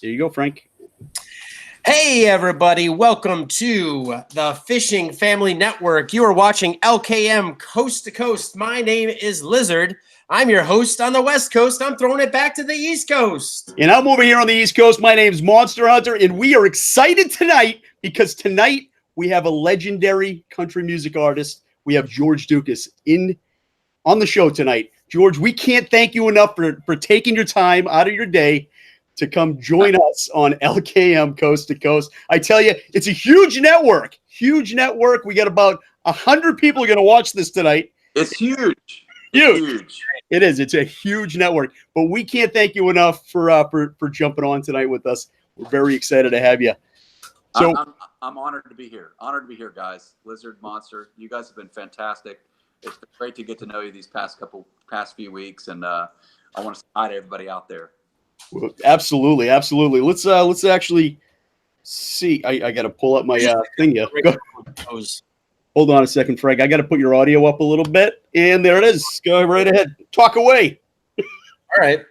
There you go, Frank. Hey, everybody. Welcome to the Fishing Family Network. You are watching LKM Coast to Coast. My name is Lizard. I'm your host on the West Coast. I'm throwing it back to the East Coast. And I'm over here on the East Coast. My name's Monster Hunter, and we are excited tonight because tonight we have a legendary country music artist. We have George Ducas on the show tonight. George, we can't thank you enough for taking your time out of your day to come join us on LKM Coast to Coast. I tell you, it's a huge network. Huge network. We got about 100 people going to watch this tonight. It's huge. Huge. It is. It's a huge network. But we can't thank you enough for jumping on tonight with us. We're very excited to have you. So I'm honored to be here. Honored to be here, guys. Lizard, Monster, you guys have been fantastic. It's been great to get to know you these past few weeks, and I want to say hi to everybody out there. Well, absolutely. Let's actually see. I got to pull up my thing here. Hold on a second, Frank. I got to put your audio up a little bit, and there it is. Go right ahead. Talk away. All right.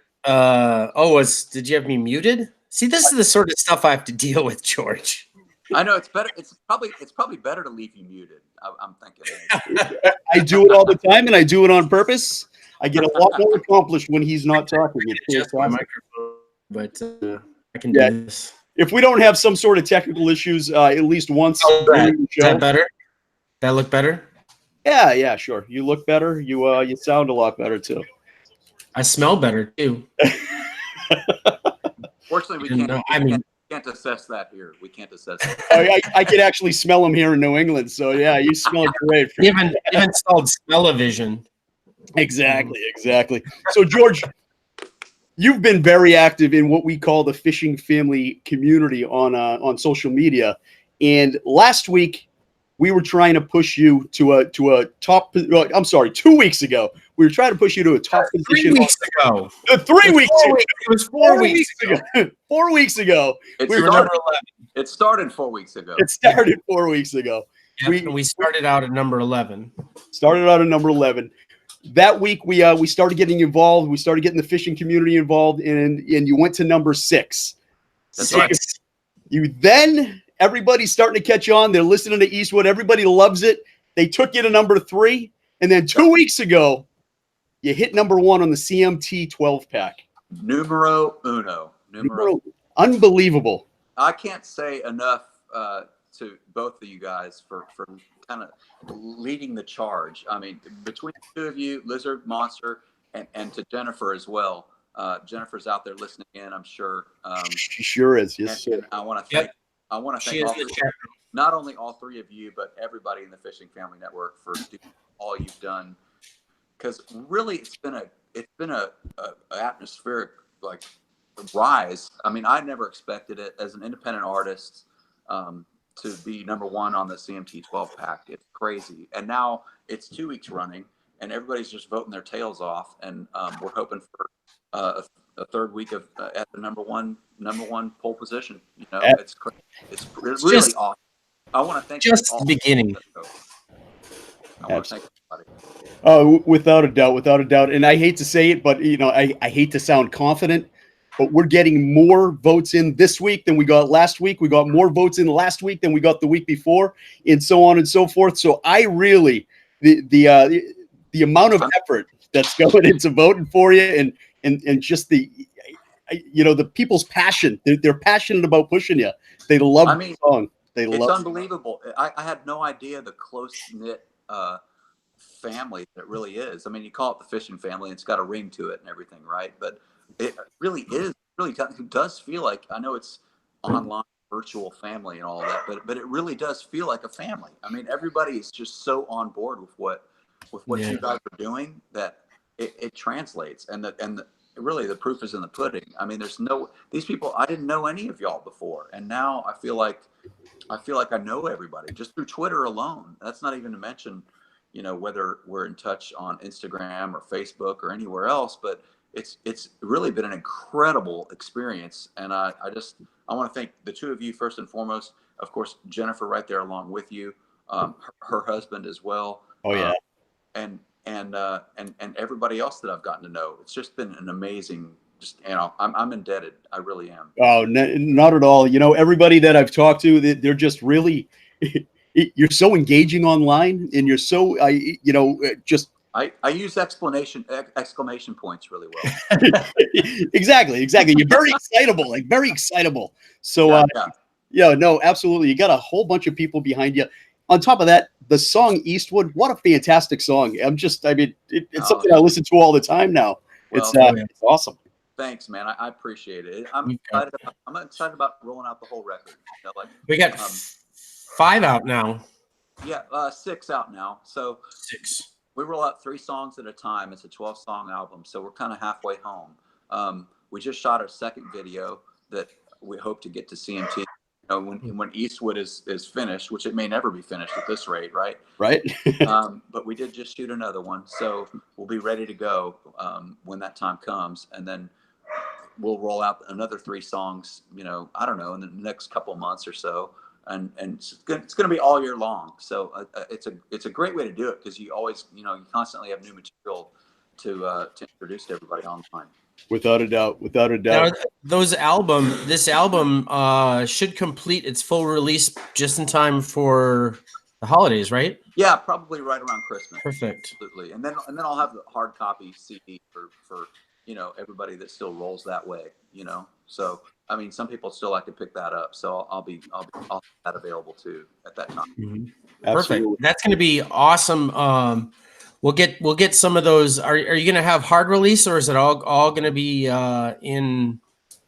Did you have me muted? See, this is the sort of stuff I have to deal with, George. I know it's better. It's probably better to leave you muted. I'm thinking. I do it all the time, and I do it on purpose. I get a lot more accomplished when he's not talking. Just my microphone, but I can do this. If we don't have some sort of technical issues, at least once. Is that better? That look better? Yeah, sure. You look better. You sound a lot better too. I smell better too. Fortunately, we can't assess that here. We can't assess that. I can actually smell them here in New England. So yeah, you smell great. You haven't installed smell-o-vision. Exactly. So George, you've been very active in what we call the fishing family community on social media, and last week we were trying to push you to a top. I'm sorry, 2 weeks ago we were trying to push you to a top position. 3 weeks ago. 3 weeks ago. It was 4 weeks ago. 4 weeks ago. It started 4 weeks ago. It started 4 weeks ago. Yep, we started out at number 11. That week we started getting involved. We started getting the fishing community involved, and you went to number 6. That's right. You then everybody's starting to catch on. They're listening to Eastwood. Everybody loves it. They took you to number 3, and then 2 weeks ago, you hit number 1 on the CMT 12 pack. Numero uno. Unbelievable. I can't say enough to both of you guys for kind of leading the charge. I mean, between the two of you, Lizard, Monster, and to Jennifer as well. Jennifer's out there listening in, I'm sure. She sure is. Yes, sir. And I want to thank not only all three of you, but everybody in the Fishing Family Network for doing all you've done. Because really, it's been a atmospheric rise. I mean, I never expected it as an independent artist to be number 1 on the CMT 12 pack. It's crazy, and now it's 2 weeks running, and everybody's just voting their tails off. And we're hoping for a third week of at the number one pole position. You know, it's crazy. It's really awesome. I want to thank just the beginning. I want to thank everybody. Without a doubt. And I hate to say it, but I hate to sound confident, but we're getting more votes in this week than we got last week. We got more votes in last week than we got the week before, and so on and so forth. So I really the amount of effort that's going into voting for you, and just the people's passion. They're passionate about pushing you. They love the song. It's unbelievable. I had no idea the close-knit family that it really is. I mean, you call it the fishing family, and it's got a ring to it and everything, right? But it really is. It does feel like, I know it's online, virtual family and all that, but it really does feel like a family. I mean, everybody is just so on board with what you guys are doing that it translates, and really the proof is in the pudding. I mean, these people, I didn't know any of y'all before, and now I feel like I know everybody just through Twitter alone. That's not even to mention, whether we're in touch on Instagram or Facebook or anywhere else, but it's really been an incredible experience. And I want to thank the two of you first and foremost. Of course, Jennifer right there along with you, her husband as well. Oh yeah. And everybody else that I've gotten to know. It's just been an amazing just, you know, I'm indebted. I really am. Oh, not at all. You know, everybody that I've talked to, they're just really, you're so engaging online, and you're so, just I use exclamation points really well. exactly. You're very excitable, like very excitable. So, Yeah. yeah, no, absolutely. You got a whole bunch of people behind you. On top of that, the song Eastwood, what a fantastic song. It's something I listen to all the time now. Well, It's awesome. Thanks, man. I appreciate it. I'm excited about rolling out the whole record. You know, like We got 5 out now. Yeah, 6 out now. So 6. We roll out 3 songs at a time. It's a 12-song album, so we're kind of halfway home. We just shot our second video that we hope to get to CMT. You know, when Eastwood is finished, which it may never be finished at this rate, right? Right. But we did just shoot another one, so we'll be ready to go when that time comes, and then we'll roll out another 3 songs. You know, I don't know, in the next couple months or so, and it's going to be all year long. So it's a great way to do it, because you always, you know, you constantly have new material to introduce to everybody online. Without a doubt. Now, this album should complete its full release just in time for the holidays, right? Yeah, probably right around Christmas. Perfect. Absolutely. And then I'll have the hard copy CD for you know, everybody that still rolls that way, you know. So I mean, some people still like to pick that up, so I'll have that available too at that time. Mm-hmm. Perfect. That's going to be awesome. We'll get some of those. Are you going to have hard release, or is it all going to be in?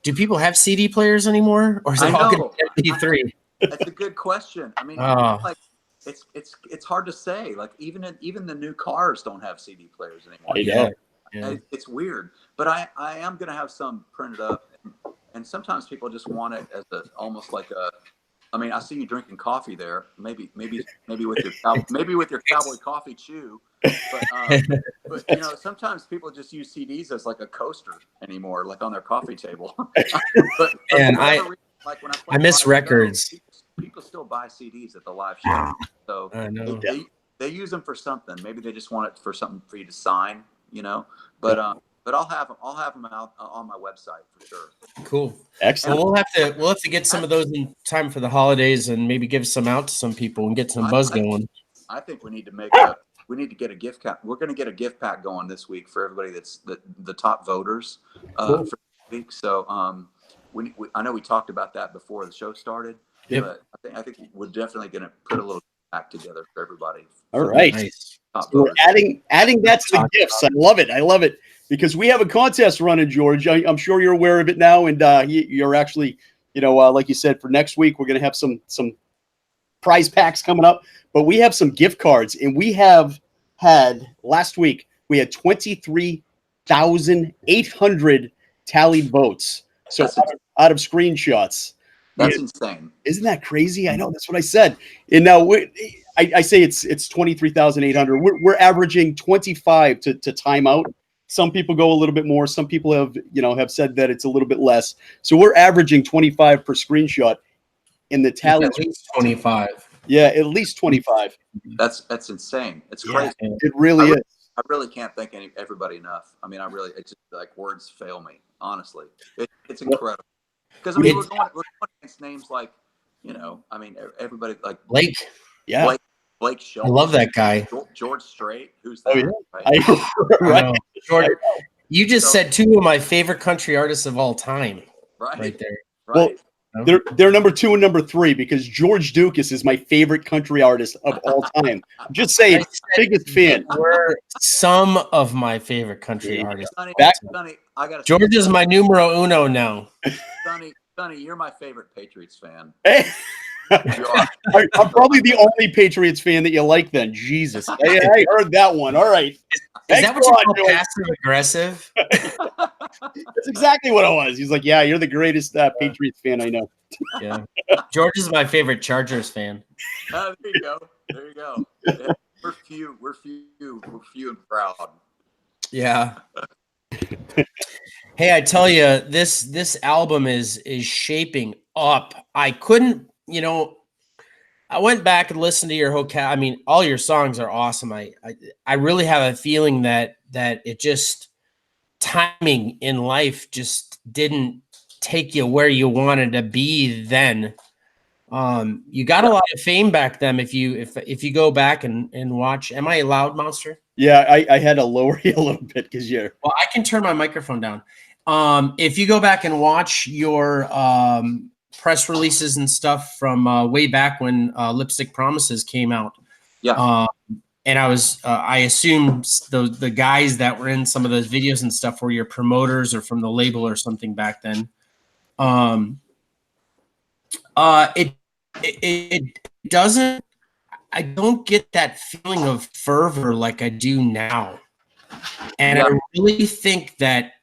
Do people have CD players anymore, or is it all going to be MP3? That's a good question. I mean, like it's hard to say. Like even the new cars don't have CD players anymore. I know. Yeah. It's weird, but I am going to have some printed up, and sometimes people just want it as almost like a. I mean, I see you drinking coffee there. Maybe with your cowboy coffee chew, but you know, sometimes people just use CDs as like a coaster anymore, like on their coffee table. And I miss records. People still buy CDs at the live show, so I know. they use them for something. Maybe they just want it for something for you to sign, you know. But I'll have them out on my website for sure. Cool. Excellent. Well, we'll have to get some of those in time for the holidays, and maybe give some out to some people and get some buzz going. I think we need to get a gift pack. We're going to get a gift pack going this week for everybody that's the top voters for the week. So I know we talked about that before the show started. Yep. But I think we're definitely going to put a little pack together for everybody. All right. Nice. So we're adding that to the gifts. I love it because we have a contest running, George. I'm sure you're aware of it now, and you're actually, you know, like you said, for next week we're going to have some prize packs coming up, but we have some gift cards, and we have had last week we had 23,800 tallied votes. So out of screenshots. That's insane. Isn't that crazy? I know, that's what I said. And now I say it's 23,800. We're averaging 25 to time out. Some people go a little bit more. Some people have said that it's a little bit less. So we're averaging 25 per screenshot. In the tally, at least 25. Yeah, at least 25. That's insane. It's crazy. It really is. I really can't thank everybody enough. I mean, it's just like words fail me. Honestly, it's incredible. Because I mean, we're going against names like, you know, I mean, everybody like Blake. Yeah. Blake Shelton. I love that guy. George Strait. Who's that? Right. George, you just said 2 of my favorite country artists of all time. Right there. Right. Well, they're number 2 and number 3 because George Ducas is my favorite country artist of all time. I'm just saying, biggest fan. We're some of my favorite country artists. Sonny, George is my numero uno now. Sonny, you're my favorite Patriots fan. Hey. I'm probably the only Patriots fan that you like then. Jesus. I heard that one. All right. Is that what you call passive aggressive? That's exactly what I was. He's like, yeah, you're the greatest Patriots fan I know. Yeah. George is my favorite Chargers fan. There you go. Yeah, we're few and proud. Yeah. Hey, I tell you, this album is shaping up. I couldn't, you know, I went back and listened to your whole I mean, all your songs are awesome. I really have a feeling that it just timing in life just didn't take you where you wanted to be then. You got a lot of fame back then. If you go back and watch, am I loud, Monster? Yeah, I had to lower you a little bit because you're. Well, I can turn my microphone down. If you go back and watch your press releases and stuff from way back when Lipstick Promises came out, Yeah. and I assume the guys that were in some of those videos and stuff were your promoters or from the label or something back then. It doesn't. I don't get that feeling of fervor like I do now, and I really think that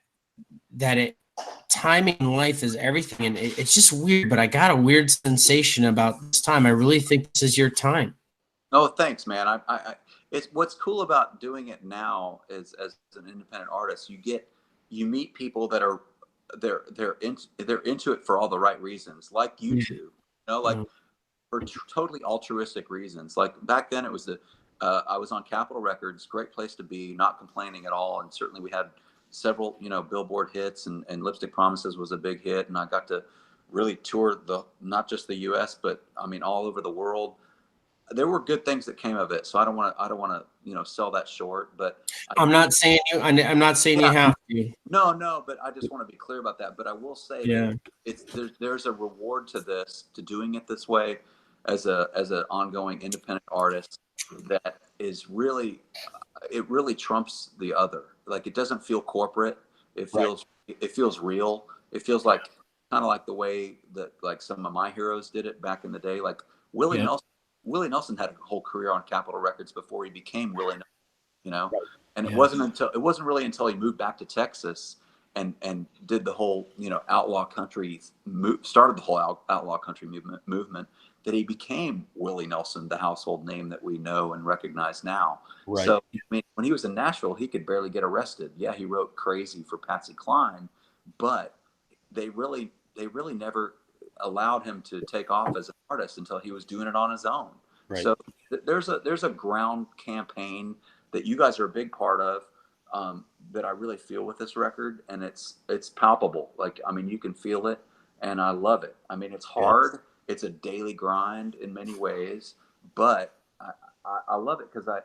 timing in life is everything, and it's just weird. But I got a weird sensation about this time. I really think this is your time. Oh, thanks, man. It's what's cool about doing it now is as an independent artist, you meet people that are they're into it for all the right reasons, like you two. Like for totally altruistic reasons. Like back then, it was I was on Capitol Records, great place to be, not complaining at all, and certainly we had several Billboard hits, and Lipstick Promises was a big hit, and I got to really tour not just the U.S. but I mean all over the world. There were good things that came of it, so I don't want to sell that short. But I'm not saying you have to. No, but I just want to be clear about that. But I will say that there's a reward to doing it this way as an ongoing independent artist that is really it really trumps the other. Like it doesn't feel corporate. It feels real. It feels like kind of like the way that like some of my heroes did it back in the day. Like Willie Nelson. Willie Nelson had a whole career on Capitol Records before he became Willie Nelson, and it wasn't really until he moved back to Texas and did the whole outlaw country started the whole outlaw country movement that he became Willie Nelson, the household name that we know and recognize now. Right. So I mean, when he was in Nashville, he could barely get arrested. Yeah, he wrote Crazy for Patsy Cline, but they really never allowed him to take off as an artist until he was doing it on his own. Right. So there's a ground campaign that you guys are a big part of, that I really feel with this record, and it's palpable. Like I mean, you can feel it, and I love it. I mean, it's hard. It's a daily grind in many ways, but I love it because I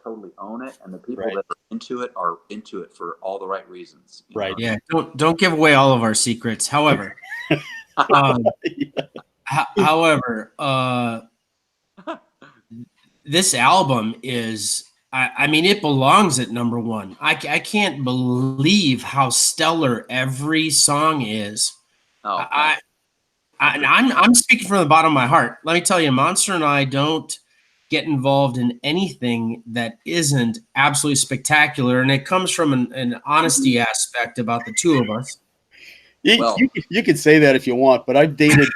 totally own it, and the people that are into it for all the right reasons. Right. Yeah. Don't give away all of our secrets. However, this album is. I mean, it belongs at number one. I can't believe how stellar every song is. Oh, I'm speaking from the bottom of my heart. Let me tell you, Monster and I don't get involved in anything that isn't absolutely spectacular, and it comes from an honesty aspect about the two of us. You can say that if you want, but I've dated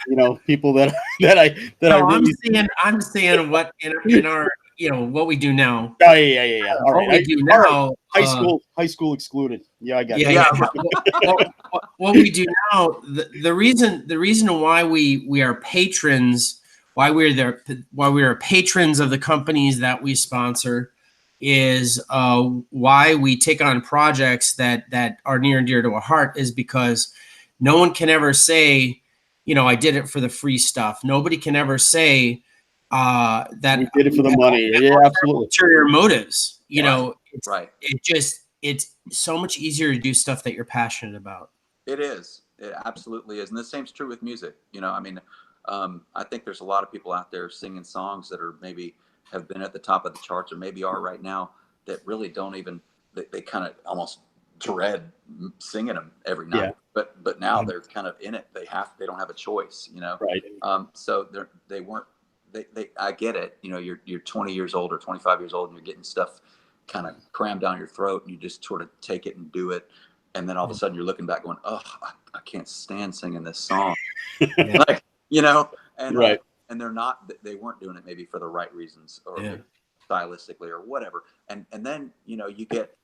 people that I'm saying what in our what we do now. Oh yeah. All right. What we do now. High school excluded. Yeah, I got it. Yeah. What we do now. The reason why we are patrons, why we are patrons of the companies that we sponsor, is why we take on projects that are near and dear to our heart, is because no one can ever say, I did it for the free stuff. Nobody can ever say that we did it for the money. Yeah, absolutely. Ulterior motives. It's so much easier to do stuff that you're passionate about. It is. It absolutely is. And the same's true with music. I mean, I think there's a lot of people out there singing songs that are maybe have been at the top of the charts or maybe are right now that really don't even, they kind of almost dread singing them every night. Yeah. But now they're kind of in it. They don't have a choice, Right. So I get it. You're 20 years old or 25 years old and you're getting stuff kind of crammed down your throat and you just sort of take it and do it. And then all of a sudden you're looking back going, oh, I can't stand singing this song. And right. And they weren't doing it maybe for the right reasons or stylistically or whatever. And then, you get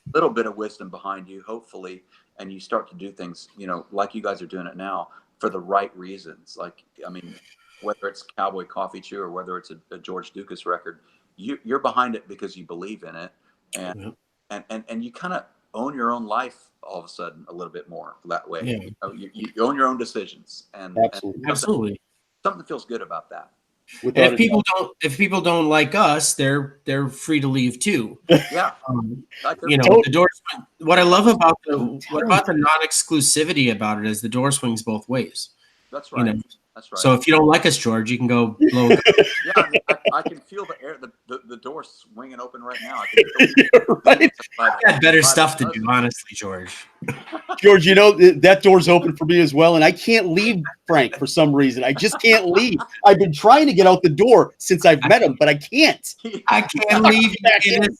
a little bit of wisdom behind you, hopefully, and you start to do things, like you guys are doing it now for the right reasons. Like, I mean, whether it's Cowboy Coffee Chew or whether it's a George Ducas record, you're behind it because you believe in it. And you kind of own your own life all of a sudden a little bit more that way. Yeah. You know, you own your own decisions, and Absolutely. something feels good about that. And if people don't like us, they're free to leave too. Yeah. You know, the door. What I love about the non-exclusivity about it is the door swings both ways. That's right. You know? That's right. So if you don't like us, George, you can go blow. Yeah, I mean, I can feel the air, the door swinging open right now. I can feel right. I got better stuff to do, honestly, George. George, you know, that door's open for me as well, and I can't leave Frank for some reason. I just can't leave. I've been trying to get out the door since I've met him, but I can't. I can't leave you in it.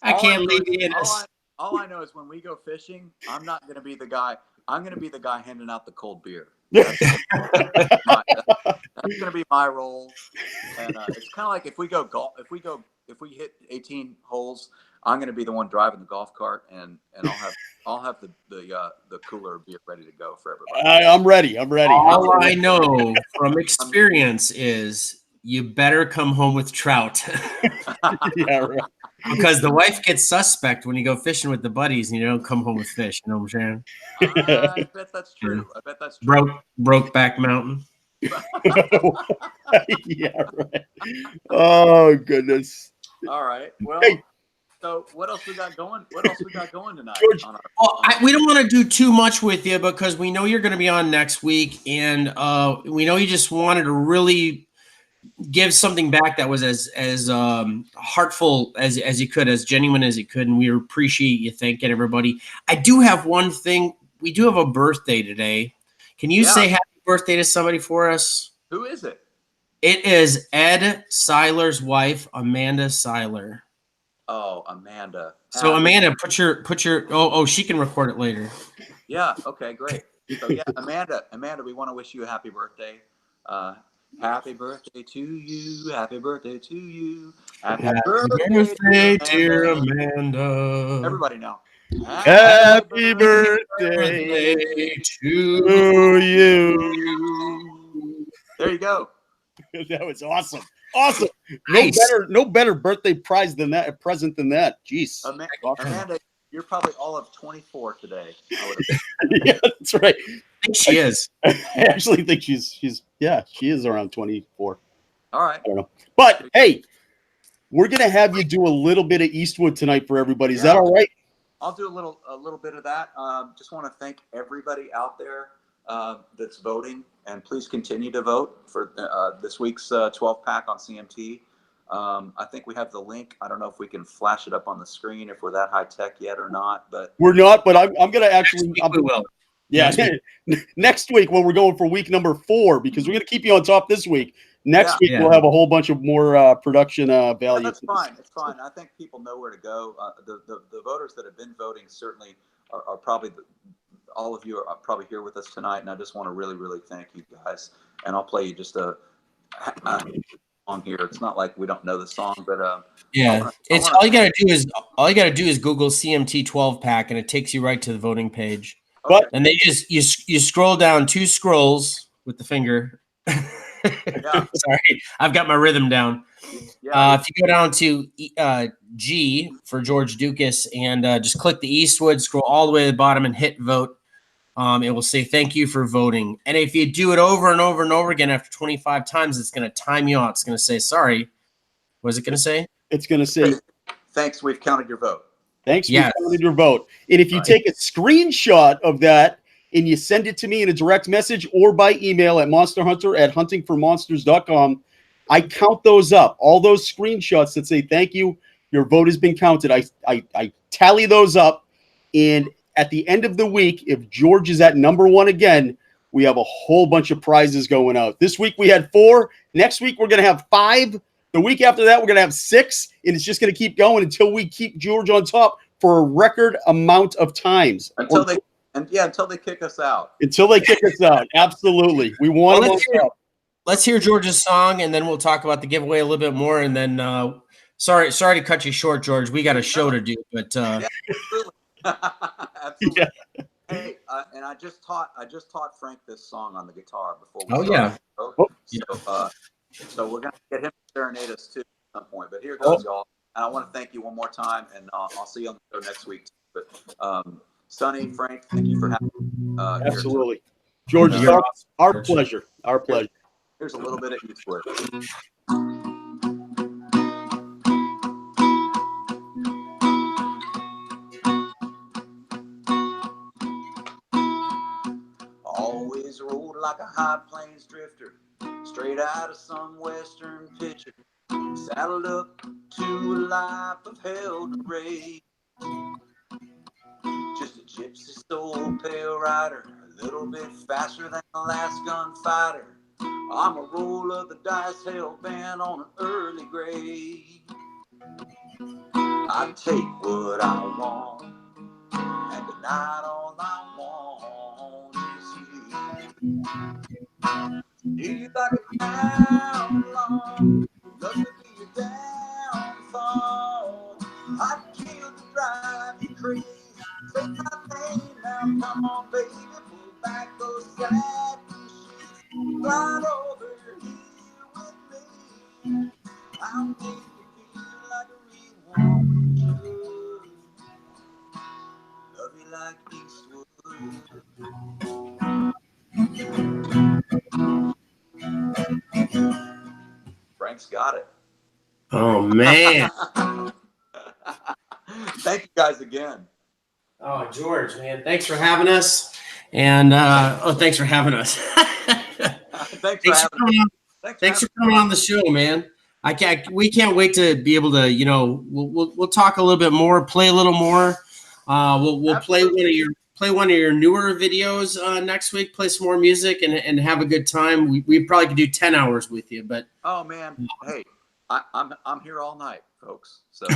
I can't leave you in it. All I know is when we go fishing, I'm not going to be the guy. I'm going to be the guy handing out the cold beer. That's going to be my role. And it's kind of like if we go golf, if we hit 18 holes, I'm going to be the one driving the golf cart, and I'll have the cooler beer ready to go for everybody. I'm ready. All I know from experience is you better come home with trout. Yeah, right. Because the wife gets suspect when you go fishing with the buddies and you don't come home with fish. You know what I'm saying? I bet that's true. I bet that's true. Brokeback Mountain. Yeah, right. Oh goodness. All right. Well, hey. So what else we got going? What else we got going tonight? George, we don't want to do too much with you because we know you're going to be on next week, and we know you just wanted to really give something back that was as heartful as you could, as genuine as you could, and we appreciate you thanking everybody. I do have one thing. We do have a birthday today. Can you say happy birthday to somebody for us? Who is it? It is Ed Seiler's wife, Amanda Seiler. Oh, Amanda. So Amanda, put your oh, she can record it later. Yeah, okay, great. So yeah, Amanda, we want to wish you a happy birthday. Happy birthday to you. Happy birthday to you. Happy birthday, dear Amanda. Everybody now. Happy birthday to you. There you go. That was awesome. Awesome. Nice. No better birthday present than that. Jeez. Amanda, you're probably all of 24 today. Yeah, that's right. I think she is. I actually think she is around 24. All right. I don't know. But hey, we're gonna have you do a little bit of Eastwood tonight for everybody. Is that all right? I'll do a little bit of that. Just want to thank everybody out there that's voting, and please continue to vote for this week's 12-pack on CMT. I think we have the link. I don't know if we can flash it up on the screen, if we're that high tech yet or not. But we're not. But I'm gonna actually. We will. Yeah, next week when we're going for week number 4, because we're gonna keep you on top this week. Next week we'll have a whole bunch of more production value. Yeah, that's fine. It's fine. I think people know where to go. The voters that have been voting certainly are probably all of you are probably here with us tonight, and I just want to really, really thank you guys. And I'll play you just a song here. It's not like we don't know the song, but all you gotta do is Google CMT 12-pack, and it takes you right to the voting page. Okay. And they just you scroll down 2 scrolls with the finger. Yeah. Sorry, I've got my rhythm down. Yeah. If you go down to G for George Ducas and just click the Eastwood, scroll all the way to the bottom and hit vote. It will say thank you for voting. And if you do it over and over and over again after 25 times, it's going to time you out. It's going to say, sorry. What is it going to say? It's going to say, thanks, we've counted your vote. Thanks, we counted your vote. And if you take a screenshot of that and you send it to me in a direct message or by email at monsterhunter@huntingformonsters.com, I count those up. All those screenshots that say thank you, your vote has been counted. I tally those up, and at the end of the week, if George is at number 1 again, we have a whole bunch of prizes going out. This week we had 4. Next week we're going to have 5. The week after that we're going to have 6, and it's just going to keep going until we keep George on top for a record amount of times. Until they kick us out. Until they kick us out. Absolutely. We want to Let's hear George's song, and then we'll talk about the giveaway a little bit more. And then, sorry to cut you short, George. We got a show to do, but yeah, absolutely. Absolutely. Yeah. Hey, and I just taught Frank this song on the guitar before we started. So we're gonna get him to serenade us too at some point. But here goes, y'all. And I want to thank you one more time, and I'll see you on the show next week. But Sonny, Frank, thank you for having me here. Absolutely. George, it's our pleasure. Our pleasure. Here's a little bit of each word. Always rode like a high plains drifter, straight out of some western picture, saddled up to a life of hell to raise. Just a gypsy soul pale rider, a little bit faster than the last gunfighter. I'm a roll of the dice, hell bent on an early grave. I take what I want, and tonight all I want is you. Do you like it down long? Love to be your downfall. I'd kill to drive you crazy. Take my name now, come on, baby, pull back those satin sheets. Ride over here with me. I'll make you feel like a real woman should. Love you like Eastwood. Frank's got it. Oh, man. Thank you guys again. Oh, George, man, thanks for having us. And thanks for having us. Thanks for coming on the show, man. We can't wait to be able to, we'll talk a little bit more, play a little more. We'll play one of your newer videos next week, play some more music and have a good time. We probably could do 10 hours with you, but oh man, hey, I'm here all night, folks. So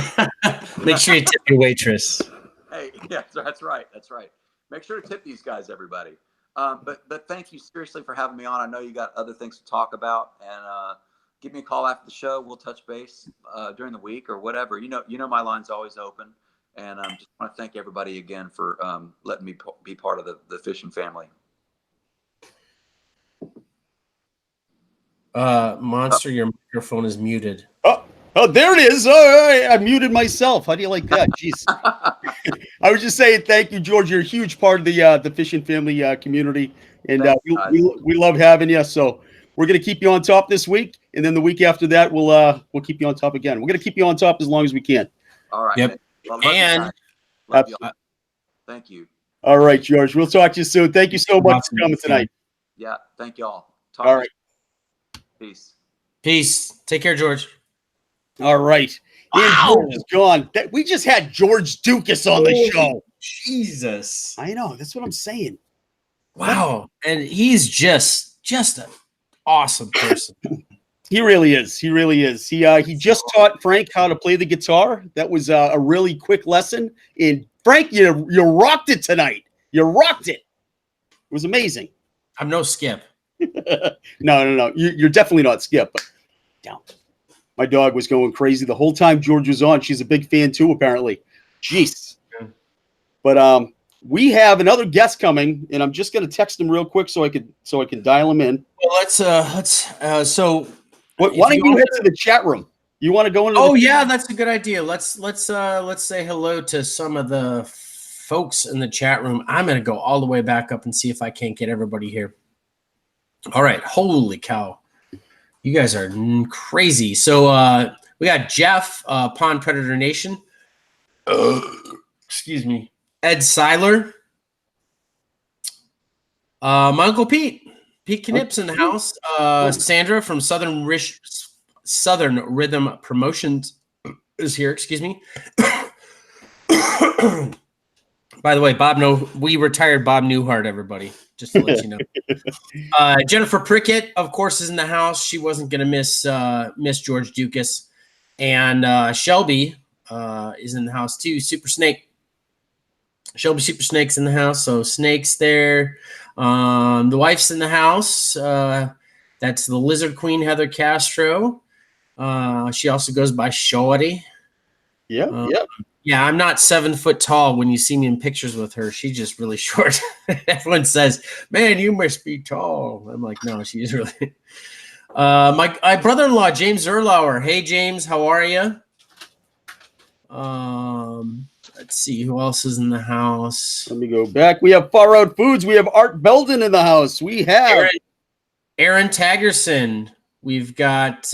make sure you tip your waitress. Hey, yeah, that's right. Make sure to tip these guys, everybody. But thank you seriously for having me on. I know you got other things to talk about, and give me a call after the show. We'll touch base during the week or whatever. You know, my line's always open. And just want to thank everybody again for letting me be part of the fishing family. Monster, your microphone is muted. Oh, there it is. Oh, I muted myself. How do you like that? Jeez. I was just saying thank you, George. You're a huge part of the fishing family community, and we love having you. So we're gonna keep you on top this week, and then the week after that, we'll keep you on top again. We're gonna keep you on top as long as we can. All right. Yep. Well, and love you. Thank you. All right, George. We'll talk to you soon. Thank you so much for coming tonight. Yeah. Thank you all. All right. Peace. Take care, George. All right. Wow. And George is gone. We just had George Ducas on the show. Jesus. I know. That's what I'm saying. Wow. And he's just an awesome person. He really is. He really is. He just taught Frank how to play the guitar. That was a really quick lesson. And Frank, you rocked it tonight. You rocked it. It was amazing. I'm no Skip. No. You're definitely not Skip. But down. My dog was going crazy the whole time George was on. She's a big fan too, apparently. Jeez. But we have another guest coming, and I'm just going to text him real quick so I can dial him in. Well, let's. Why don't you head to the chat room? You want to go into? Oh yeah, that's a good idea. Let's say hello to some of the folks in the chat room. I'm going to go all the way back up and see if I can't get everybody here. All right. Holy cow. You guys are crazy. So we got Jeff, Pond Predator Nation. Excuse me. Ed Seiler. My Uncle Pete. Pete Knips in the house. Sandra from Southern Rhythm Promotions is here. Excuse me. By the way, we retired Bob Newhart, everybody. Just to let you know. Jennifer Prickett, of course, is in the house. She wasn't going to miss George Ducas. And Shelby is in the house too. Super Snake. Shelby Super Snake's in the house. So Snake's there. The wife's in the house. That's the Lizard Queen, Heather Castro. She also goes by Shorty. Yeah. Yeah, I'm not 7 foot tall. When you see me in pictures with her, she's just really short. Everyone says, "Man, you must be tall." I'm like, no, she's really. My brother-in-law, James Erlauer. Hey, James, how are you? Let's see who else is in the house. Let me go back. We have Far Out Foods. We have Art Belden in the house. We have Aaron Taggerson. We've got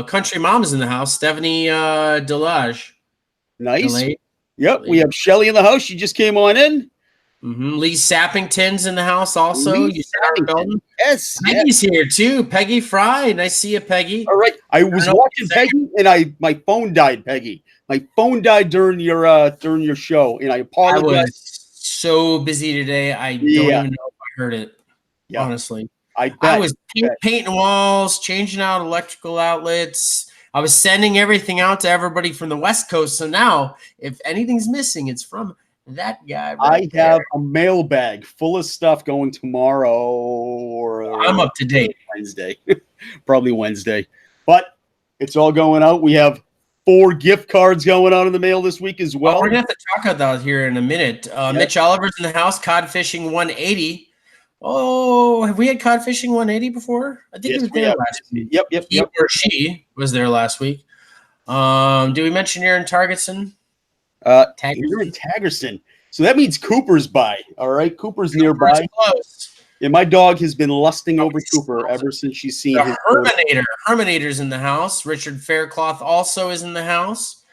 Country Mom's in the house. Stephanie Delage. Nice. Yep. We have Shelly in the house. She just came on in. Lee Sappington's in the house also. Yes. Peggy's here too. Peggy Fry. Nice to see you, Peggy. All right. I was watching Peggy and my phone died, Peggy. My phone died during your show, and I apologize. I was so busy today. I don't even know if I heard it. Yeah. Honestly. I was painting walls, changing out electrical outlets. I was sending everything out to everybody from the West Coast. So now, if anything's missing, it's from that guy. I have a mailbag full of stuff going tomorrow. Or I'm up to date. Wednesday, probably Wednesday, but it's all going out. We have 4 gift cards going out in the mail this week as well. We're gonna have to talk about that here in a minute. Mitch Oliver's in the house. Cod Fishing 180. Oh, have we had Cod Fishing 180 before? I think it was there last week. Yep. He or she was there last week. Did we mention Aaron Targetson? Aaron Taggerson. So that means Cooper's by. All right, Cooper's nearby. Close. And my dog has been lusting over Cooper ever since she's seen his Herminator. Herminator's in the house. Richard Faircloth also is in the house.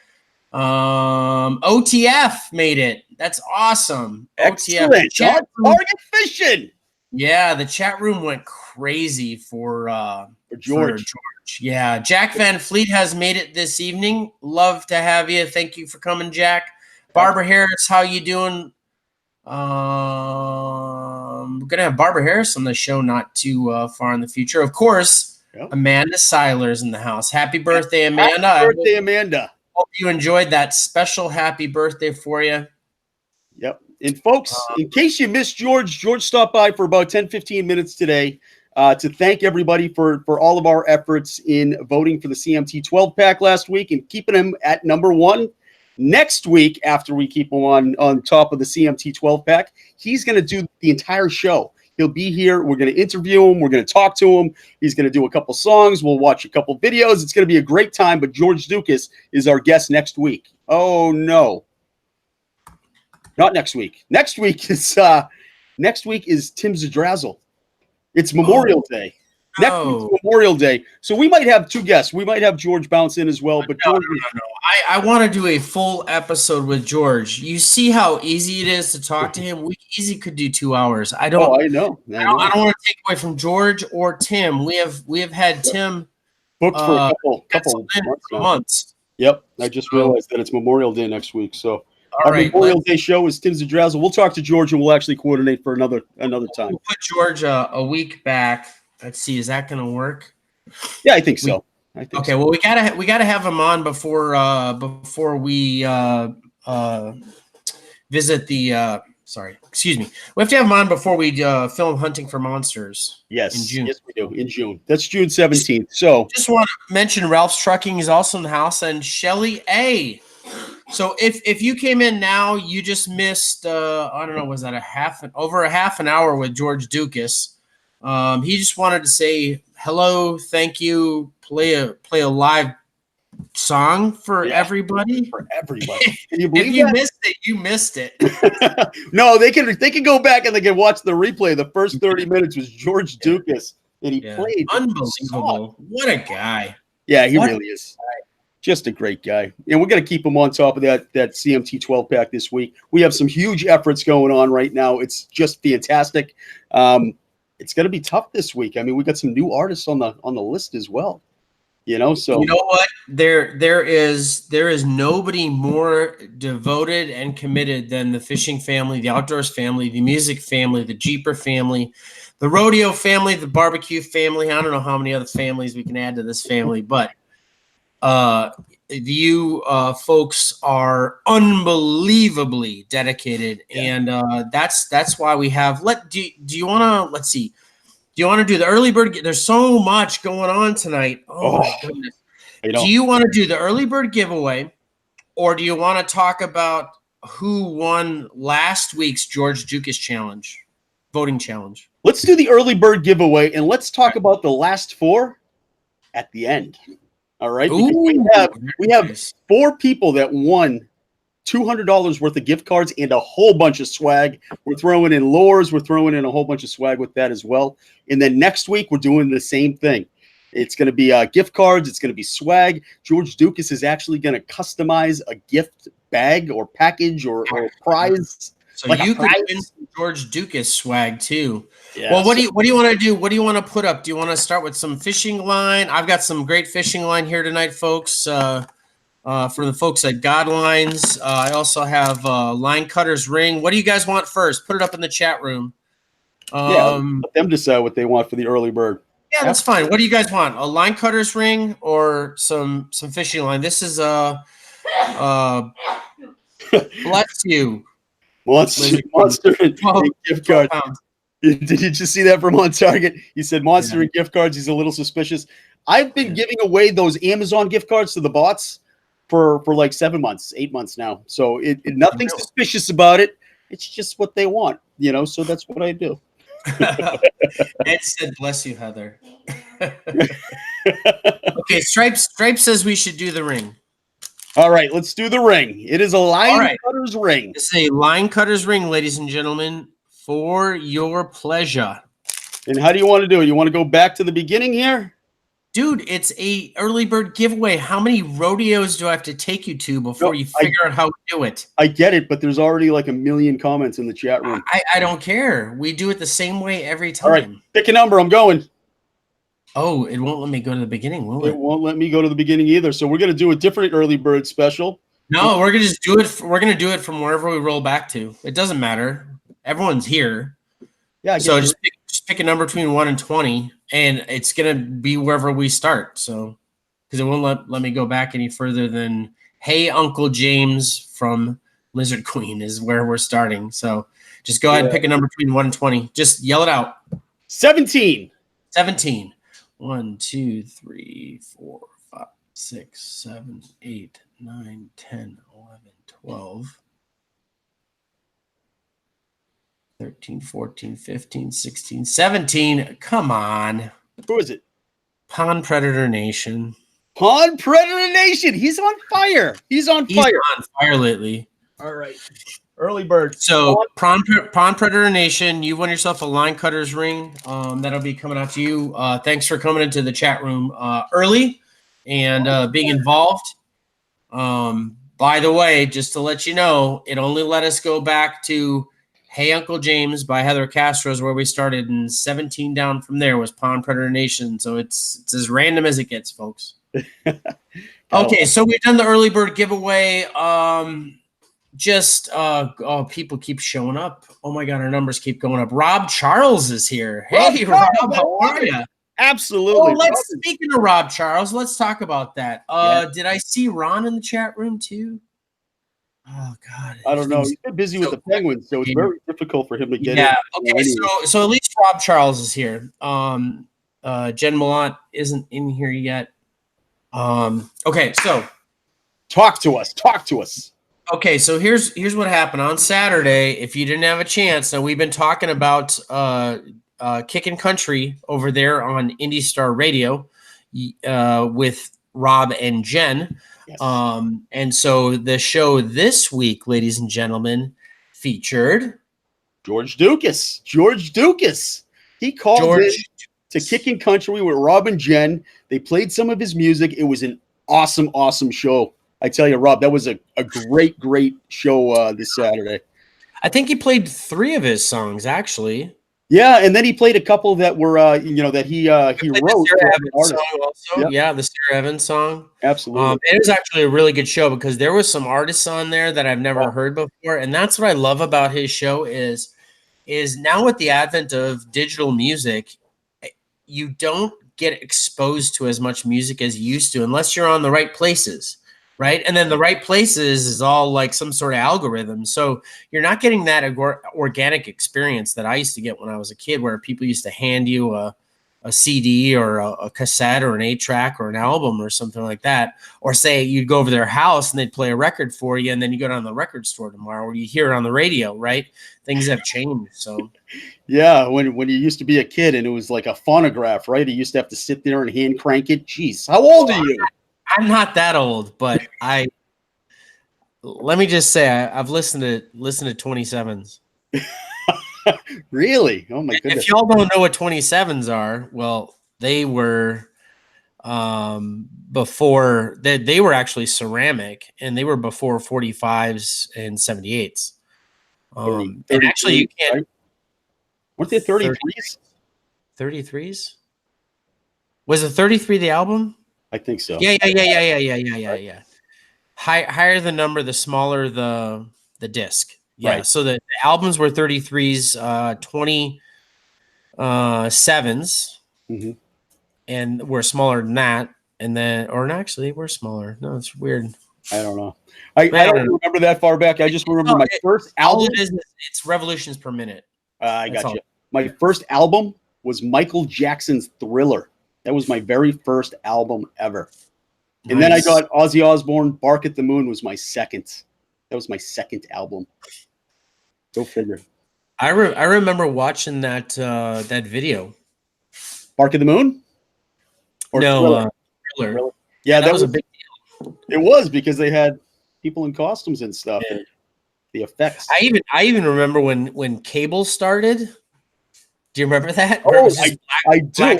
OTF made it. That's awesome. Excellent. OTF. Target Fishing. Yeah, the chat room went crazy for George. Yeah, Jack Van Fleet has made it this evening. Love to have you. Thank you for coming, Jack. Barbara Harris, how you doing? We're gonna have Barbara Harris on the show not too far in the future. Of course, Amanda Seiler's in the house. Happy birthday, Amanda! Happy birthday, Amanda! Hope you enjoyed that special happy birthday for you. Yep. And folks, in case you missed George stopped by for about 10-15 minutes today to thank everybody for all of our efforts in voting for the CMT 12 pack last week and keeping him at number 1. Next week, after we keep him on top of the CMT 12 pack, he's going to do the entire show. He'll be here. We're going to interview him. We're going to talk to him. He's going to do a couple songs. We'll watch a couple videos. It's going to be a great time. But George Ducas is our guest next week. Oh no, not next week. Next week is Tim Zadrazzle. It's Memorial Day. Next week's Memorial Day. So we might have 2 guests. We might have George bounce in as well. But no. I want to do a full episode with George. You see how easy it is to talk to him? We easily could do 2 hours. I know. I don't want to take away from George or Tim. We have had Tim booked for a couple months. Yep. I just realized that it's Memorial Day next week. So our Memorial Day show is Tim Zadrazzle. We'll talk to George and we'll actually coordinate for another time. We'll put George a week back. Let's see. Is that going to work? Yeah, I think so. Well, we gotta have him on before we visit the. Excuse me. We have to have him on before we film Hunting for Monsters. Yes, in June. Yes, we do. In June. That's June 17th. So just want to mention Ralph's Trucking is also in the house, and Shelly A. So if you came in now, you just missed. I don't know. Was that over a half an hour with George Ducas? He just wanted to say hello, thank you, play a live song for everybody. For everybody. Can you believe if you missed it, you missed it. No, they can go back and they can watch the replay. The first 30 minutes was George Ducas, and he played. Unbelievable. What a guy. Yeah, he really is. Just a great guy. And we're going to keep him on top of that CMT 12 pack this week. We have some huge efforts going on right now. It's just fantastic. It's going to be tough this week. I mean, we got some new artists on the list as well. So you know what? There is nobody more devoted and committed than the fishing family, the outdoors family, the music family, the Jeeper family, the rodeo family, the barbecue family. I don't know how many other families we can add to this family, but you folks are unbelievably dedicated, and that's why we have. Do you want to? Let's see. Do you want to do the early bird? There's so much going on tonight. Oh my goodness! Do you want to do the early bird giveaway, or do you want to talk about who won last week's George Ducas voting challenge? Let's do the early bird giveaway, and let's talk about the last 4 at the end. All right. Ooh, we have 4 people that won $200 worth of gift cards and a whole bunch of swag. We're throwing in lures. We're throwing in a whole bunch of swag with that as well. And then next week, we're doing the same thing. It's going to be gift cards. It's going to be swag. George Ducas is actually going to customize a gift bag or package or prize. So like you could win some George Ducas swag too. Yeah, well, what do you want to do? What do you want to put up? Do you want to start with some fishing line? I've got some great fishing line here tonight, folks. For the folks at Godlines, I also have line cutters ring. What do you guys want first? Put it up in the chat room. Let them decide what they want for the early bird. Yeah, that's fine. What do you guys want? A line cutters ring or some fishing line? This is bless you. Monster and gift cards. Did you just see that from on Target? He said monster and gift cards. He's a little suspicious. I've been giving away those Amazon gift cards to the bots for like 7 months, 8 months now. So nothing suspicious about it. It's just what they want, so that's what I do. Ed said, bless you, Heather. Okay, Stripe says we should do the ring. All right, let's do the ring. It is a line cutter's ring. It's a line cutter's ring, ladies and gentlemen, for your pleasure. And how do you want to do it? You want to go back to the beginning here? Dude, it's a early bird giveaway. How many rodeos do I have to take you to before you figure out how to do it? I get it, but there's already like a million comments in the chat room. I don't care. We do it the same way every time. All right, pick a number. I'm going. Oh, it won't let me go to the beginning, will it? It won't let me go to the beginning either. So we're going to do a different early bird special. No, we're going to just do it. We're going to do it from wherever we roll back to. It doesn't matter. Everyone's here. Yeah. So just pick a number between 1 and 20, and it's going to be wherever we start. So, because it won't let me go back any further than, hey, Uncle James from Lizard Queen is where we're starting. So just go ahead and pick a number between 1 and 20. Just yell it out. 17. 17. 1, 2, 3, 4, 5, 6, 7, 8, 9, 10, 11, 12, 13, 14, 15, 16, 17. Come on. Who is it? Pond Predator Nation. Pond Predator Nation. He's on fire. He's on fire lately. All right. Early bird. So Pond Predator Nation, you won yourself a line cutters ring. That'll be coming out to you. Thanks for coming into the chat room early and being involved. By the way, just to let you know, it only let us go back to Hey Uncle James by Heather Castro's where we started, and 17 down from there was Pond Predator Nation. So it's as random as it gets, folks. Okay, so we've done the early bird giveaway. People keep showing up. Oh my God, our numbers keep going up. Rob Charles is here. Hey, Rob, how are you? Absolutely. Speaking of Rob Charles, let's talk about that. Did I see Ron in the chat room too? Oh God, I don't know. He's been busy with the Penguins, so it's very difficult for him to get in. Okay, so at least Rob Charles is here. Jen Malott isn't in here yet. Okay, so talk to us. Okay, so here's what happened on Saturday. If you didn't have a chance, now we've been talking about Kickin' Country over there on Indie Star Radio with Rob and Jen. Yes. And so the show this week, ladies and gentlemen, featured George Ducas. He called in to Kickin' Country with Rob and Jen. They played some of his music. It was an awesome show. I tell you, Rob, that was a great show this Saturday. I think he played 3 of his songs, actually. Yeah, and then he played a couple that were, that he wrote. The Sarah Evans song also. Yep. Yeah, the Sarah Evans song. Absolutely. It was actually a really good show because there was some artists on there that I've never heard before, and that's what I love about his show is now with the advent of digital music, you don't get exposed to as much music as you used to unless you're on the right places. Right. And then the right places is all like some sort of algorithm. So you're not getting that organic experience that I used to get when I was a kid, where people used to hand you a CD or a cassette or an 8-track or an album or something like that. Or say you'd go over their house and they'd play a record for you. And then you go down to the record store tomorrow, or you hear it on the radio. Right. Things have changed. So. Yeah. When you used to be a kid and it was like a phonograph, right? You used to have to sit there and hand crank it. Jeez. How old are you? I'm not that old, but let me just say I've listened to 27s. Really? Oh my goodness. If y'all don't know what 27s are, well, they were before they were actually ceramic, and they were before 45s and 78s. And actually, you can't. Right? Weren't they 33s? 33s? Was the 33 the album? I think so. Yeah. Higher the number, the smaller the disc. Yeah. Right. So the albums were 33s, 27s, and we're smaller than that. And then, or actually, we're smaller. No, it's weird. I don't know. I don't remember that far back. I just remember my first album. All it is, it's revolutions per minute. I got you. My first album was Michael Jackson's Thriller. That was my very first album ever. And then I got Ozzy Osbourne, Bark at the Moon was my second. That was my second album. Go figure. I remember watching that video. Bark at the Moon? Or no, Thriller. Yeah, that was a big deal. It was because they had people in costumes and stuff. Yeah. And the effects. I even remember when cable started. Do you remember that? Oh, I do.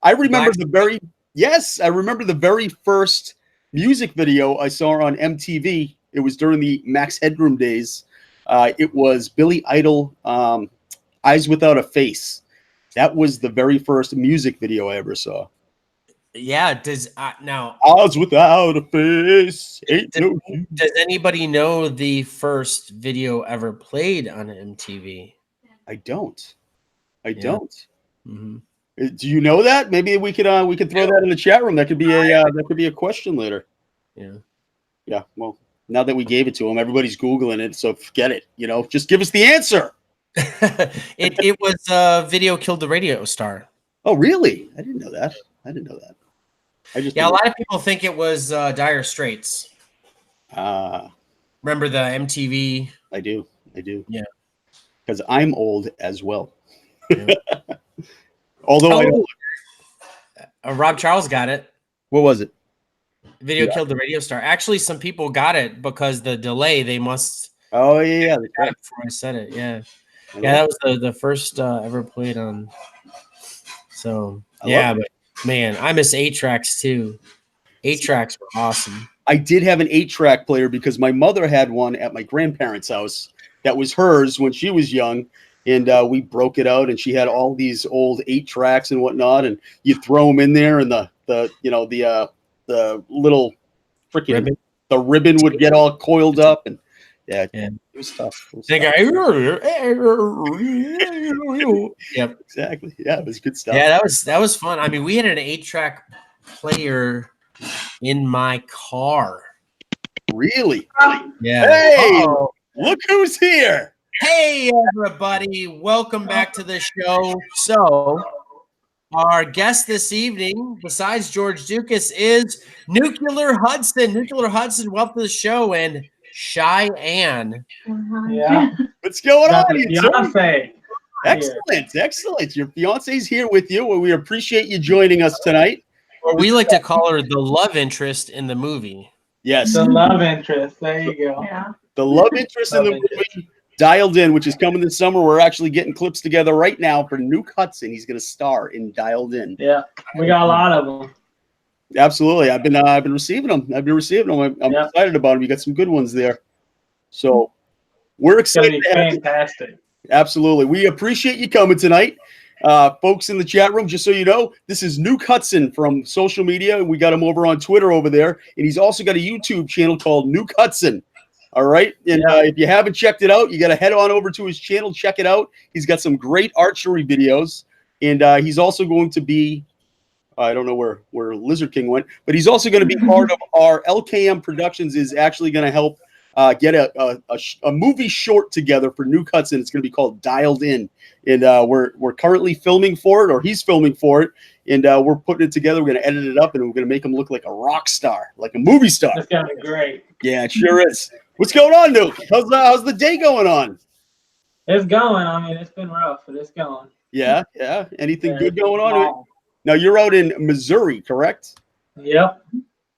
I remember I remember the very first music video I saw on MTV. It was during the Max Headroom days. It was Billy Idol, Eyes Without a Face. That was the very first music video I ever saw. Yeah. Now Eyes Without a Face. Does anybody know the first video ever played on MTV? I don't. Mm-hmm. Do you know that? Maybe we could throw that in the chat room. That could be a question later. Yeah. Yeah. Well, now that we gave it to him, everybody's Googling it, so forget it. Just give us the answer. It was Video Killed the Radio Star. Oh, really? I didn't know that. A lot of people think it was Dire Straits. Remember the MTV? I do. Yeah. Because I'm old as well. Yeah. Although I don't. Rob Charles got it. What was it? Video Killed the Radio Star. Actually, some people got it because the delay. They must. Oh yeah. Before I said it, yeah. That was the first ever played on. So but man, I miss 8-tracks too. 8-tracks were awesome. I did have an 8-track player because my mother had one at my grandparents' house. That was hers when she was young. And we broke it out, and she had all these old 8-tracks and whatnot, and you throw them in there, and the little freaking ribbon would get all coiled up, and it was tough. Yep, exactly. Yeah, it was good stuff. Yeah, that was fun. I mean, we had an 8-track player in my car. Really? Yeah. Hey, look who's here. Hey, everybody. Welcome back to the show. So, our guest this evening, besides George Ducas, is Nuclear Hudson. Nuclear Hudson, welcome to the show. And Cheyenne. Yeah. What's going on? Fiance. Excellent. Your fiance's here with you. Well, we appreciate you joining us tonight. Or we like to call her the love interest in the movie. Yes. The love interest. There you go. Yeah. The love interest in the movie. Dialed In, which is coming this summer. We're actually getting clips together right now for Nuke Hudson. He's going to star in Dialed In. Yeah, we got a lot of them. Absolutely, I've been receiving them. I'm excited about them. You got some good ones there. So we're excited. It's gonna be fantastic. Absolutely, we appreciate you coming tonight, folks in the chat room. Just so you know, this is Nuke Hudson from social media. We got him over on Twitter over there, and he's also got a YouTube channel called Nuke Hudson. All right. And if you haven't checked it out, you got to head on over to his channel. Check it out. He's got some great archery videos. And he's also going to be, I don't know where Lizard King went, but he's also going to be part of our LKM Productions is actually going to help get a movie short together for Nuke Hudson. It's going to be called Dialed In. And we're currently filming for it, or he's filming for it. And we're putting it together. We're going to edit it up, and we're going to make him look like a rock star, like a movie star. It's going to be great. Yeah, it sure is. What's going on, Nuke? How's the day going on? It's going. I mean, it's been rough, but it's going. Yeah. Anything good going on? Now, you're out in Missouri, correct? Yep.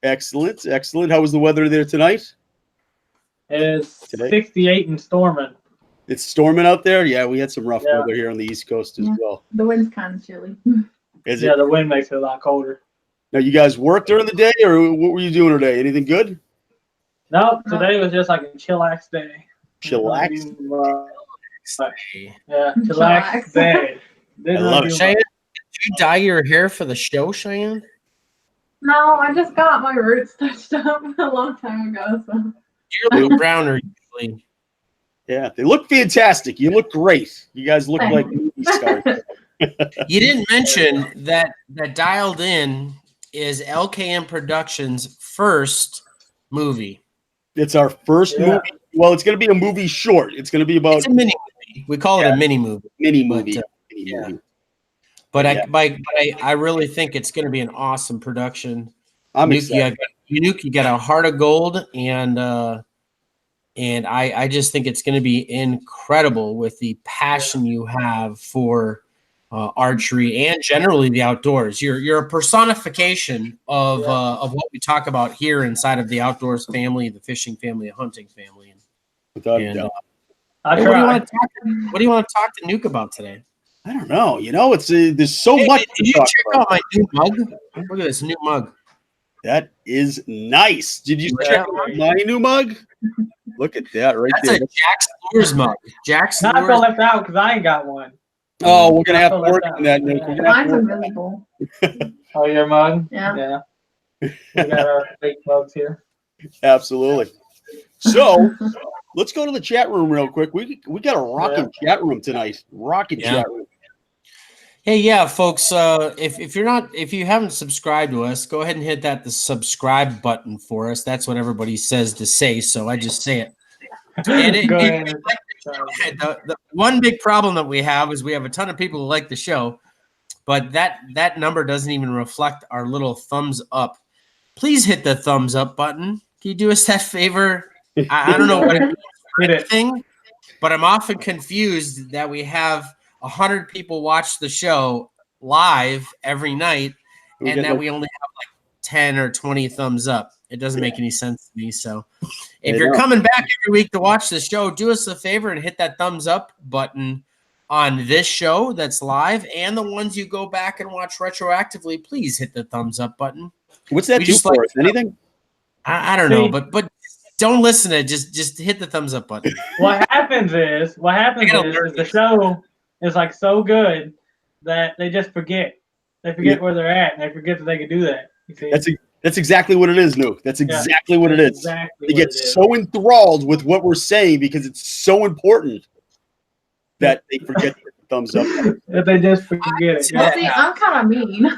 Excellent. How was the weather there tonight? It's Today? 68 and storming. It's storming out there. Yeah, we had some rough Yeah. weather here on the East Coast as well. The wind's kind of chilly. Is Yeah, it? the wind makes it a lot colder. Now, you guys work during the day, or what were you doing today? Anything good? No, today was just like a chillax day. Chillax? Yeah, chillax Chillax. day. Didn't I love really it. do Cheyenne, much. did you dye your hair for the show, Cheyenne? No, I just got my roots touched up a long time ago. So You're a little browner usually. Yeah, they look fantastic. You look great. You guys look like movie stars. You didn't mention that Dialed In is LKM Productions' first movie. It's our first Yeah. movie. Well, it's going to be a movie short. It's going to be about It's a mini movie. We call it a mini movie. mini movie. But, Mini movie. But Yeah. I really think it's going to be an awesome production. I'm Nuke, excited. you got a heart of gold, and I just think it's going to be incredible with the passion you have for archery and generally the outdoors. You're a personification of what we talk about here inside of the outdoors family, the fishing family, the hunting family. Without a And, doubt. I What do you tried. want to talk to Nuke about today? I don't know. You know, it's there's so Hey, much did to you talk check about. out my new mug? Look at this new mug. That is nice. Did you Yeah. check out my new mug? Look at that right That's there. a Jack's Lures mug. Jack's Not Lures. feel left out because I ain't got one. Oh, we're gonna have to Not work left on that, out. Nick. We're gonna have mine's to work on that. invisible. Oh, your mug? Yeah. We got our fake mugs here. Absolutely. So let's go to the chat room real quick. We got a rocking chat room tonight. Rocking Yeah. chat room. Hey, yeah, folks. If you haven't subscribed to us, go ahead and hit the subscribe button for us. That's what everybody says to say, so I just say it. And Go ahead. the one big problem that we have is we have a ton of people who like the show, but that number doesn't even reflect our little thumbs up. Please hit the thumbs up button. Can you do us that favor? I don't know what it means for Hit it. anything, but I'm often confused that we have 100 people watch the show live every night, We and get that like- we only have like 10 or 20 thumbs up. It doesn't make any sense to me. So if I you're know. coming back every week to watch the show, do us a favor and hit that thumbs up button on this show that's live, and the ones you go back and watch retroactively, please hit the thumbs up button. What's that We do just for like- us? Anything? I don't know, but don't listen to it. Just hit the thumbs up button. What happens is the show is like so good that they just forget. They forget where they're at, and they forget that they could do that. You see? That's exactly what it is, Nuke. That's exactly what it is. Exactly They what get it is. so enthralled with what we're saying because it's so important that they forget to hit the thumbs up. If they just forget it. Well, Yeah. see, I'm kind of mean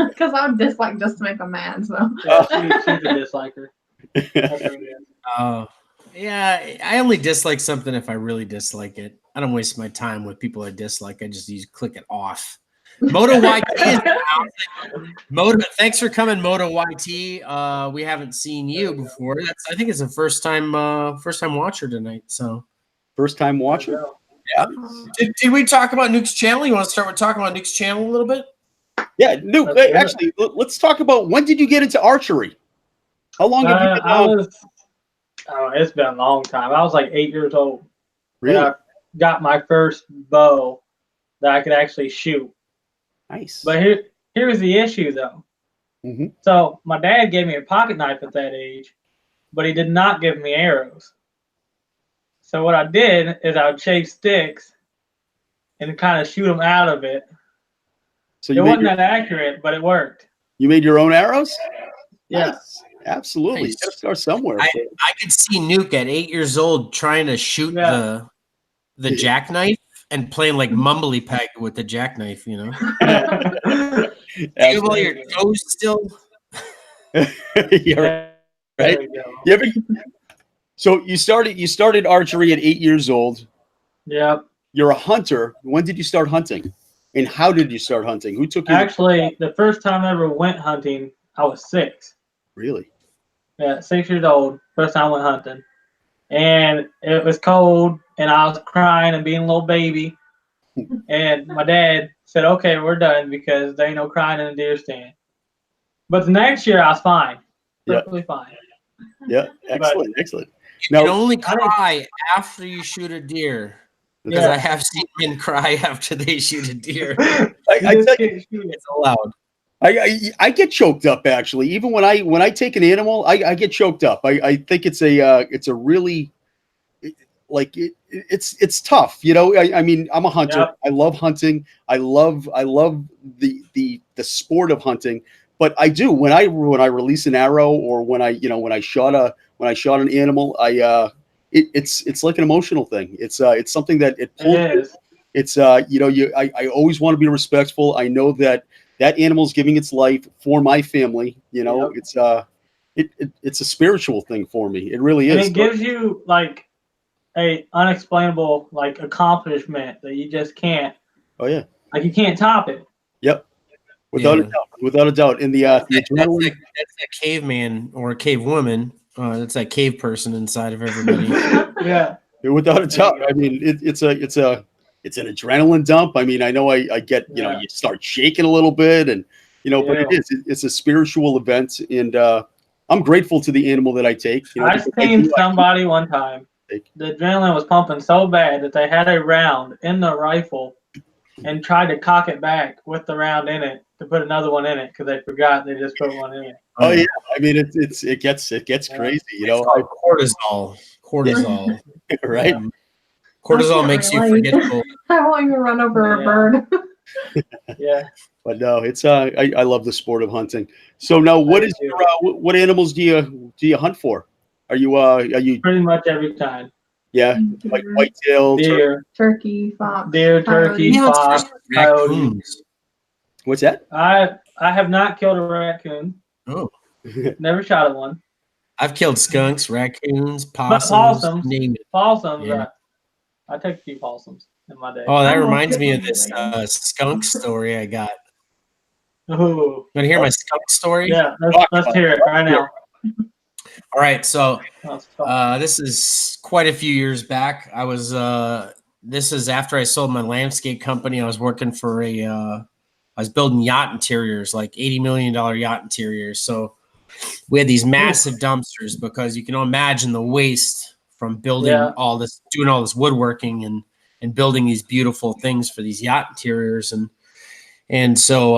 because I would dislike just to make them mad. So Yeah, she's a disliker. That's what it is. Yeah, I only dislike something if I really dislike it. I don't waste my time with people I dislike. I just click it off. Moto YT is Moto. Thanks for coming, Moto YT. We haven't seen you before. I think it's a first time watcher tonight. So First time watching? yeah. Did we talk about Nuke's channel? You want to start with talking about Nuke's channel a little bit? Yeah, Nuke. Let's do it. Actually, let's talk about when did you get into archery? How long have you been? It's been a long time. I was like 8 years old. when Really? I got my first bow that I could actually shoot. Nice. But here's the issue, though. Mm-hmm. So my dad gave me a pocket knife at that age, but he did not give me arrows. So what I did is I would shave sticks and kind of shoot them out of it. So It wasn't that accurate, but it worked. you made your own arrows? Yeah. Nice. Absolutely. Nice. You gotta start somewhere. I could see Nuke at 8 years old trying to shoot Yeah. the jackknife and playing like mumbly peg with the jackknife, you know. Do you have all your toes still? Yeah, There right? we go. You ever, so you started archery at 8 years old. Yep. You're a hunter. When did you start hunting? And how did you start hunting? Who took you? Actually, the first time I ever went hunting, I was 6. Really? Yeah, 6 years old. First time I went hunting. And it was cold, and I was crying and being a little baby. And my dad said, okay, we're done because there ain't no crying in a deer stand. But the next year, I was fine. Yeah. Perfectly fine. Yeah. Excellent. Excellent. You Now, can only cry after you shoot a deer. Because I have seen men cry after they shoot a deer. I tell you, It's allowed. I get choked up actually. Even when I take an animal, I get choked up. I think it's a really like it's tough. You know, I mean, I'm a hunter. Yep. I love hunting. I love the sport of hunting. But I do when I release an arrow or when I shot an animal, it's like an emotional thing. It's something that it pulls. It is. It's I always want to be respectful. I know that animal's giving its life for my family. You know, Yep. it's a spiritual thing for me. It really And is. it gives you like a unexplainable like accomplishment that you just can't, Oh yeah. like you can't top it. Yep. Without a doubt. Without a doubt. And the adrenaline. That's that caveman or cave woman. That's that cave person inside of everybody. Yeah. Without a doubt. I mean, it's an adrenaline dump. I mean, I know I get, you start shaking a little bit and, but it's a spiritual event. And I'm grateful to the animal that I take. I seen somebody one time, the adrenaline was pumping so bad that they had a round in the rifle and tried to cock it back with the round in it to put another one in it because they forgot they just put one in it. Oh yeah. I mean, it gets crazy, It's called cortisol. Right. Cortisol makes you forgetful. I won't even run over a bird. Yeah. But no, it's I love the sport of hunting. So now, what animals do you hunt for? Are you pretty much every time? Yeah, like whitetail, deer, turkey, fox, deer, turkey, fox, raccoons. What's that? I have not killed a raccoon. Oh, never shot at one. I've killed skunks, raccoons, possums. Possums. Yeah. I take a few possums in my day. Oh, that reminds me of this skunk story I got. Ooh. Want to hear my skunk story? Yeah, let's hear it right now. All right, so this is quite a few years back. I was this is after I sold my landscape company. I was working for I was building yacht interiors, like $80 million yacht interiors. So we had these massive dumpsters because you can imagine the waste from building all this, doing all this woodworking and building these beautiful things for these yacht interiors. And so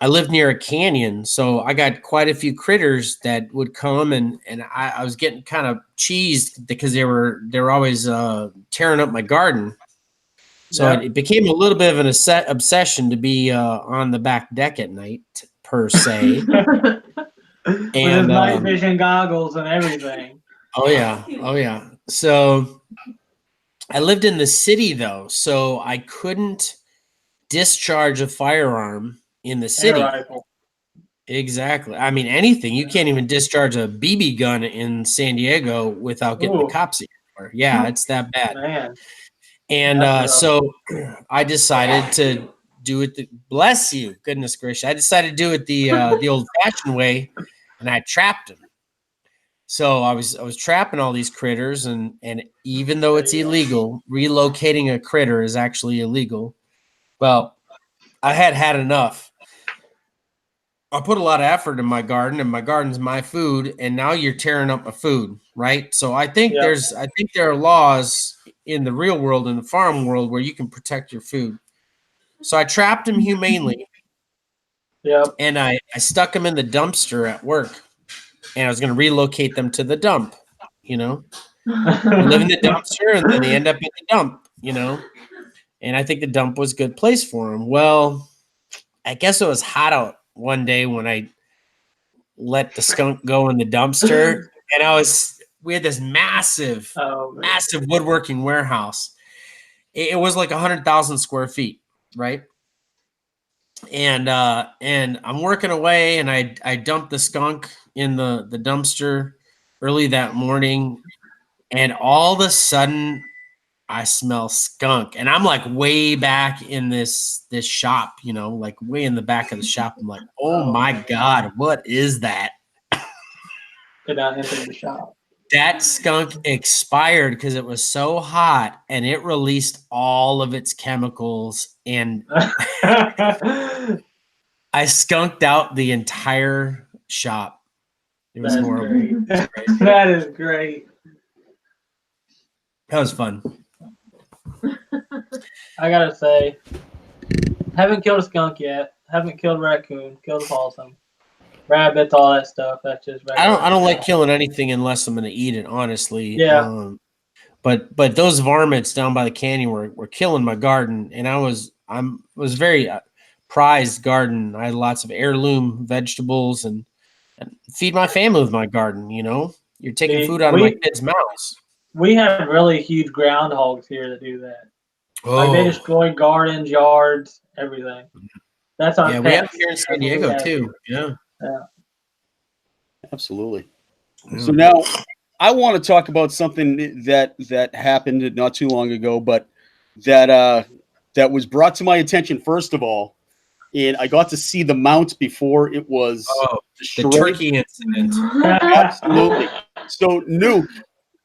I lived near a canyon, so I got quite a few critters that would come, and I was getting kind of cheesed because they were always tearing up my garden. So it became a little bit of an obsession to be on the back deck at night, per se. With his night vision goggles and everything. Oh yeah. So I lived in the city though, so I couldn't discharge a firearm in the city. Exactly. I mean, anything. You can't even discharge a BB gun in San Diego without getting the cops here. Yeah, it's that bad. Man. And so I decided to do it. Bless you, goodness gracious! I decided to do it the old-fashioned way, and I trapped them. So I was trapping all these critters, and even though it's illegal, relocating a critter is actually illegal. Well, I had enough. I put a lot of effort in my garden, and my garden's my food, and now you're tearing up my food, right? So I think there are laws in the real world, in the farm world, where you can protect your food. So I trapped him humanely. And I stuck them in the dumpster at work, and I was going to relocate them to the dump, They live in the dumpster, and then they end up in the dump, And I think the dump was a good place for them. Well, I guess it was hot out one day when I let the skunk go in the dumpster, and we had this massive woodworking warehouse. It was like 100,000 square feet, right? And I'm working away, and I dumped the skunk in the dumpster early that morning, and all of a sudden I smell skunk, and I'm like way back in this shop, like way in the back of the shop. I'm like, oh my God, what is that? Get out into the shop. That skunk expired because it was so hot, and it released all of its chemicals, and I skunked out the entire shop. It was horrible. That is great. That was fun. I gotta say, haven't killed a skunk yet. Haven't killed a raccoon. Killed a possum, rabbits, all that stuff. That's just regular. I don't like killing anything unless I'm going to eat it. Honestly. Yeah. But those varmints down by the canyon were killing my garden, and I was very prized garden. I had lots of heirloom vegetables and feed my family with my garden. You know, you're taking food out of my kids' mouths. We have really huge groundhogs here that do that. Oh, Like they destroy gardens, yards, everything. That's our yeah. pets. We have it here in San Diego too. Yeah. Absolutely. So now I want to talk about something that happened not too long ago, but that was brought to my attention first of all, and I got to see the mount before it was the destroyed. turkey incident. Absolutely. So, Nuke,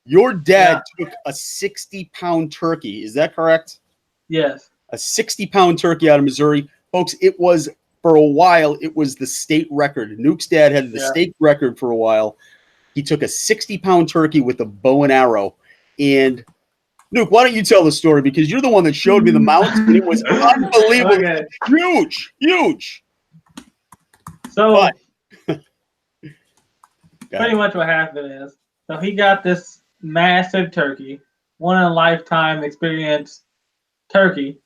your dad took a 60-pound turkey. Is that correct? Yes. A 60-pound turkey out of Missouri. Folks, it was, for a while, it was the state record. Nuke's dad had the state record for a while. He took a 60-pound turkey with a bow and arrow. And, Nuke, why don't you tell the story? Because you're the one that showed me the mount, and it was unbelievable. Okay. Huge, huge. So, But, pretty much what happened is, so he got this massive turkey, one in a lifetime experience turkey,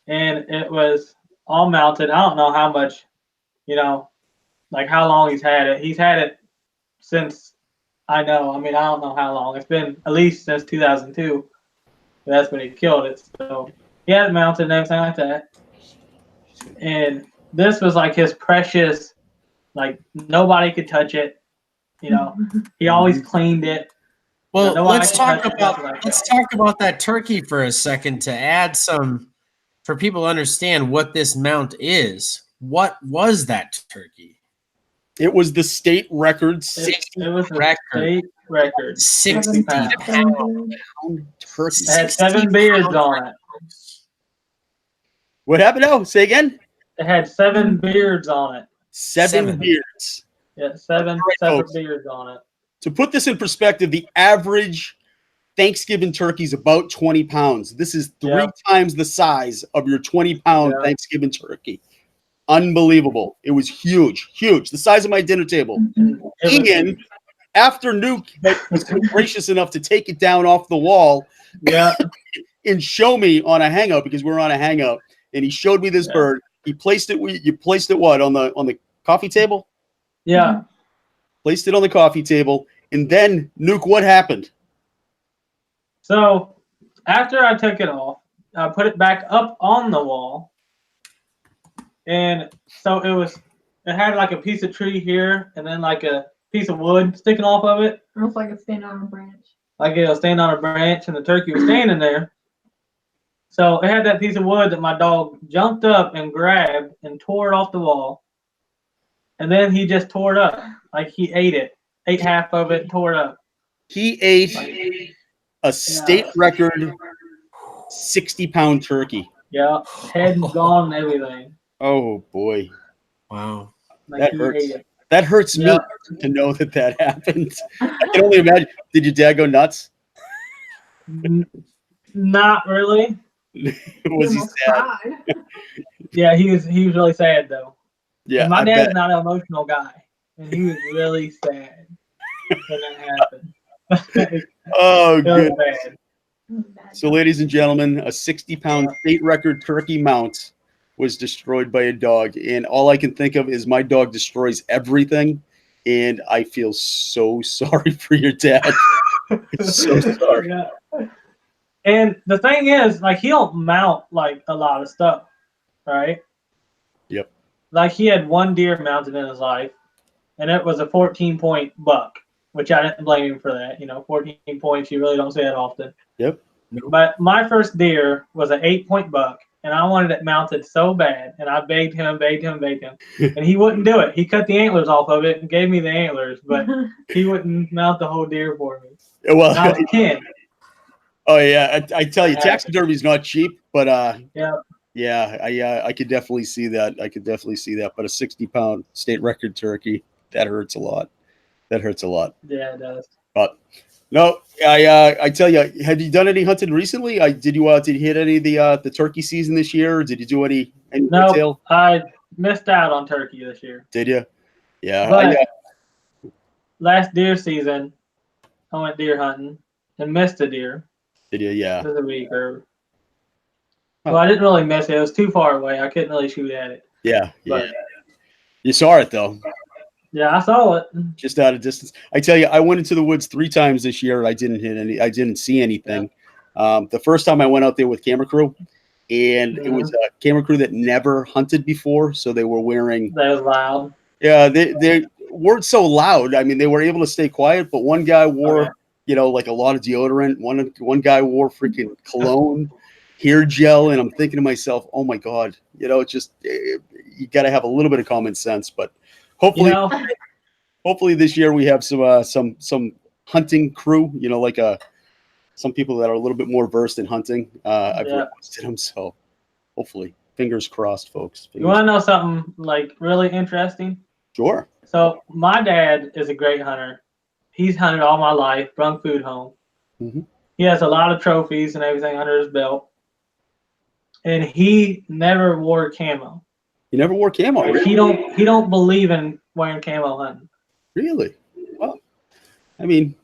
and it was all mounted. I don't know how much, like how long he's had it. He's had it since I know. I mean, I don't know how long. It's been at least since 2002. That's when he killed it. So he had it mounted and everything like that. And this was like his precious, like nobody could touch it. He always cleaned it. Well, let's talk that. about that turkey for a second to add some for people to understand what this mount is. What was that turkey? it was the state record. It was a state record. 60 pound Turkey. It had 7 beards on it. What happened now? Say again? It had 7 beards on it. Seven beards. Yeah, 7 separate beards on it. To put this in perspective, the average Thanksgiving turkey is about 20 pounds. This is 3 times the size of your 20-pound Thanksgiving turkey. Unbelievable. It was huge, huge. The size of my dinner table. Ian, after Nuke was gracious enough to take it down off the wall and show me on a hangout, because we're on a hangout, and he showed me this bird. He placed it. You placed it what, on the coffee table? Yeah. Placed it on the coffee table, and then Nuke, what happened? So after I took it off, I put it back up on the wall, and so it had like a piece of tree here, and then like a piece of wood sticking off of it. Almost like it's standing on a branch. Like it was standing on a branch, and the turkey was standing there. So it had that piece of wood that my dog jumped up and grabbed and tore it off the wall. And then he just tore it up. Like he ate half of it, tore it up. He ate a state record 60-pound turkey. Yeah, head gone and everything. Oh boy. Wow. Like that hurts. That hurts me to know that happened. I can only imagine. Did your dad go nuts? Not really. Was he sad? Yeah, he was really sad though. Yeah, and my dad's not an emotional guy, and he was really sad when that happened. Oh, good. So, ladies and gentlemen, a 60-pound state record turkey mount was destroyed by a dog, and all I can think of is my dog destroys everything, and I feel so sorry for your dad. So sorry. Yeah. And the thing is, like, he don't mount like a lot of stuff, right? Yep. Like he had one deer mounted in his life, and it was a 14-point buck, which I didn't blame him for that. 14 points, you really don't see that often. Yep. But my first deer was an 8-point buck, and I wanted it mounted so bad, and I begged him, and he wouldn't do it. He cut the antlers off of it and gave me the antlers, but he wouldn't mount the whole deer for me. Well, I was 10. Oh yeah, I tell you, taxidermy is not cheap, but yeah, I could definitely see that. But a 60-pound state record turkey, that hurts a lot. Yeah, it does. But No, I tell you, have you done any hunting recently? Did you hit any of the turkey season this year? Or did you do any Nope, retail? I missed out on turkey this year. Did you? Yeah, But last deer season, I went deer hunting and missed a deer. did you? Yeah. It was a week or. Well, I didn't really miss it. It was too far away. I couldn't really shoot at it. Yeah, yeah. But You saw it though, yeah, I saw it. just out of distance. I tell you, I went into the woods 3 times this year. I didn't hit any. I didn't see anything. The first time I went out there with camera crew, and it was a camera crew that never hunted before, so they were wearing. That was loud. Yeah, they weren't so loud. I mean, they were able to stay quiet, but one guy wore, like a lot of deodorant. One guy wore freaking cologne, hair gel, and I'm thinking to myself, oh my god, it's just you got to have a little bit of common sense. But hopefully, hopefully this year we have some hunting crew. Like some people that are a little bit more versed in hunting. I've requested them, so hopefully, fingers crossed, folks. You want to know something like really interesting? Sure. So my dad is a great hunter. He's hunted all my life, brung food home. Mm-hmm. He has a lot of trophies and everything under his belt. And he never wore camo. You never wore camo? Like, he don't believe in wearing camo hunting. Really? Well, I mean,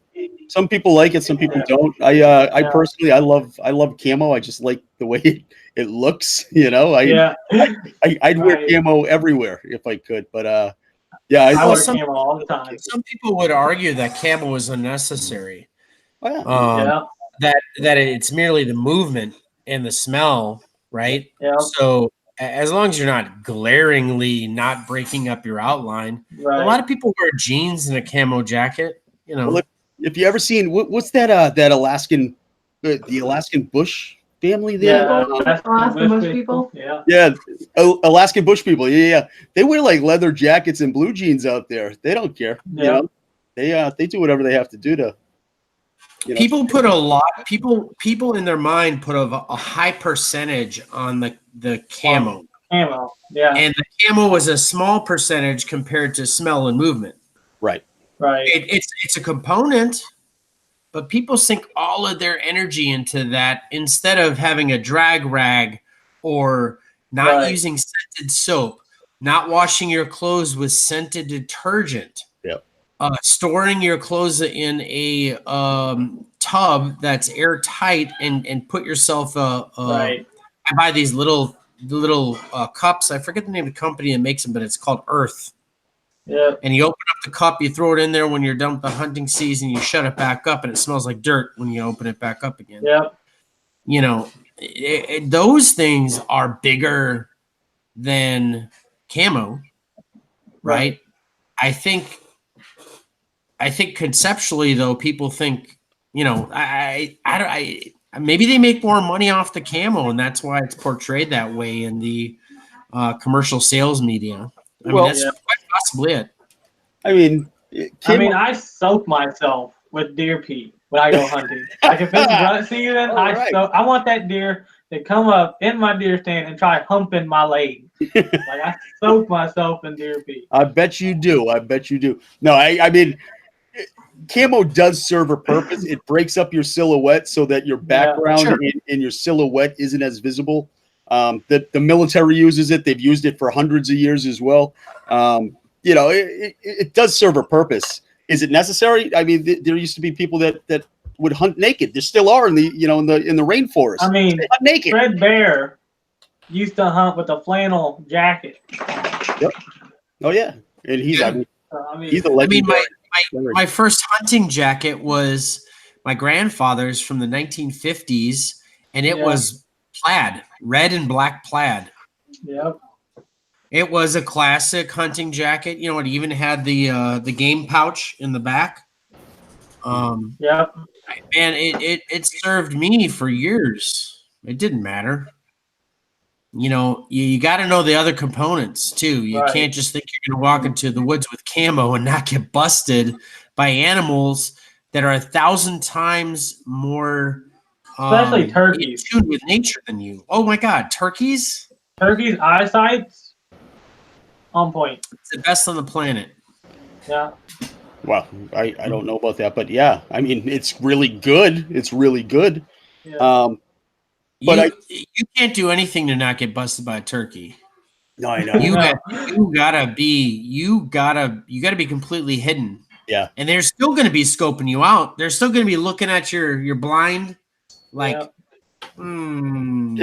some people like it, some people don't. I personally, I love camo. I just like the way it looks. I'd wear camo everywhere if I could, but I wear camo all the time. Some people would argue that camo is unnecessary. Well, that it's merely the movement and the smell, right? Yeah. So as long as you're not glaringly not breaking up your outline, right. A lot of people wear jeans and a camo jacket. Well, if you ever seen what's that Alaskan, the Alaskan bush family there? Alaskan bush people. Yeah, Alaskan bush people. Yeah. They wear like leather jackets and blue jeans out there. They don't care. Yeah. They do whatever they have to do to. People put a lot. People in their mind put a high percentage on the camo. Camo, yeah. And the camo was a small percentage compared to smell and movement. Right. Right. It's a component, but people sink all of their energy into that instead of having a drag rag or not using scented soap, not washing your clothes with scented detergent. Yep. Storing your clothes in a tub that's airtight and put yourself I buy these little cups. I forget the name of the company that makes them, but it's called Earth. Yeah. And you open up the cup, you throw it in there when you're done with the hunting season, you shut it back up, and it smells like dirt when you open it back up again. Yeah. Those things are bigger than camo, right? I think conceptually though, people think, I maybe they make more money off the camo, and that's why it's portrayed that way in the commercial sales media. I mean, that's quite possibly it. I mean, I soak myself with deer pee when I go hunting. Like if it's rut season, I want that deer to come up in my deer stand and try humping my leg. Like I soak myself in deer pee. I bet you do. No, I mean, camo does serve a purpose. It breaks up your silhouette so that your background in your silhouette isn't as visible. The military uses it. They've used it for hundreds of years as well. It does serve a purpose. Is it necessary? I mean, there used to be people that would hunt naked. There still are in the rainforest. I mean, hunt naked. Fred Bear used to hunt with a flannel jacket. Yep. Oh yeah, and he's he's a legend. My first hunting jacket was my grandfather's from the 1950s, and it was plaid, red and black plaid. Yep. It was a classic hunting jacket. It even had the game pouch in the back. Yep. And it served me for years. It didn't matter. You got to know the other components too. You can't just think you're going to walk into the woods with camo and not get busted by animals that are 1,000 times more, especially turkeys, in tune with nature than you. Oh my God, turkeys! Turkeys' eyesight's on point. It's the best on the planet. Yeah. Well, I don't know about that, but yeah, I mean, it's really good. It's really good. Yeah. But you can't do anything to not get busted by a turkey. No, I know. You gotta be completely hidden. Yeah. And they're still gonna be scoping you out. They're still gonna be looking at your blind, like, right? Oh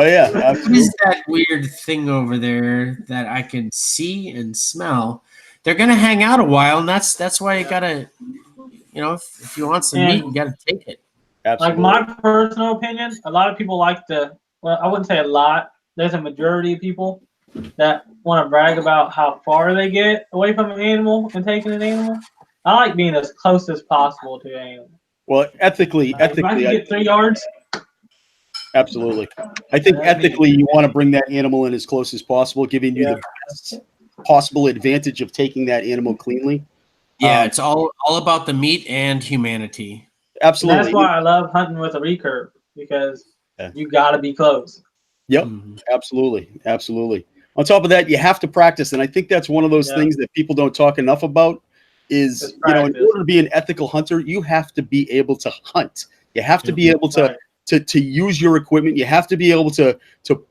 yeah, what absolutely. is that weird thing over there that I can see and smell? They're gonna hang out a while, and that's why you gotta, if you want some meat, you gotta take it. Absolutely. Like my personal opinion, a lot of people like to. Well, I wouldn't say a lot. There's a majority of people that want to brag about how far they get away from an animal and taking an animal. I like being as close as possible to an animal. Well, ethically, if I can get 3 yards. Absolutely. I think ethically, you want to bring that animal in as close as possible, giving you the best possible advantage of taking that animal cleanly. Yeah, it's all about the meat and humanity. Absolutely. And that's why I love hunting with a recurve, because you got to be close. Yep. Absolutely. Absolutely. On top of that, you have to practice. And I think that's one of those things that people don't talk enough about is, in order to be an ethical hunter, you have to be able to hunt. You have to be able to use your equipment. You have to be able to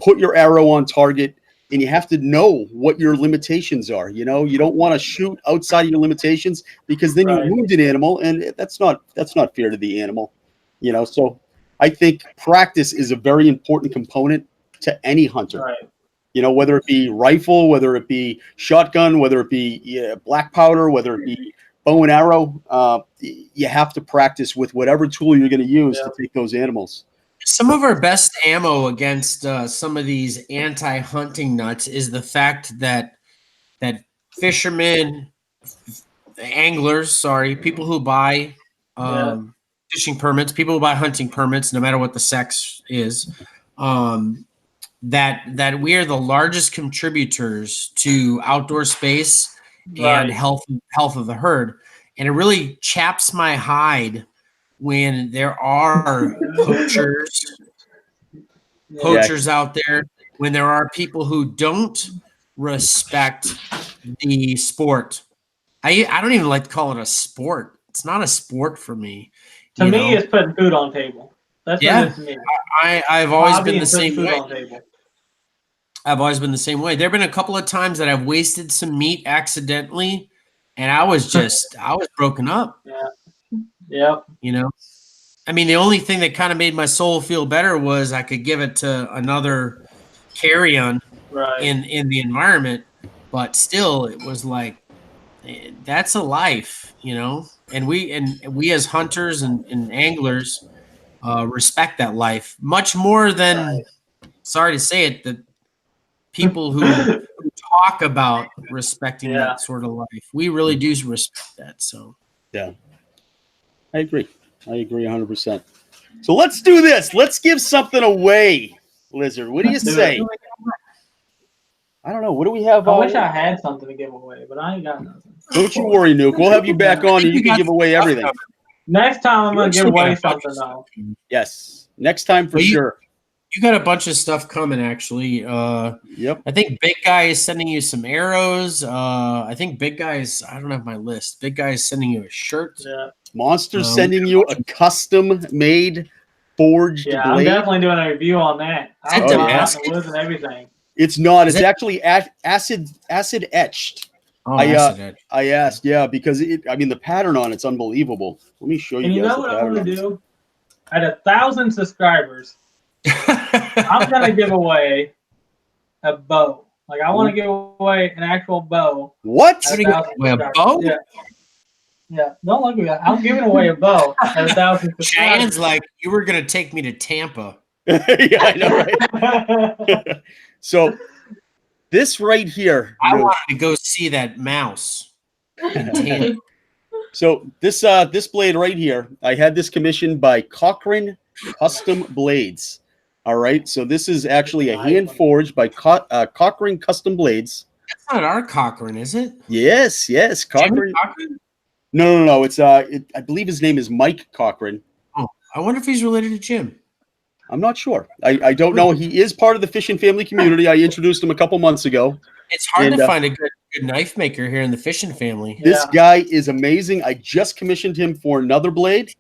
put your arrow on target, and you have to know what your limitations are. You don't want to shoot outside of your limitations, because then you wound an animal, and that's not fair to the animal. So I think practice is a very important component to any hunter. Right. Whether it be rifle, whether it be shotgun, whether it be black powder, whether it be bow and arrow, you have to practice with whatever tool you're going to use to take those animals. Some of our best ammo against some of these anti-hunting nuts is the fact that fishermen, anglers, people who buy fishing permits, people who buy hunting permits, no matter what the sex is, that we are the largest contributors to outdoor space and health of the herd. And it really chaps my hide when there are poachers out there, when there are people who don't respect the sport. I don't even like to call it a sport. It's not a sport for me. To me, it's putting food on the table. That's what it is to me. I've always been the same way. I've always been the same way. There have been a couple of times that I've wasted some meat accidentally, and I was broken up. Yeah. I mean, the only thing that kind of made my soul feel better was I could give it to another carrion in the environment, but still, it was like, that's a life, and we as hunters and anglers respect that life much more than, sorry to say it, the people who talk about respecting that sort of life. We really do respect that. So yeah, I agree 100%. So let's do this. Let's give something away, Lizard. What do you say? I don't know. What do we have? I wish I had something to give away, but I ain't got nothing. Don't you worry, Nuke. We'll have you back on, and you can give away everything. Next time I'm going to give away something, though. Yes. Next time for sure. You got a bunch of stuff coming, actually. Yep. I think Big Guy is sending you some arrows. I think Big Guy is, I don't have my list. Big Guy is sending you a shirt. Yeah. Monster's sending you a custom-made forged blade. I'm definitely doing a review on that. Is that Damascus and everything. It's not. It's actually acid etched. Oh, I asked, because the pattern on it's unbelievable. Let me show you. And you know what I'm going to do? At 1,000 subscribers, I'm going to give away a bow. Like, I want to give away an actual bow. What? A bow? Yeah. Don't look at that. I'm giving away a bow at 1,000 subscribers. Cheyenne's like, you were going to take me to Tampa. Yeah, I know, right? So this right here, I wanted to go see that mouse. So this blade right here, I had this commissioned by Cochrane Custom Blades. All right, so this is actually a hand forged by Cochrane Custom Blades. That's not our Cochrane, is it? Yes, Cochrane. No. It's I believe his name is Mike Cochrane. Oh, I wonder if he's related to Jim. I'm not sure. I don't know. He is part of the fishing family community. I introduced him a couple months ago. It's hard to find a good knife maker here in the fishing family. This guy is amazing. I just commissioned him for another blade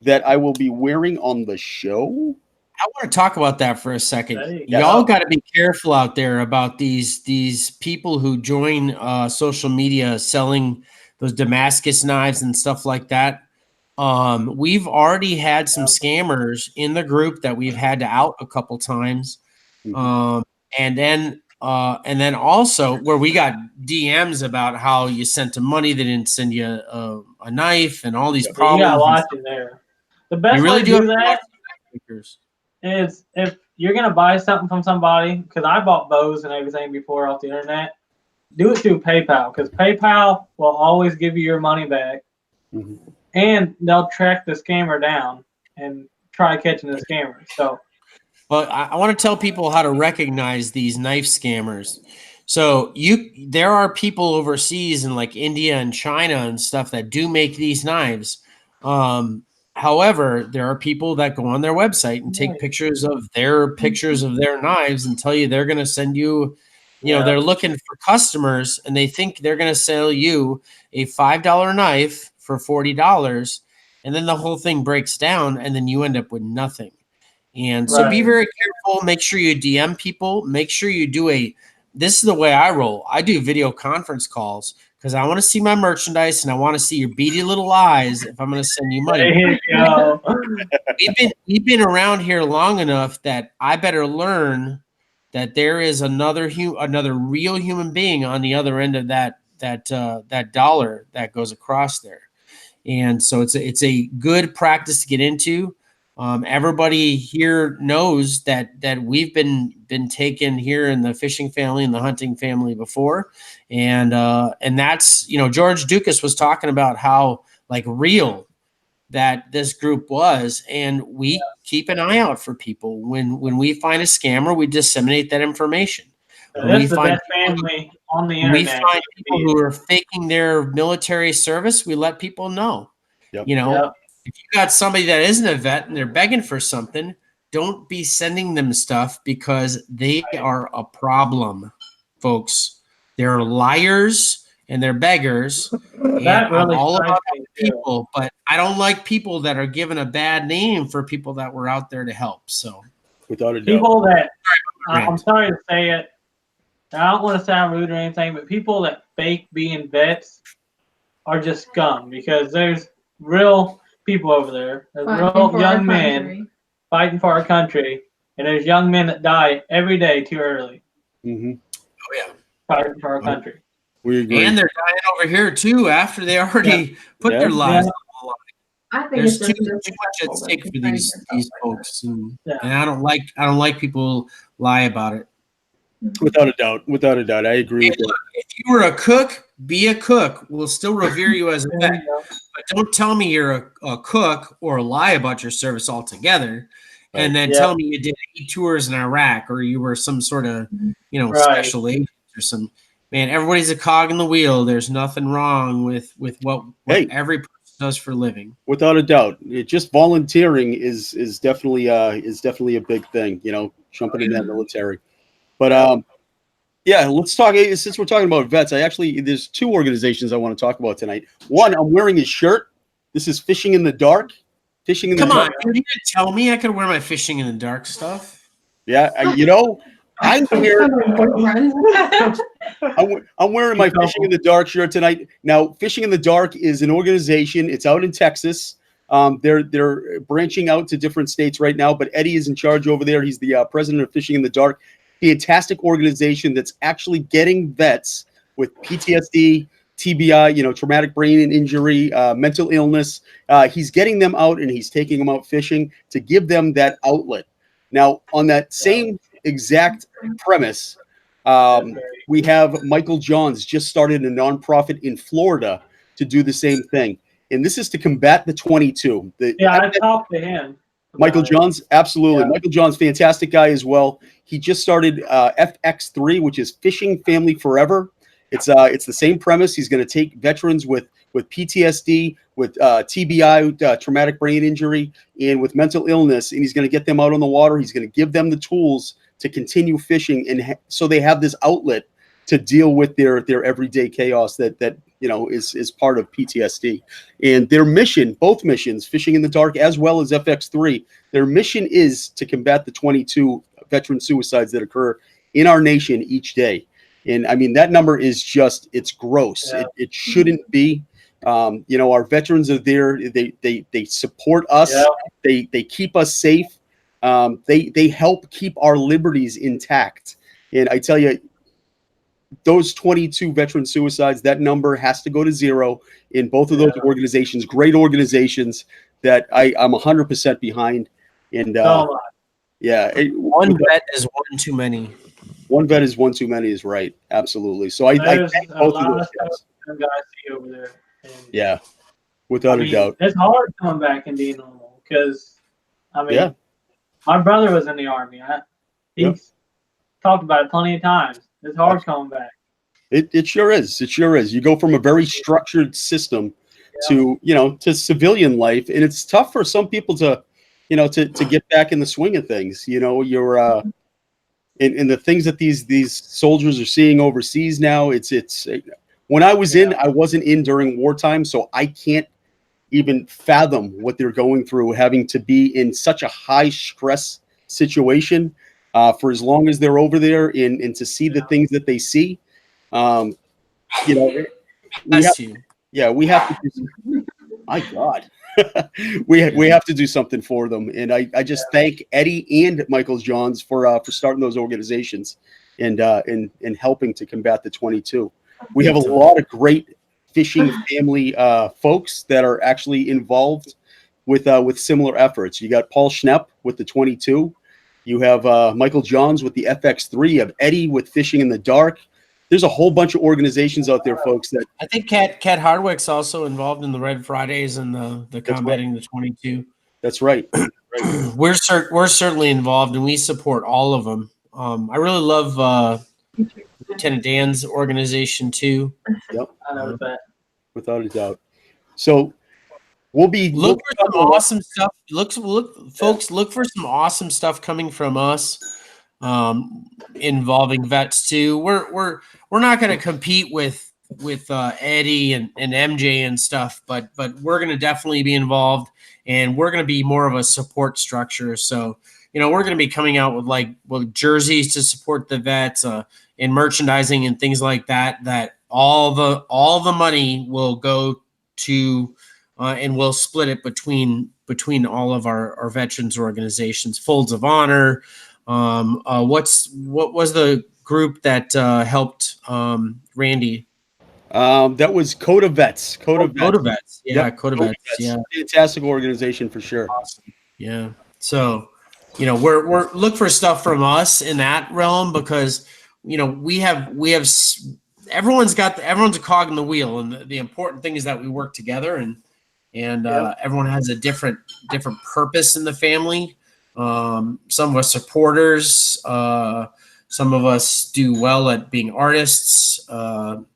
that I will be wearing on the show. I want to talk about that for a second. Yes. Y'all got to be careful out there about these people who join social media selling those Damascus knives and stuff like that. We've already had some scammers in the group that we've had to out a couple times. And then also where we got DMs about how you sent them money, they didn't send you a knife, and all these problems. You got lots in there. The best way to do that is if you're gonna buy something from somebody, because I bought bows and everything before off the internet, do it through PayPal, because PayPal will always give you your money back, and they'll track the scammer down and try catching the scammer. So, well, I want to tell people how to recognize these knife scammers. So there are people overseas in like India and China and stuff that do make these knives. However, there are people that go on their website and take pictures of their knives and tell you they're going to send you, they're looking for customers and they think they're going to sell you a $5 knife for $40. And then the whole thing breaks down and then you end up with nothing. And so be very careful. Make sure you DM people. Make sure you do this is the way I roll. I do video conference calls because I want to see my merchandise and I want to see your beady little eyes if I'm going to send you money. There you go. We've been around here long enough that I better learn that there is another real human being on the other end of that dollar that goes across there. And so it's a good practice to get into. Everybody here knows that we've been taken here in the fishing family and the hunting family before, and that's George Ducas was talking about how like real that this group was, and we keep an eye out for people. When we find a scammer, we disseminate that information. That's the best family on the internet. We find people who are faking their military service, we let people know. If you got somebody that isn't a vet and they're begging for something, don't be sending them stuff because they are a problem, folks. They're liars and they're beggars. That really I'm all about people, but I don't like people that are giving a bad name for people that were out there to help. So, without a doubt, people that I'm sorry to say it, I don't want to sound rude or anything, but people that fake being vets are just scum because there's real people over there. There's real young men fighting for our country, and there's young men that die every day too early. Oh yeah, fighting for our country. We agree. And they're dying over here too after they already put their lives on the line. I think There's it's too just much at stake for these folks, and I don't like people lie about it. Without a doubt, I agree with you. If you were a cook, be a cook. We'll still revere you as a vet, but don't tell me you're a cook or lie about your service altogether, and then tell me you did 8 tours in Iraq or you were some sort of special agent or some. Man, everybody's a cog in the wheel. There's nothing wrong with what every person does for a living. Without a doubt, just volunteering is definitely a big thing. Jumping in that military. But let's talk. Since we're talking about vets, there's 2 organizations I want to talk about tonight. One, I'm wearing his shirt. This is Fishing in the Dark. Come on, you didn't tell me I could wear my Fishing in the Dark stuff. Yeah, I'm wearing my Fishing in the Dark shirt tonight. Now, Fishing in the Dark is an organization. It's out in Texas. They're branching out to different states right now, but Eddie is in charge over there. He's the president of Fishing in the Dark. Fantastic organization that's actually getting vets with PTSD, TBI, traumatic brain injury, mental illness. He's getting them out and he's taking them out fishing to give them that outlet. Now, on that same exact premise, we have Michael Johns just started a nonprofit in Florida to do the same thing. And this is to combat the 22. I talked to him. Michael Johns, absolutely. Yeah. Michael Johns, fantastic guy as well. He just started FX3, which is Fishing Family Forever. It's the same premise. He's going to take veterans with PTSD, with TBI, traumatic brain injury, and with mental illness, and he's going to get them out on the water. He's going to give them the tools to continue fishing, and so they have this outlet to deal with their everyday chaos that you know is part of PTSD. And their mission, both missions, Fishing in the Dark as well as FX3, their mission is to combat the 22 veteran suicides that occur in our nation each day. And I mean, that number is just, it's gross. Yeah. It shouldn't be. You know, our veterans are there. They support us. Yeah. They keep us safe. They help keep our liberties intact. And I tell you, those 22 veteran suicides, that number has to go to zero in both of those organizations. Great organizations that I'm 100% behind. And yeah, one vet is one too many. One vet is one too many is right. Absolutely. So I thank both of those guys. Guys see over there. And, yeah, without a doubt. It's hard coming back and being normal because, I mean, my brother was in the Army. He's talked about it plenty of times. It's hard coming back. It sure is. It sure is. You go from a very structured system to, you know, to civilian life. And it's tough for some people to, you know, to get back in the swing of things. You know, you're in the things that these soldiers are seeing overseas now. It's when I was in, I wasn't in during wartime, so I can't even fathom what they're going through, having to be in such a high stress situation for as long as they're over there, and to see the things that they see. You know, we have to do, my God, we have to do something for them. And I just thank Eddie and Michael Johns for starting those organizations and helping to combat the 22. We have a lot of great fishing family folks that are actually involved with similar efforts. You got Paul Schnepp with the 22. You have Michael Johns with the FX3. You have Eddie with Fishing in the Dark. There's a whole bunch of organizations out there, folks. That I think Cat Hardwick's also involved in the Red Fridays and the combating the 22. That's right. We're certainly involved, and we support all of them. I really love Lieutenant Dan's organization too. Yep, I know that without a doubt. So we'll be look for some awesome stuff. Folks, look for some awesome stuff coming from us. Involving vets too. We're not going to compete with Eddie and MJ and stuff, but we're going to definitely be involved, and we're going to be more of a support structure. So, you know, we're going to be coming out with jerseys to support the vets, and merchandising and things like that. That all the money will go to, and we'll split it between all of our veterans organizations. Folds of Honor. What was the group that helped Randy? That was Coda Vets. Coda Vets. Yeah, yep. Coda Vets. Yeah, fantastic organization for sure. Awesome. Yeah. So, you know, we're look for stuff from us in that realm, because, you know, we have everyone's a cog in the wheel, and the important thing is that we work together, and everyone has a different purpose in the family. Some of us supporters, some of us do well at being artists,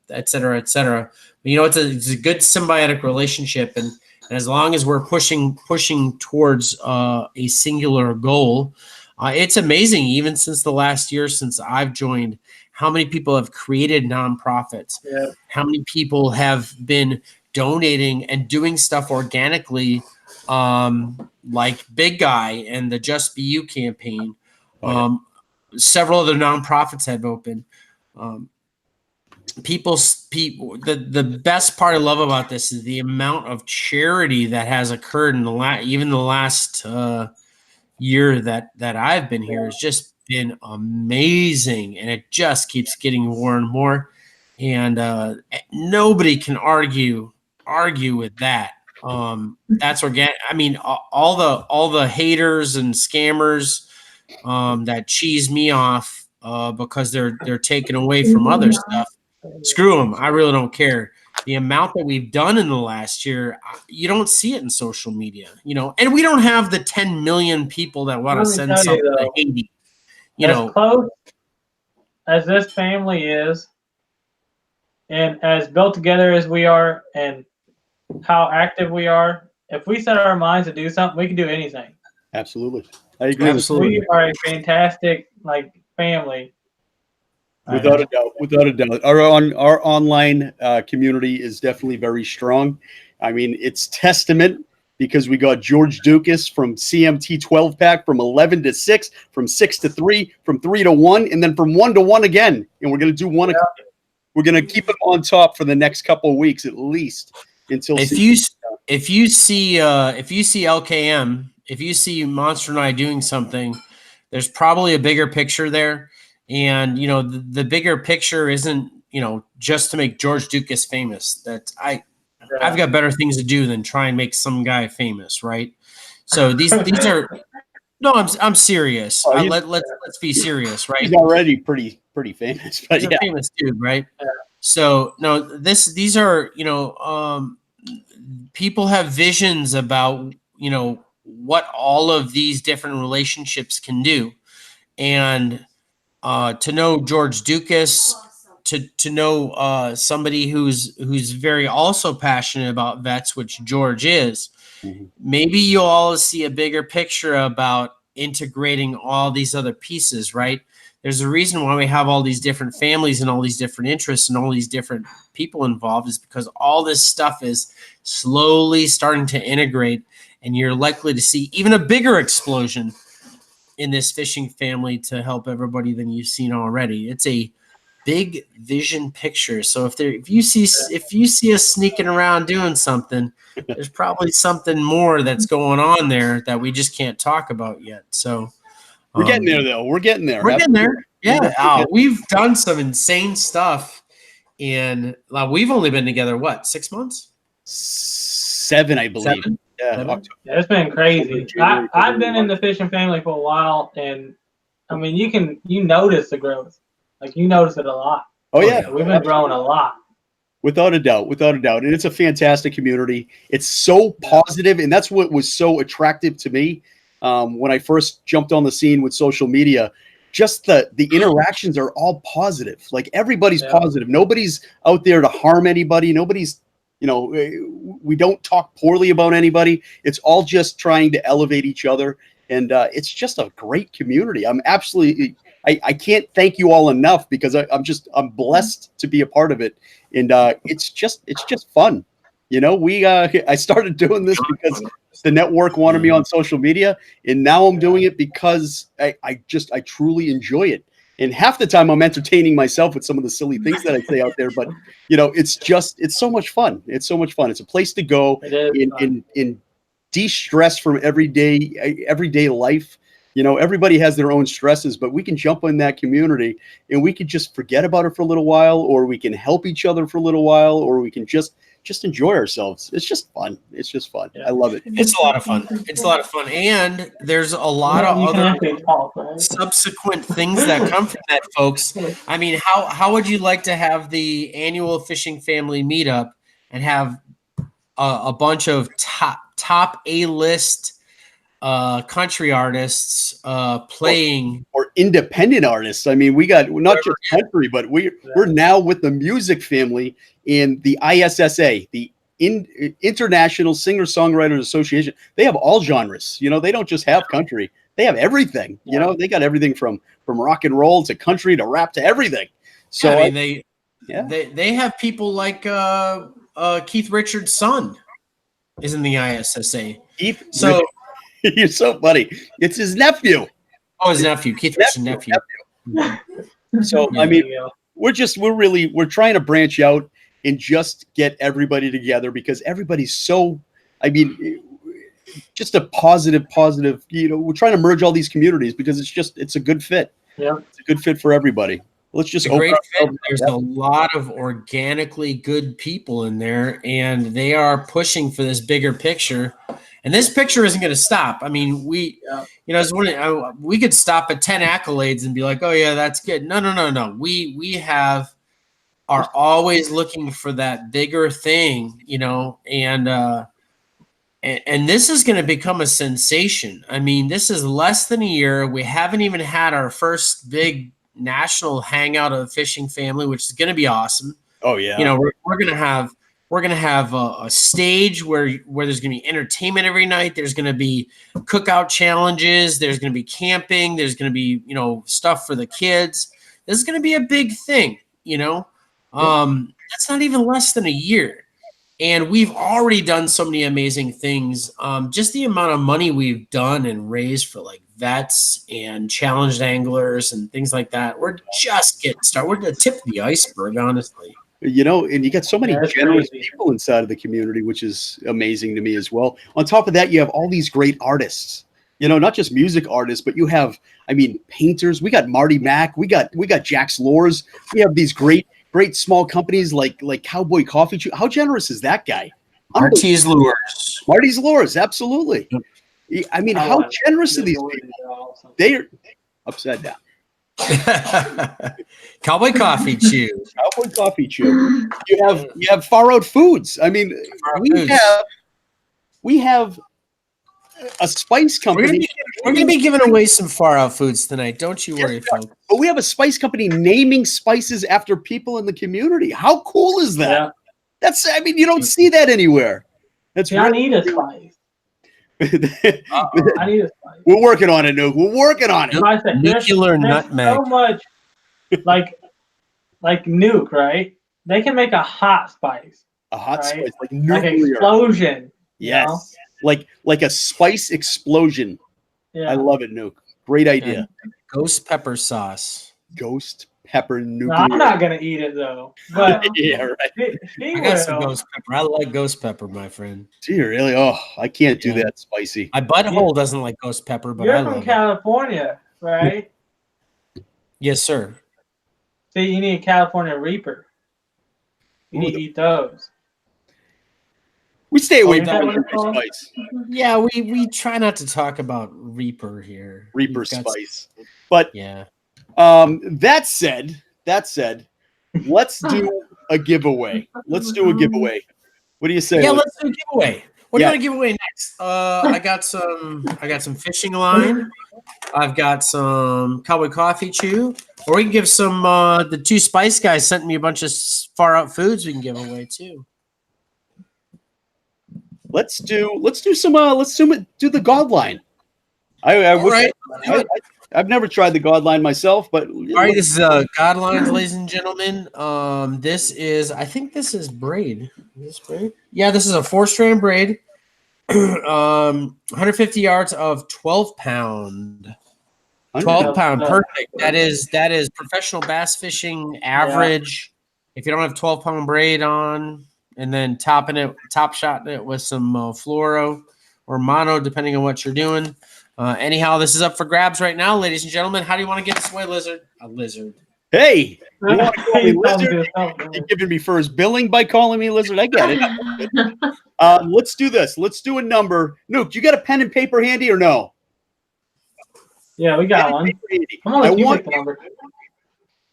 et cetera, et cetera. But, you know, it's a good symbiotic relationship, and as long as we're pushing towards a singular goal, it's amazing. Even since the last year since I've joined, how many people have created nonprofits? Yeah. How many people have been donating and doing stuff organically? Like Big Guy and the Just Be You campaign. Several other nonprofits have opened. The best part I love about this is the amount of charity that has occurred in the last year that I've been here has just been amazing, and it just keeps getting more and more. And nobody can argue with that. That's organic. I mean, all the haters and scammers that cheese me off because they're taken away from other stuff. Screw them. I really don't care. The amount that we've done in the last year, you don't see it in social media, you know. And we don't have the 10 million people that want to send something to Haiti. You know, close as this family is, and as built together as we are, and how active we are, if we set our minds to do something, we can do anything. Absolutely. I agree. Absolutely. We are a fantastic family. Without a doubt, without a doubt, our online community is definitely very strong. I mean, it's testament because we got George Ducas from CMT 12 pack from 11 to 6, from 6 to 3, from 3 to 1, and then from 1 to 1 again. And we're gonna do one. We're gonna keep him on top for the next couple of weeks at least until. If you see LKM, if you see Monster and I doing something, there's probably a bigger picture there. And, you know, the bigger picture isn't, you know, just to make George Ducas famous. I've got better things to do than try and make some guy famous, right? So these are no, I'm serious. Oh, Let's be serious, right? He's already pretty famous, but He's a famous dude, right? Yeah. So no, these are, you know, people have visions about, you know, what all of these different relationships can do, and to know George Ducas, to know somebody who's very also passionate about vets, which George is. Mm-hmm. Maybe you'll all see a bigger picture about integrating all these other pieces, right? There's a reason why we have all these different families and all these different interests and all these different people involved, is because all this stuff is slowly starting to integrate, and you're likely to see even a bigger explosion in this fishing family to help everybody than you've seen already. It's a big vision picture. So if you see us sneaking around doing something, there's probably something more that's going on there that we just can't talk about yet. So we're getting there, though. We're getting there. We're getting there. Yeah. We've done some insane stuff, and we've only been together, what, 6 months? 7, I believe. 7? Yeah, it's been crazy. I've been in the fishing family for a while, and I mean, you notice the growth. Like, you notice it a lot. Oh yeah, we've been growing a lot. Without a doubt, and it's a fantastic community. It's so positive, and that's what was so attractive to me when I first jumped on the scene with social media. Just the interactions are all positive. Like, everybody's positive. Nobody's out there to harm anybody. Nobody's, you know, we don't talk poorly about anybody. It's all just trying to elevate each other, and it's just a great community. I'm absolutely. I can't thank you all enough, because I'm blessed to be a part of it, and it's just fun. You know, I started doing this because the network wanted me on social media, and now I'm doing it because I truly enjoy it. And half the time I'm entertaining myself with some of the silly things that I say out there, but you know, it's so much fun. It's so much fun. It's a place to go in de-stress from everyday life. You know, everybody has their own stresses, but we can jump in that community and we can just forget about it for a little while, or we can help each other for a little while, or we can just enjoy ourselves. It's just fun. It's just fun. I love it. It's a lot of fun. It's a lot of fun. And there's a lot of other subsequent things that come from that, folks. I mean, how would you like to have the annual fishing family meetup and have a bunch of top A-list country artists playing, or independent artists? I mean, we got not just country, but we're now with the music family in the ISSA, the International Singer-Songwriters Association. They have all genres. You know, they don't just have country; they have everything. You know, they got everything from rock and roll to country to rap to everything. So I mean, they have people like Keith Richards' son is in the ISSA. You're so funny. It's his nephew. Oh, his nephew, Keith Richards' nephew. So I mean, we're trying to branch out and just get everybody together, because everybody's so, I mean, just a positive, you know, we're trying to merge all these communities because it's a good fit. Yeah. It's a good fit for everybody. Let's just great fit. There's a lot of organically good people in there, and they are pushing for this bigger picture. And this picture isn't going to stop. I mean, we could stop at 10 accolades and be like, oh yeah, that's good. No. We are always looking for that bigger thing, you know, and this is going to become a sensation. I mean, this is less than a year. We haven't even had our first big national hangout of the fishing family, which is going to be awesome. Oh yeah. You know, we're going to have a stage where there's going to be entertainment every night. There's going to be cookout challenges. There's going to be camping. There's going to be, you know, stuff for the kids. this is going to be a big thing, you know. That's not even less than a year. And we've already done so many amazing things. Just the amount of money we've done and raised for like vets and challenged anglers and things like that. We're just getting started. We're the tip of the iceberg, honestly. You know, and you got so many That's generous crazy. people inside of the community, which is amazing to me as well. On top of that, you have all these great artists. You know, not just music artists, but you have, I mean, painters. We got Marty Mack. We got Jack's Lures. We have these great small companies like Cowboy Coffee. How generous is that guy? Marty's Lures. Marty's Lures, absolutely. I mean, how generous are these people? They are upside down. Cowboy Coffee Chew. Cowboy Coffee Chew. You have Far Out Foods. I mean, we have a spice company. We're gonna be giving away some Far Out Foods tonight. Don't you worry, folks. But we have a spice company naming spices after people in the community. How cool is that? Yeah. That's, I mean, you don't see that anywhere. That's I need a spice. I need a spice. We're working on it, Nuke. We're working on it. Like I said, Nuclear there's nutmeg. so much, like Nuke, right? They can make a hot spice, A hot right? spice, like like nuclear. explosion. Yes. Like a spice explosion. Yeah. I love it, Nuke. Great idea. And ghost pepper sauce. Ghost pepper No, nuclear. I'm not gonna eat it though. But Yeah, right. he I got some will. ghost pepper. I like ghost pepper, my friend. Do you really? Oh, I can't do Yeah. that spicy. My butthole doesn't like ghost pepper, but I You're love from it. California, right? Yes, sir. See, you need a California Reaper. You need to eat those. We stay away Is that from what it's Reaper called? spice. Yeah, we try not to talk about Reaper here. Reaper We've got- spice. But Yeah. that said, let's do a giveaway. Let's do a giveaway. What do you say? Yeah, Liz? let's do a giveaway. What Yeah. do you want to give away next? I got some fishing line. I've got some Cowboy Coffee Chew. Or we can give some the two Spice guys sent me a bunch of Far Out Foods we can give away too. Let's do the God line. I've never tried the God line myself, but All right, this is God lines, ladies and gentlemen. This is, I think this is braid. Is this braid? Yeah, this is a 4-strand braid. 150 yards of 12-pound. 12-pound, perfect. That is professional bass fishing average. If you don't have 12-pound braid on, and then top shotting it with some fluoro or mono, depending on what you're doing. Anyhow, this is up for grabs right now, ladies and gentlemen. How do you want to get this away, Lizard? A lizard. Hey, you want to call me He's talking Lizard? to himself. You're giving me first billing by calling me Lizard. I get it. Let's do this. Let's do a number. Nuke, you got a pen and paper handy or no? Yeah, we got one. I'm gonna let you pick the number.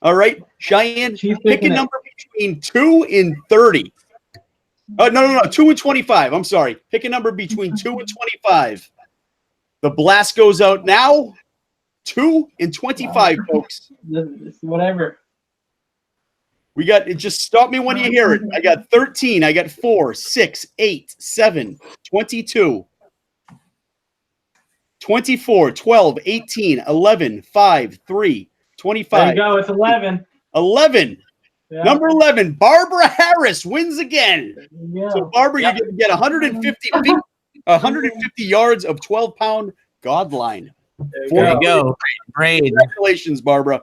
All right, Cheyenne, She's pick a picking it. number between 2 and 30. No, 2 and 25. I'm sorry. Pick a number between 2 and 25. The blast goes out now. 2 and 25, folks. Whatever. We got it. Just stop me when you hear it. I got 13. I got 4, 6, 8, 7, 22, 24, 12, 18, 11, 5, 3, There 25. you go. It's 11. 11. Yeah. Number 11, Barbara Harris wins again. Yeah. So, Barbara, you're going to get 150 feet, 150 yards of 12-pound God line. There you go. Braid. Congratulations, Barbara.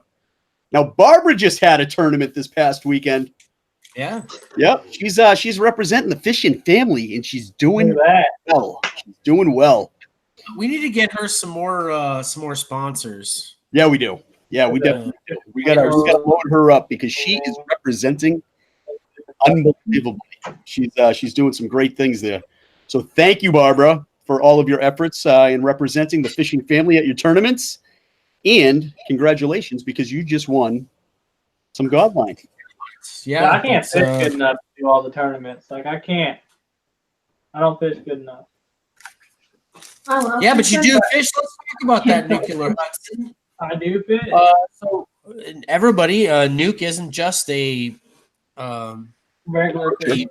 Now, Barbara just had a tournament this past weekend. Yeah. Yep, she's representing the fishing family, and she's doing Look at that. well. She's doing well. We need to get her some more sponsors. Yeah, we do. Yeah, we definitely do. We got to load her up because she is representing unbelievably. She's doing some great things there. So thank you, Barbara, for all of your efforts in representing the fishing family at your tournaments, and congratulations because you just won some God line. Yeah, I can't fish good enough to do all the tournaments. Like I can't. I don't fish good enough. Yeah, but you do fish. Let's talk about that, Nuclear Hudson. I do fish. So everybody, Nuke isn't just a. Regular fish.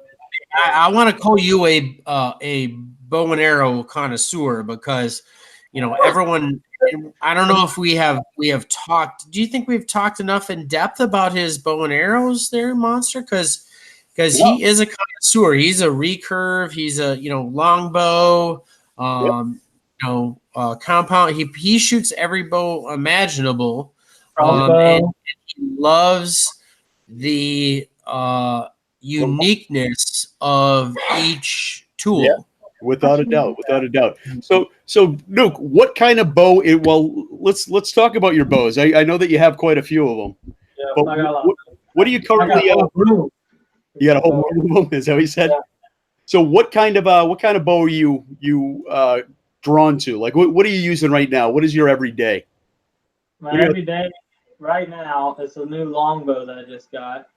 I want to call you a bow and arrow connoisseur because, everyone I don't know if we have talked. Do you think we've talked enough in depth about his bow and arrows there, Monster? Because he is a connoisseur. He's a recurve. He's a longbow. Compound. He shoots every bow imaginable. And he loves the uniqueness of each tool. Yeah. Without a doubt. So Nuke, what kind of bow? Let's talk about your bows. I know that you have quite a few of them. Yeah, But I got a lot. what do you currently? I got a whole room. You got a whole room of them. Is that what you said? Yeah. So what kind of bow are you drawn to? Like what are you using right now? What is your everyday? My everyday right now is a new longbow that I just got.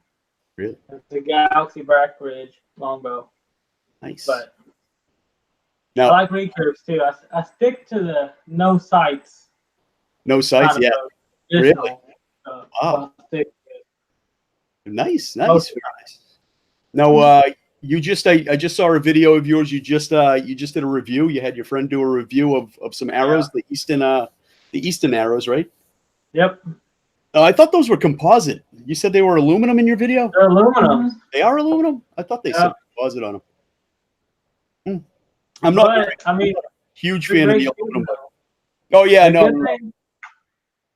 Really? It's the Galaxy Brackbridge longbow. Nice. But now, I like recurves too. I stick to the no sights. No sights, yeah. Really? Wow. I'll stick to it. Nice. Very nice. Now, I just saw a video of yours. You just did a review. You had your friend do a review of some arrows, the Easton arrows, right? Yep. I thought those were composite. You said they were aluminum in your video? They're aluminum. They are aluminum? I thought they said composite on them. I'm not a huge fan of the aluminum. Oh, yeah, no.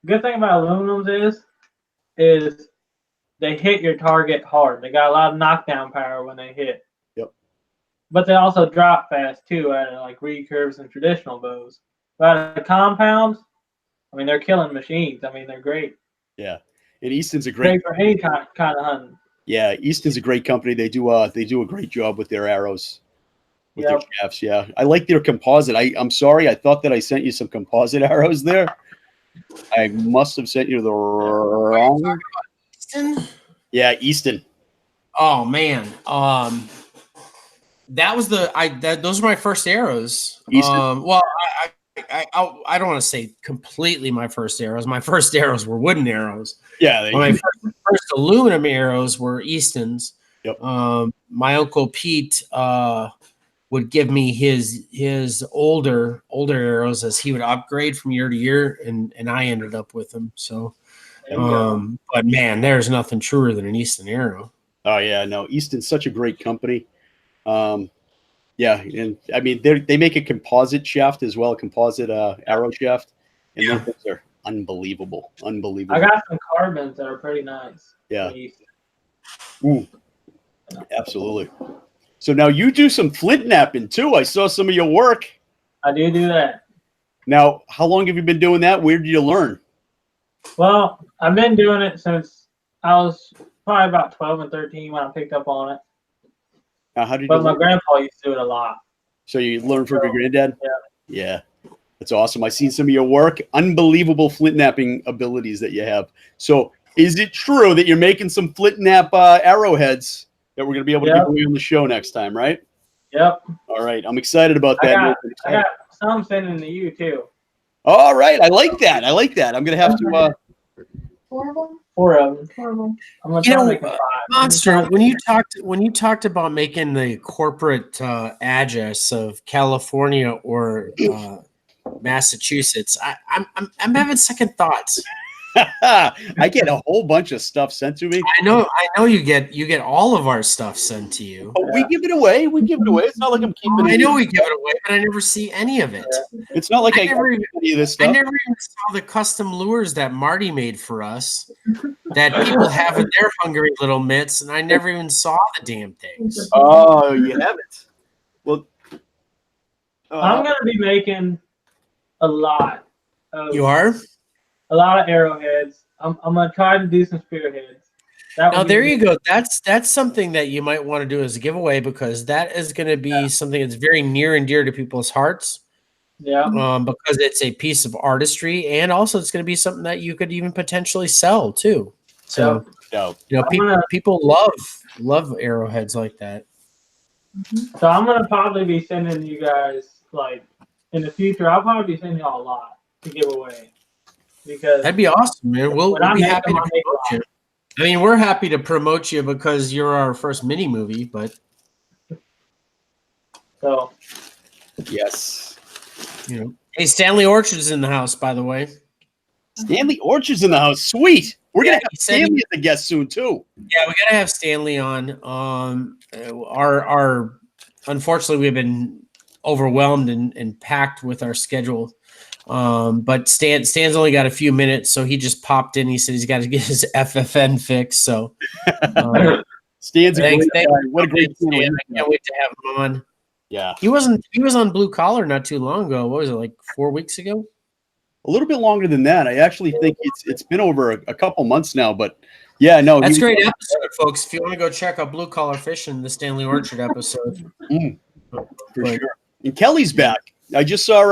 Good thing about aluminums is they hit your target hard. They got a lot of knockdown power when they hit. Yep. But they also drop fast too, at like recurves and traditional bows. But the compounds, they're killing machines. They're great. Yeah, and Easton's a great for any kind of hunting. Yeah, Easton's a great company. They do a great job with their arrows, with their shafts. Yeah, I like their composite. I'm sorry, I thought that I sent you some composite arrows there. I must have sent you the wrong. Easton? Yeah, Easton. Oh man, that was those were my first arrows. Well, I don't want to say completely my first arrows. My first arrows were wooden arrows. Yeah, my first aluminum arrows were Easton's. Yep. My uncle Pete would give me his older arrows as he would upgrade from year to year, and I ended up with them. So, but man, there's nothing truer than an Easton arrow. Oh yeah, no, Easton's such a great company. Yeah, and they make a composite shaft as well, a composite arrow shaft, and those things are unbelievable. I got some carbons that are pretty nice. Yeah. Ooh, absolutely. So now you do some flint napping too. I saw some of your work. I do that. Now, how long have you been doing that? Where did you learn? Well, I've been doing it since I was probably about 12 and 13 when I picked up on it. How did you But my grandpa used to do it a lot. So you learned from your granddad? Yeah. Yeah. That's awesome. I've seen some of your work. Unbelievable flint napping abilities that you have. So is it true that you're making some flint nap arrowheads that we're going to be able to give away on the show next time, right? Yep. All right. I'm excited about that. I got some sending to you, too. All right. I like that. I'm going to have to... 4 of them? 4 of them. I'm going to try to make 5. Monster, when you talked about making the corporate address of California or Massachusetts, I'm having second thoughts. I get a whole bunch of stuff sent to me. I know you get all of our stuff sent to you. Oh, we give it away. It's not like I'm keeping it. I know we give it away, but I never see any of it. It's not like I never keep any of this stuff. I never even saw the custom lures that Marty made for us that people have in their hungry little mitts, and I never even saw the damn things. Oh, you haven't? Well, I'm going to be making a lot. You are? A lot of arrowheads. I'm gonna try to do some spearheads. Now there you go. That's something that you might want to do as a giveaway, because that is going to be something that's very near and dear to people's hearts. Yeah. Because it's a piece of artistry, and also it's going to be something that you could even potentially sell too. So people love arrowheads like that. So I'm gonna probably be sending you guys, like, in the future. I'll probably be sending y'all a lot to give away. Because that'd be awesome, man. We'll be happy to promote you. I mean, we're happy to promote you because you're our first mini movie, but so yes, Hey, Stanley Orchard's in the house, by the way. Stanley Orchard's in the house. Sweet. We're gonna have he said Stanley as a guest soon too. Yeah, we gotta have Stanley on. Our unfortunately we've been overwhelmed and packed with our schedule. But Stan's only got a few minutes, so he just popped in. He said he's got to get his FFN fixed. So Stan's a great guy. What a great Stan. Stanley. I can't wait to have him on. Yeah. He was on Blue Collar not too long ago. What was it, like 4 weeks ago? A little bit longer than that. I actually think it's been over a couple months now, but yeah, no. That's a great episode, folks. If you want to go check out Blue Collar Fishing, the Stanley Orchard episode. For sure. And Kelly's back. I just saw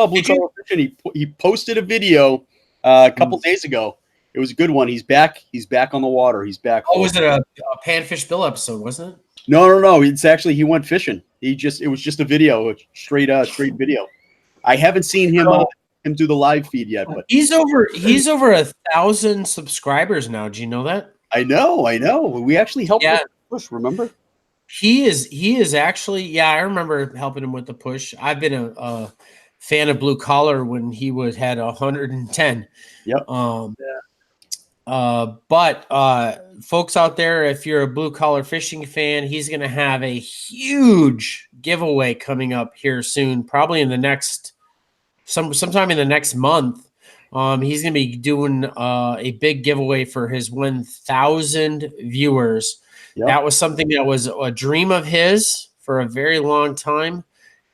Blue Collar Fishing. He posted a video a couple days ago. It was a good one. He's back. He's back on the water. He's back. Oh, was it a Panfish Bill episode? Wasn't it? No. It's actually he went fishing. It was just a video, a straight video. I haven't seen him do the live feed yet, but he's over 1,000 subscribers now. Do you know that? I know. We actually helped with the push, remember? He is actually, yeah, I remember helping him with the push. I've been a fan of Blue Collar when he had 110. Yep. But folks out there, if you're a Blue Collar Fishing fan, he's going to have a huge giveaway coming up here soon, probably in the next sometime in the next month. He's going to be doing a big giveaway for his 1,000 viewers. Yep. That was something that was a dream of his for a very long time,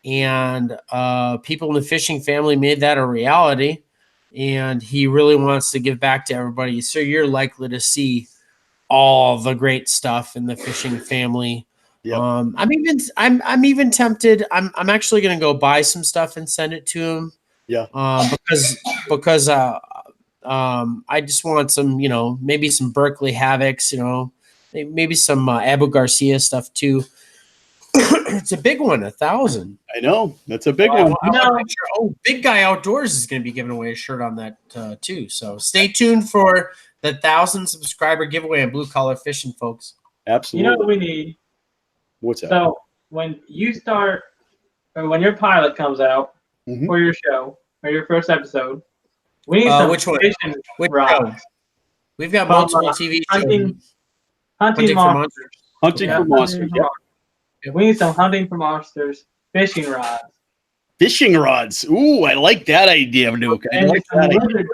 and people in the fishing family made that a reality. And he really wants to give back to everybody. So you're likely to see all the great stuff in the fishing family. Yep. I'm even tempted. I'm actually going to go buy some stuff and send it to him. Yeah. Because I just want some, maybe some Berkeley Havocs, maybe some Abu Garcia stuff too. It's a big one, 1,000. I know, that's a big one. Big Guy Outdoors is going to be giving away a shirt on that too. So stay tuned for the 1,000 subscriber giveaway on Blue Collar Fishing, folks. Absolutely. You know what we need? What's that? So when you start, or when your pilot comes out for your show or your first episode, we need some fishing rods. We've got multiple TV shows. Hunting for monsters. Hunting for monsters. Yeah. We need some hunting for monsters fishing rods. Fishing rods. Ooh, I like that idea, Duke. I like that idea.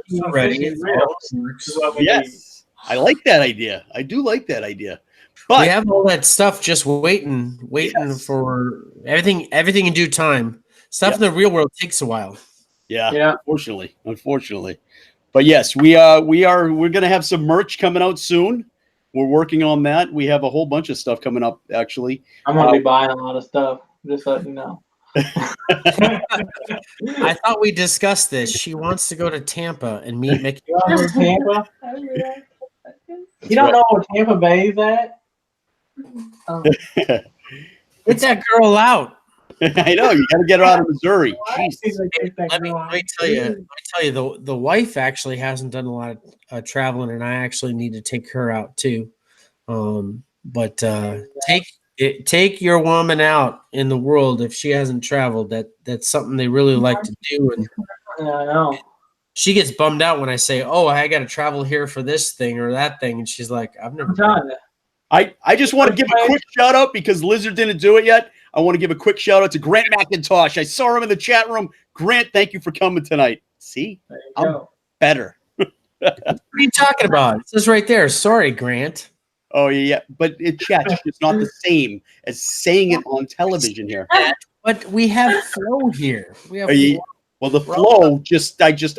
Yes, I like that idea. I do like that idea. But we have all that stuff just waiting for everything in due time. Stuff in the real world takes a while. Yeah. Unfortunately. But yes, we're gonna have some merch coming out soon. We're working on that. We have a whole bunch of stuff coming up, actually. I'm going to be buying a lot of stuff, just letting you know. I thought we discussed this. She wants to go to Tampa and meet Mickey. Tampa? You don't know where Tampa Bay is at? Get that girl out. I know. You got to get her out of Missouri. Let me tell you, the wife actually hasn't done a lot of traveling, and I actually need to take her out too. But take your woman out in the world if she hasn't traveled. That's something they really like to do. And I know. She gets bummed out when I say, "Oh, I got to travel here for this thing or that thing," and she's like, "I've never done it." I just want to give a quick shout out because Lizard didn't do it yet. I want to give a quick shout out to Grant McIntosh. I saw him in the chat room. Grant, thank you for coming tonight. See, I'm better. What are you talking about? It says right there. Sorry, Grant. Oh yeah, but chat's just not the same as saying it on television here. But we have flow here. We have well, the flow I just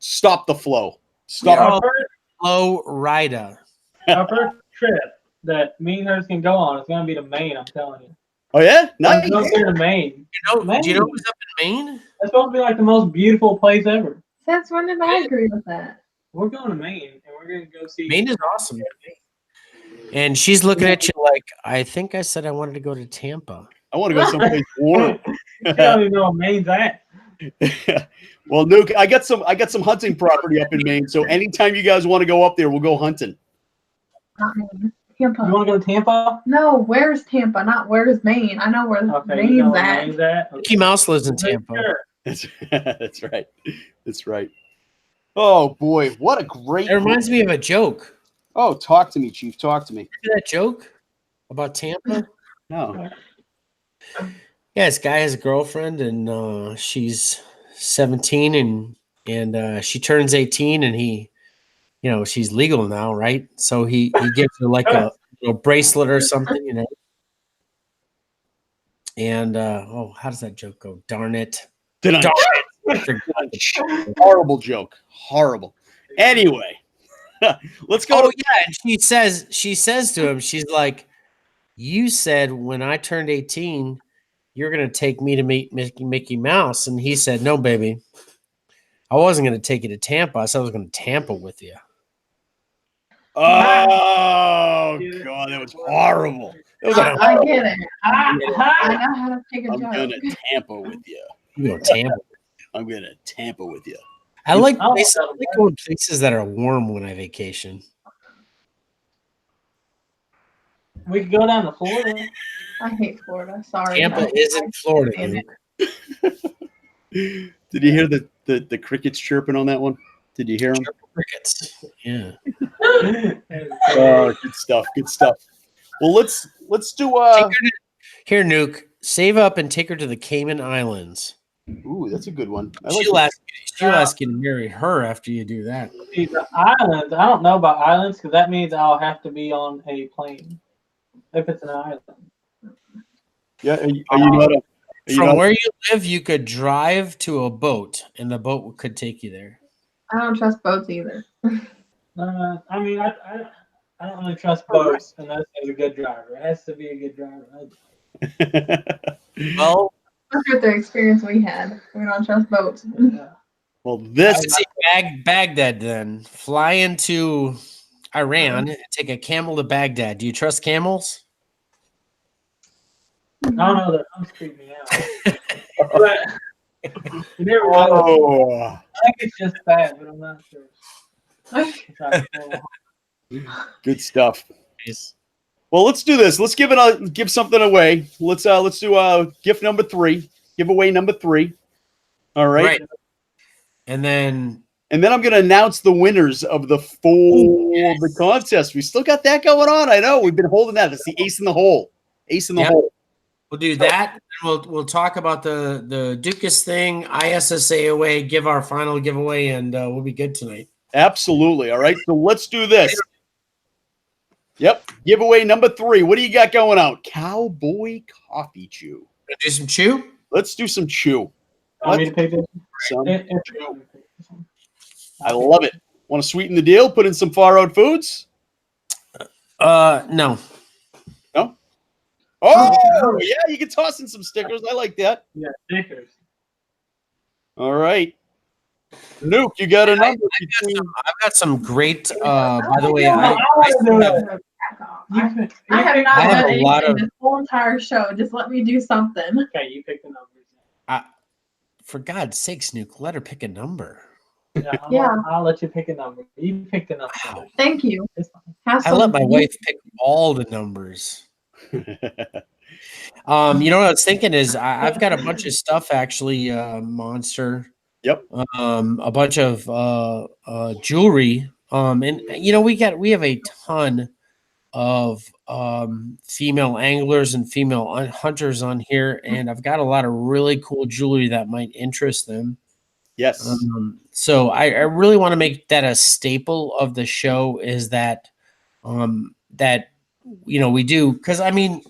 stopped the flow. Stop. Flow rider. Our first trip that me and hers can go on is going to be to Maine. I'm telling you. Oh yeah, nice. Go to Maine. Do you know who's up in Maine? That's supposed to be like the most beautiful place ever. That's when did I agree with that? We're going to Maine and we're going to go see. Maine is awesome. And she's looking at you like, I think I said I wanted to go to Tampa. I want to go someplace warm. I don't even know what Maine's at. Well, Nuke, I got some hunting property up in Maine, so anytime you guys want to go up there, we'll go hunting. Tampa. You want to go to Tampa? No, where's Tampa? Not where's Maine. I know where Maine's at. Mickey Mouse lives in Tampa. Sure. That's right. That's right. Oh boy, what a great! It reminds me of a joke. Oh, talk to me, Chief. Talk to me. Remember that joke about Tampa? No. Yeah, this guy has a girlfriend, and she's 17, and she turns 18, and she's legal now, right? So he gives her like a little bracelet or something. And how does that joke go? Darn it! Did I? Darn it! I forgot the Horrible joke. Horrible. Anyway, let's go. Oh yeah, and she says to him, she's like, "You said when I turned 18, you're gonna take me to meet Mickey Mouse," and he said, "No, baby, I wasn't gonna take you to Tampa. I said I was gonna Tampa with you." Oh God, that was horrible. It was a I get it. I know how to take a I'm joke. gonna Tampa with you. You go Tampa. I'm gonna Tampa with you. I like going places that are warm when I vacation. We could go down to Florida. I hate Florida. Sorry. Tampa isn't Florida, Luke. Did you hear the crickets chirping on that one? Did you hear them? Crickets. Yeah. Oh, good stuff. Good stuff. Well, let's do Here, Nuke, save up and take her to the Cayman Islands. Ooh, that's a good one. I like She'll ask you to marry her after you do that. See, the islands, I don't know about islands because that means I'll have to be on a plane if it's an island. Yeah, are you not From where you live, you could drive to a boat, and the boat could take you there. I don't trust boats either. I mean, I don't really trust boats unless there's a good driver. It has to be a good driver. Well, After the experience we had, we don't trust boats. Yeah. Well, this I'd say Baghdad then. Fly into Iran and take a camel to Baghdad. Do you trust camels? I don't know, that comes creep me out. But you never know. oh, I think it's just bad, but I'm not sure. good stuff. Well, let's do this. Let's give something away. Let's do gift number 3, giveaway number 3. All right. And then I'm going to announce the winners of the the contest. We still got that going on. I know we've been holding that. It's the ace in the hole. Ace in the hole. we'll do that. We'll talk about the Ducas thing, ISSA away, give our final giveaway, and we'll be good tonight. Absolutely. All right. So let's do this. Yep. Giveaway number 3. What do you got going out? Cowboy Coffee Chew. Do some chew? Let's do some chew. Want me to pick this? Some chew. I love it. Want to sweeten the deal? Put in some Far Out Foods? No. No? Oh, yeah. You can toss in some stickers. I like that. Yeah, stickers. All right. Nuke, you got a number. I've got some great. By the way, I I have not I have done a anything lot of- this whole entire show. Just let me do something. Okay, you pick the numbers. For God's sakes, Nuke, let her pick a number. Yeah. I'll let you pick a number. You pick the number. Wow. Thank you. It's fine. Have I let my some- wife pick all the numbers. You know what I was thinking is I've got a bunch of stuff actually, Monster. Yep. A bunch of jewelry. And we have a ton of female anglers and female hunters on here, and I've got a lot of really cool jewelry that might interest them. Yes. So I really want to make that a staple of the show, is that we do, because I know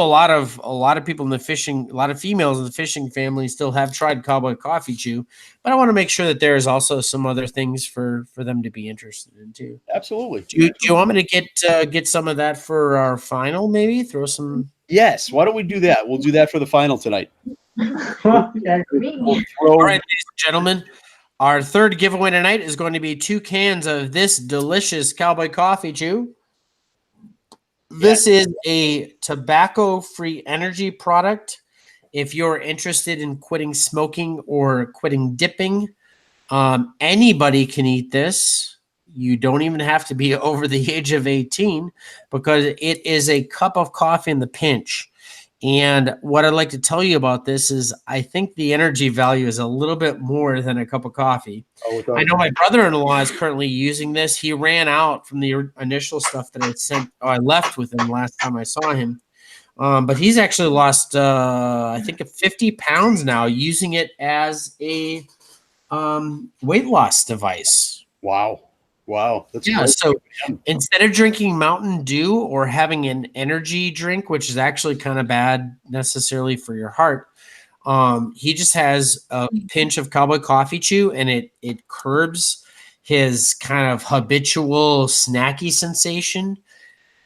a lot of people in the fishing, a lot of females in the fishing family still have tried Cowboy Coffee Chew, but I want to make sure that there is also some other things for them to be interested in too. Absolutely. Do you want me to get some of that for our final? Maybe throw some. Yes. Why don't we do that? We'll do that for the final tonight. Yeah. We'll throw. All right, ladies and gentlemen, our third giveaway tonight is going to be 2 cans of this delicious Cowboy Coffee Chew. This is a tobacco-free energy product. If you're interested in quitting smoking or quitting dipping, anybody can eat this. You don't even have to be over the age of 18, because it is a cup of coffee in the pinch. And what I'd like to tell you about this is I think the energy value is a little bit more than a cup of coffee. I know my brother-in-law is currently using this. He ran out from the initial stuff that I left with him last time I saw him. But he's actually lost, I think, 50 pounds now using it as a weight loss device. Wow. That's Yeah. great. So instead of drinking Mountain Dew or having an energy drink, which is actually kind of bad necessarily for your heart, he just has a pinch of Cowboy Coffee Chew, and it curbs his kind of habitual snacky sensation,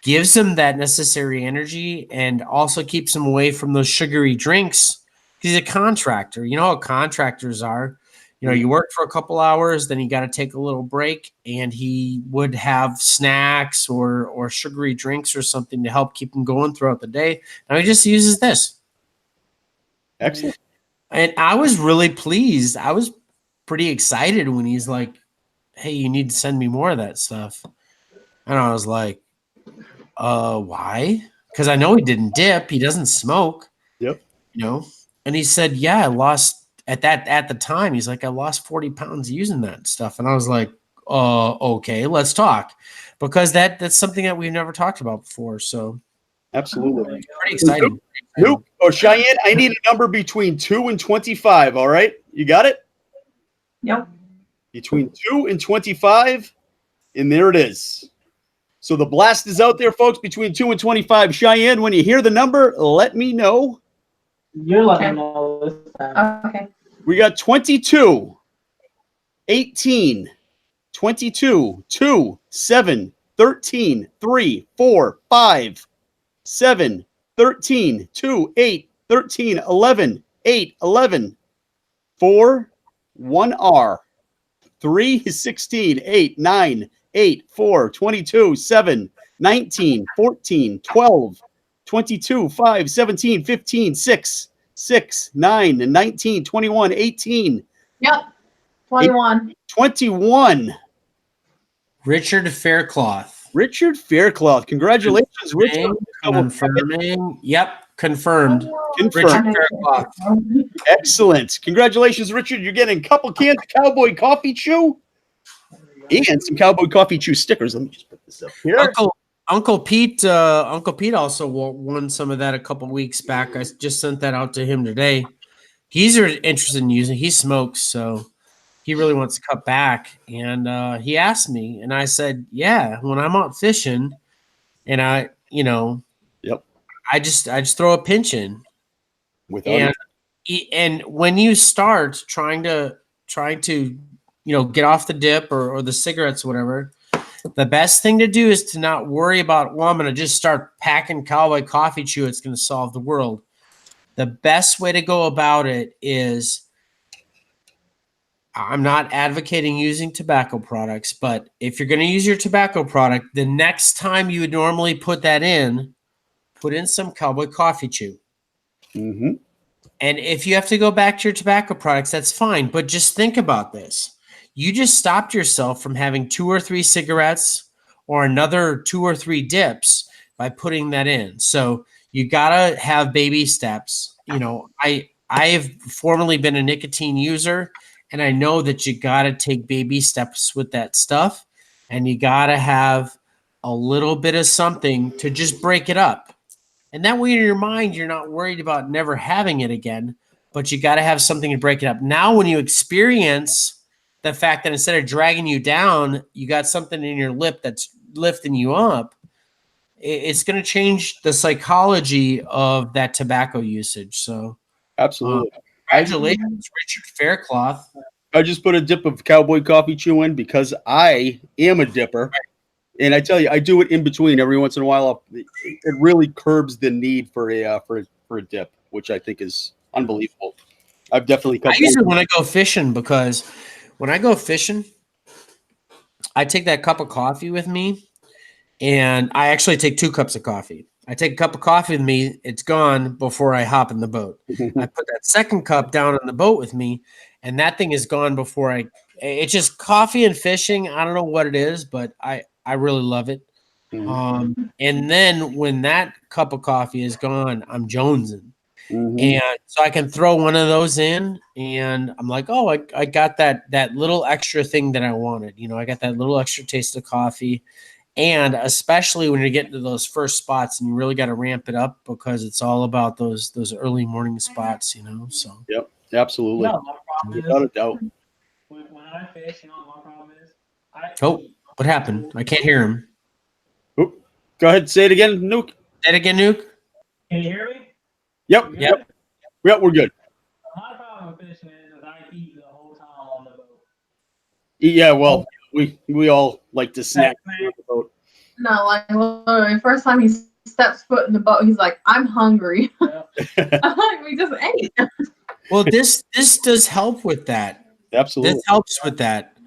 gives him that necessary energy, and also keeps him away from those sugary drinks. He's a contractor. You know how contractors are. You know, you work for a couple hours, then you got to take a little break, and he would have snacks or sugary drinks or something to help keep him going throughout the day. Now he just uses this. Excellent. And I was really pleased. I was pretty excited when he's like, "Hey, you need to send me more of that stuff." And I was like, why? Because I know he didn't dip. He doesn't smoke. Yep. You know? And he said, yeah, I lost at the time. He's like, I lost 40 pounds using that stuff. And I was like, okay, let's talk. Because that's something that we've never talked about before. So Absolutely. pretty exciting. Nope. Oh, Cheyenne, I need a number between 2 and 25. All right. You got it? Yep. Between 2 and 25. And there it is. So the blast is out there, folks, between 2 and 25. Cheyenne, when you hear the number, let me know. You're letting me know this time. Okay. We got 22, 18, 22, 2, 7, 13, 3, 4, 5, 7, 13, 2, 8, 13, 11, 8, 11, 4, 1 R, 3 is 16, 8, 9, 8, 4, 22, 7, 19, 14, 12, 22, 5, 17, 15, 6, 6, 9, and 19, 21, 18. Yep. 21. 21. Richard Faircloth. Richard Faircloth. Congratulations, Richard. Confirming. Yep. Confirmed. Confirmed. Richard Faircloth. Excellent. Congratulations, Richard. You're getting a couple cans of Cowboy Coffee Chew and some Cowboy Coffee Chew stickers. Let me just put this up here. Uncle Pete also won some of that a couple weeks back. I just sent that out to him today. He's interested in using. He smokes, so he really wants to cut back. And he asked me, and I said, "Yeah, when I'm out fishing, and Yep. I just throw a pinch in." Without And when you start trying to get off the dip or the cigarettes, whatever, the best thing to do is to not worry about, well, I'm going to just start packing Cowboy Coffee Chew. It's going to solve the world. The best way to go about it is, I'm not advocating using tobacco products, but if you're going to use your tobacco product, the next time you would normally put in some Cowboy Coffee Chew. Mm-hmm. And if you have to go back to your tobacco products, that's fine. But just think about this. You just stopped yourself from having 2 or 3 cigarettes or another 2 or 3 dips by putting that in. So you got to have baby steps. I have formerly been a nicotine user, and I know that you got to take baby steps with that stuff, and you got to have a little bit of something to just break it up. And that way in your mind, you're not worried about never having it again, but you got to have something to break it up. Now, when you experience the fact that instead of dragging you down, you got something in your lip that's lifting you up, it's going to change the psychology of that tobacco usage. So Absolutely. Congratulations, Richard Faircloth. I just put a dip of Cowboy Coffee Chew in because I am a dipper. And I tell you, I do it in between every once in a while. It really curbs the need for a dip, which I think is unbelievable. I've definitely cut. I use it when I go fishing, because when I go fishing, I take that cup of coffee with me, and I actually take 2 cups of coffee. I take a cup of coffee with me. It's gone before I hop in the boat. I put that second cup down in the boat with me, and that thing is gone before it's just coffee and fishing. I don't know what it is, but I really love it. And then when that cup of coffee is gone, I'm jonesing. Mhm. And so I can throw one of those in, and I'm like, oh, I got that little extra thing that I wanted. You know, I got that little extra taste of coffee. And especially when you're getting to those first spots, and you really got to ramp it up because it's all about those early morning spots, you know. So Yep, absolutely, No, my problem is without a doubt. when I fish, you know, my problem is I oh, what happened? I can't hear him. Oop. Go ahead, say it again, Nuke. Say it again, Nuke. can you hear me? Yep, You Yep. good? yep, we're good. My problem with fishing is I eat the whole time on the boat. Yeah, well, we all like to snack on the boat. No, like literally, first time he steps foot in the boat, he's like, "I'm hungry." Yeah. I'm like, we just ate. Well, this does help with that. Absolutely. This helps with that.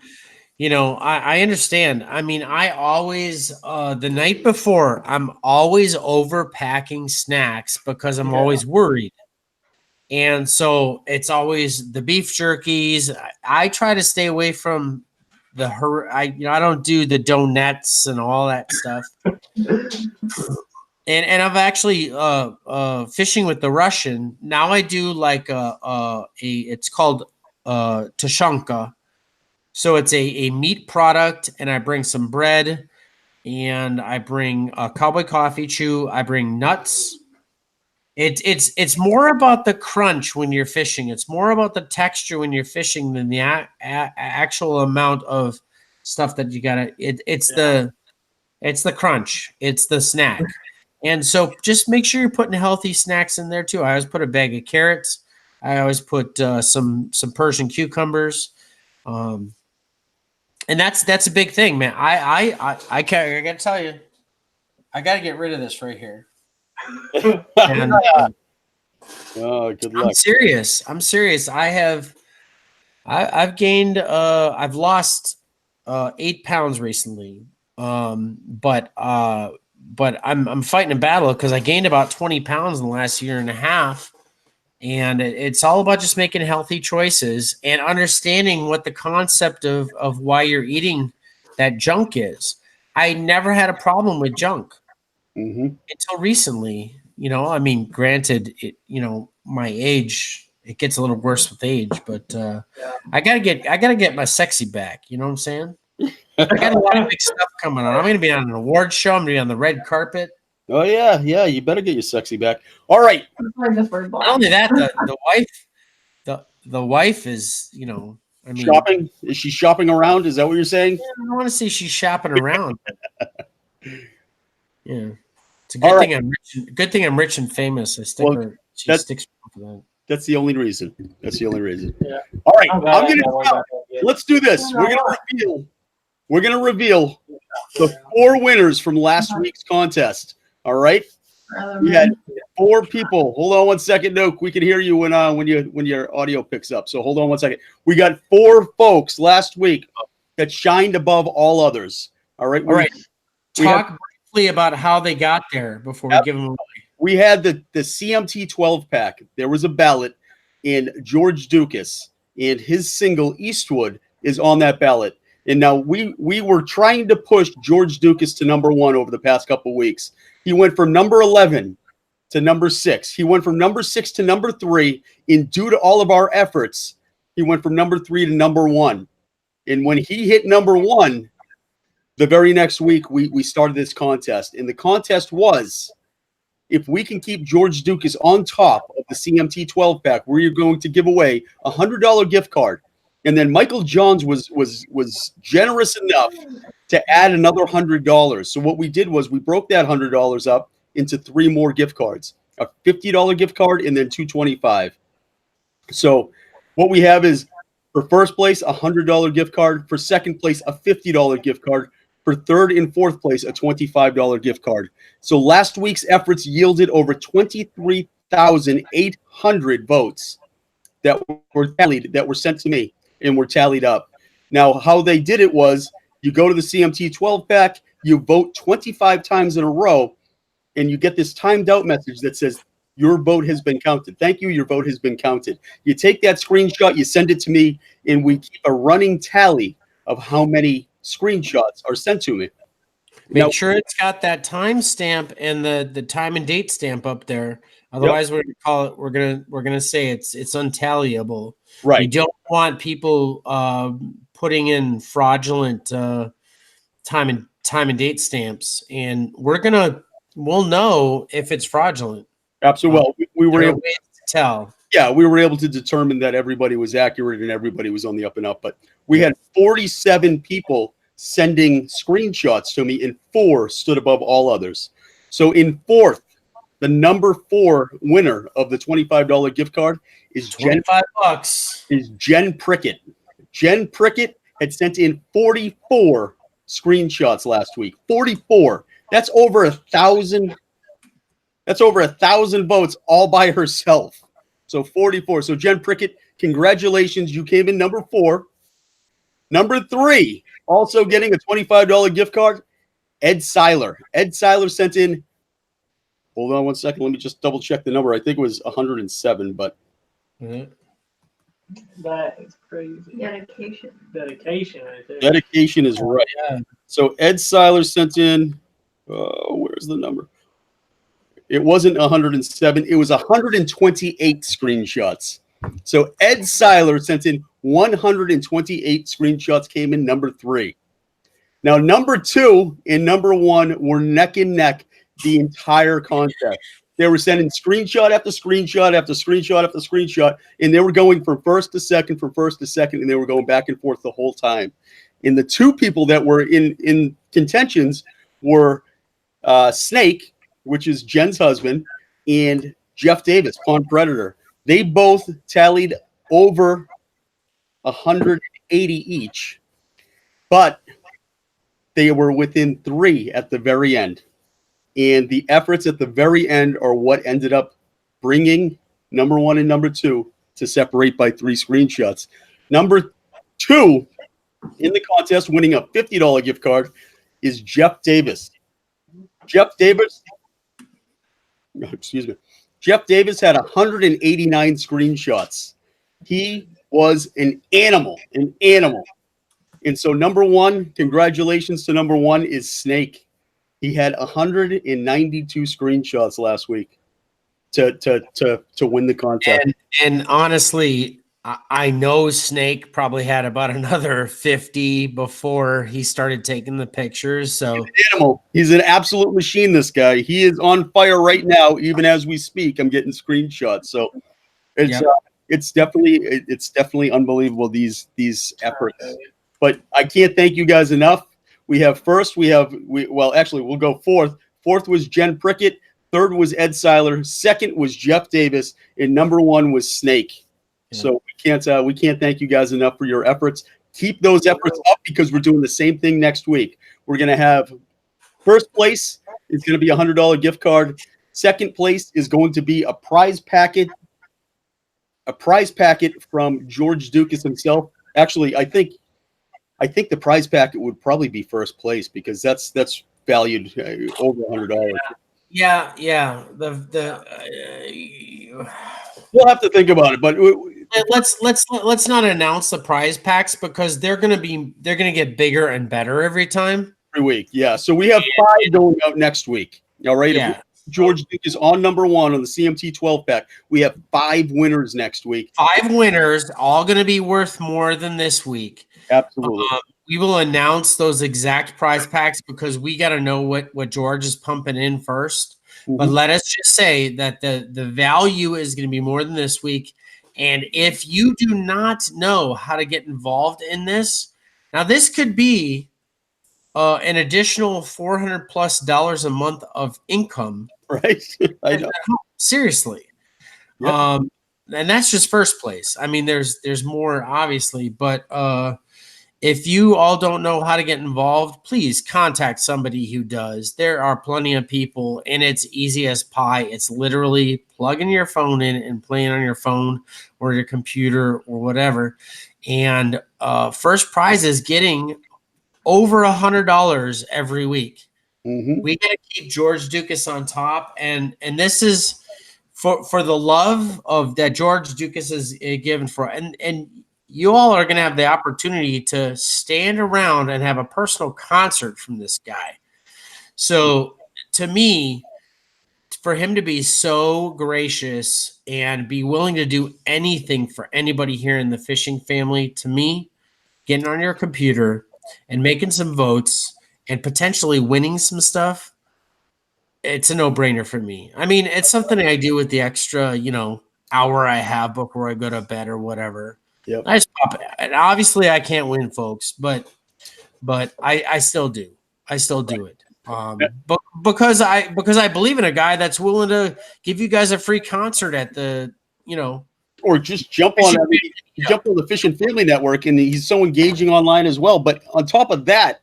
You know, I understand. I mean, I always the night before, I'm always overpacking snacks because I'm Yeah. always worried. And so it's always the beef jerkies. I try to stay away from I don't do the donuts and all that stuff. And I've actually fishing with the Russian. Now I do like it's called tashanka. So it's a meat product, and I bring some bread, and I bring a cowboy coffee chew. I bring nuts. It's more about the crunch when you're fishing. It's more about the texture when you're fishing than the actual amount of stuff that you gotta. It's the crunch. It's the snack. And so just make sure you're putting healthy snacks in there too. I always put a bag of carrots. I always put some Persian cucumbers. And that's a big thing, man. I gotta tell you, I gotta get rid of this right here. And Oh, good I'm luck. serious. I'm serious. I've gained I've lost 8 pounds recently. But I'm fighting a battle because I gained about 20 pounds in the last year and a half. And it's all about just making healthy choices and understanding what the concept of why you're eating that junk is. I never had a problem with junk Hmm. until recently. You know, I mean, granted, my age, it gets a little worse with age, but I gotta get my sexy back. You know what I'm saying? I got a lot of big stuff coming on. I'm going to be on an award show. I'm going to be on the red carpet. Oh yeah, yeah. You better get your sexy back. All right. Just for black. Not only that, the wife is, I mean, Shopping? Is she shopping around? Is that what you're saying? I don't want to say she's shopping around. Yeah, it's a All good right. thing I'm rich. Good thing I'm rich and famous. She sticks for that. That's the only reason. That's the only reason. Yeah. All right. I'm glad I got one Now, back there, yeah. let's do this. We're gonna reveal the 4 winners from last week's contest. All right. We had 4 people. Hold on one second, Nook. We can hear you when your audio picks up. So hold on one second. We got 4 folks last week that shined above all others. All right. All right. Talk briefly about how they got there before we give them away. We had the CMT 12 pack. There was a ballot, and George Ducas and his single Eastwood is on that ballot. And now we were trying to push George Ducas to number 1 over the past couple of weeks. He went from number 11 to number 6. He went from number 6 to number 3. And due to all of our efforts, he went from number 3 to number 1. And when he hit number 1, the very next week, we started this contest. And the contest was, if we can keep George Ducas on top of the CMT 12 pack, we're going to give away a $100 gift card. And then Michael Johns was generous enough to add another $100. So what we did was we broke that $100 up into 3 more gift cards, a $50 gift card and then 225. So what we have is, for first place, a $100 gift card. For second place, a $50 gift card. For third and fourth place, a $25 gift card. So last week's efforts yielded over 23,800 votes that were tallied, that were sent to me and were tallied up. Now, how they did it was, you go to the CMT 12 pack, you vote 25 times in a row, and you get this timed out message that says, your vote has been counted. Thank you, your vote has been counted. You take that screenshot, you send it to me, and we keep a running tally of how many screenshots are sent to me. Make sure it's got that time stamp and the time and date stamp up there. Otherwise, we're gonna call it. We're gonna say it's untaliable. Right. We don't want people putting in fraudulent time and date stamps, and we'll know if it's fraudulent. Absolutely. Well, we were able to tell. Yeah, we were able to determine that everybody was accurate and everybody was on the up and up. But we had 47 people sending screenshots to me, and 4 stood above all others. So in fourth, the number 4 winner of the $25 gift card is $25. Is Jen Prickett. Jen Prickett had sent in 44 screenshots last week. 44. That's over 1,000. That's over 1,000 votes all by herself. So 44. So Jen Prickett, congratulations. You came in number 4. Number 3, also getting a $25 gift card, Ed Seiler. Ed Seiler sent in, hold on one second. Let me just double check the number. I think it was 107, but. That is crazy. Dedication. Dedication right there. Dedication is right. Yeah. So Ed Seiler sent in, where's the number? It wasn't 107. It was 128 screenshots. So Ed Seiler sent in 128 screenshots, came in number 3. Now, number 2 and number 1 were neck and neck the entire contest. They were sending screenshot after screenshot after screenshot after screenshot, and they were going from first to second, and they were going back and forth the whole time. And the 2 people that were in contentions were Snake, which is Jen's husband, and Jeff Davis, Pond Predator. They both tallied over 180 each, but they were within 3 at the very end. And the efforts at the very end are what ended up bringing number 1 and number 2 to separate by 3 screenshots. Number 2 in the contest, winning a $50 gift card, is Jeff Davis. Jeff Davis had 189 screenshots. He was an animal. And so number 1, congratulations to number 1 is Snake. He had 192 screenshots last week to win the contest. And honestly, I know Snake probably had about another 50 before he started taking the pictures. So he's an animal. He's an absolute machine, this guy. He is on fire right now, even as we speak. I'm getting screenshots. So it's definitely unbelievable, these efforts. But I can't thank you guys enough. We have first, we'll go fourth. Fourth was Jen Prickett. Third was Ed Seiler. Second was Jeff Davis. And number 1 was Snake. Yeah. So we can't thank you guys enough for your efforts. Keep those efforts up, because we're doing the same thing next week. We're going to have first place is going to be a $100 gift card. Second place is going to be a prize packet from George Ducas himself. Actually, I think the prize packet would probably be first place, because that's valued over $100. Yeah. We'll have to think about it, but let's not announce the prize packs, because they're gonna get bigger and better every time. Every week, yeah. So we have 5 going out next week. All right. Yeah. George Duke is on number 1 on the CMT 12 pack. We have 5 winners next week. 5 winners, all going to be worth more than this week. Absolutely. We will announce those exact prize packs, because we got to know what George is pumping in first. Mm-hmm. But let us just say that the value is going to be more than this week. And if you do not know how to get involved in this, now this could be an additional $400+ a month of income. Right. I know. Seriously. Yep. And that's just first place. I mean, there's more, obviously, but if you all don't know how to get involved, please contact somebody who does. There are plenty of people, and it's easy as pie. It's literally plugging your phone in and playing on your phone or your computer or whatever. And first prize is getting over $100 every week. Mm-hmm. We got to keep George Ducas on top, and this is for the love of that George Ducas is given for, and you all are going to have the opportunity to stand around and have a personal concert from this guy. So to me, for him to be so gracious and be willing to do anything for anybody here in the fishing family, to me, getting on your computer and making some votes and potentially winning some stuff, it's a no-brainer for me. I mean, it's something I do with the extra, hour I have before I go to bed or whatever. Yep. I just pop it. And obviously I can't win, folks, but I still do. I still do it. But because I believe in a guy that's willing to give you guys a free concert at the, or just jump on the Fish and Family Network, and he's so engaging online as well. But on top of that,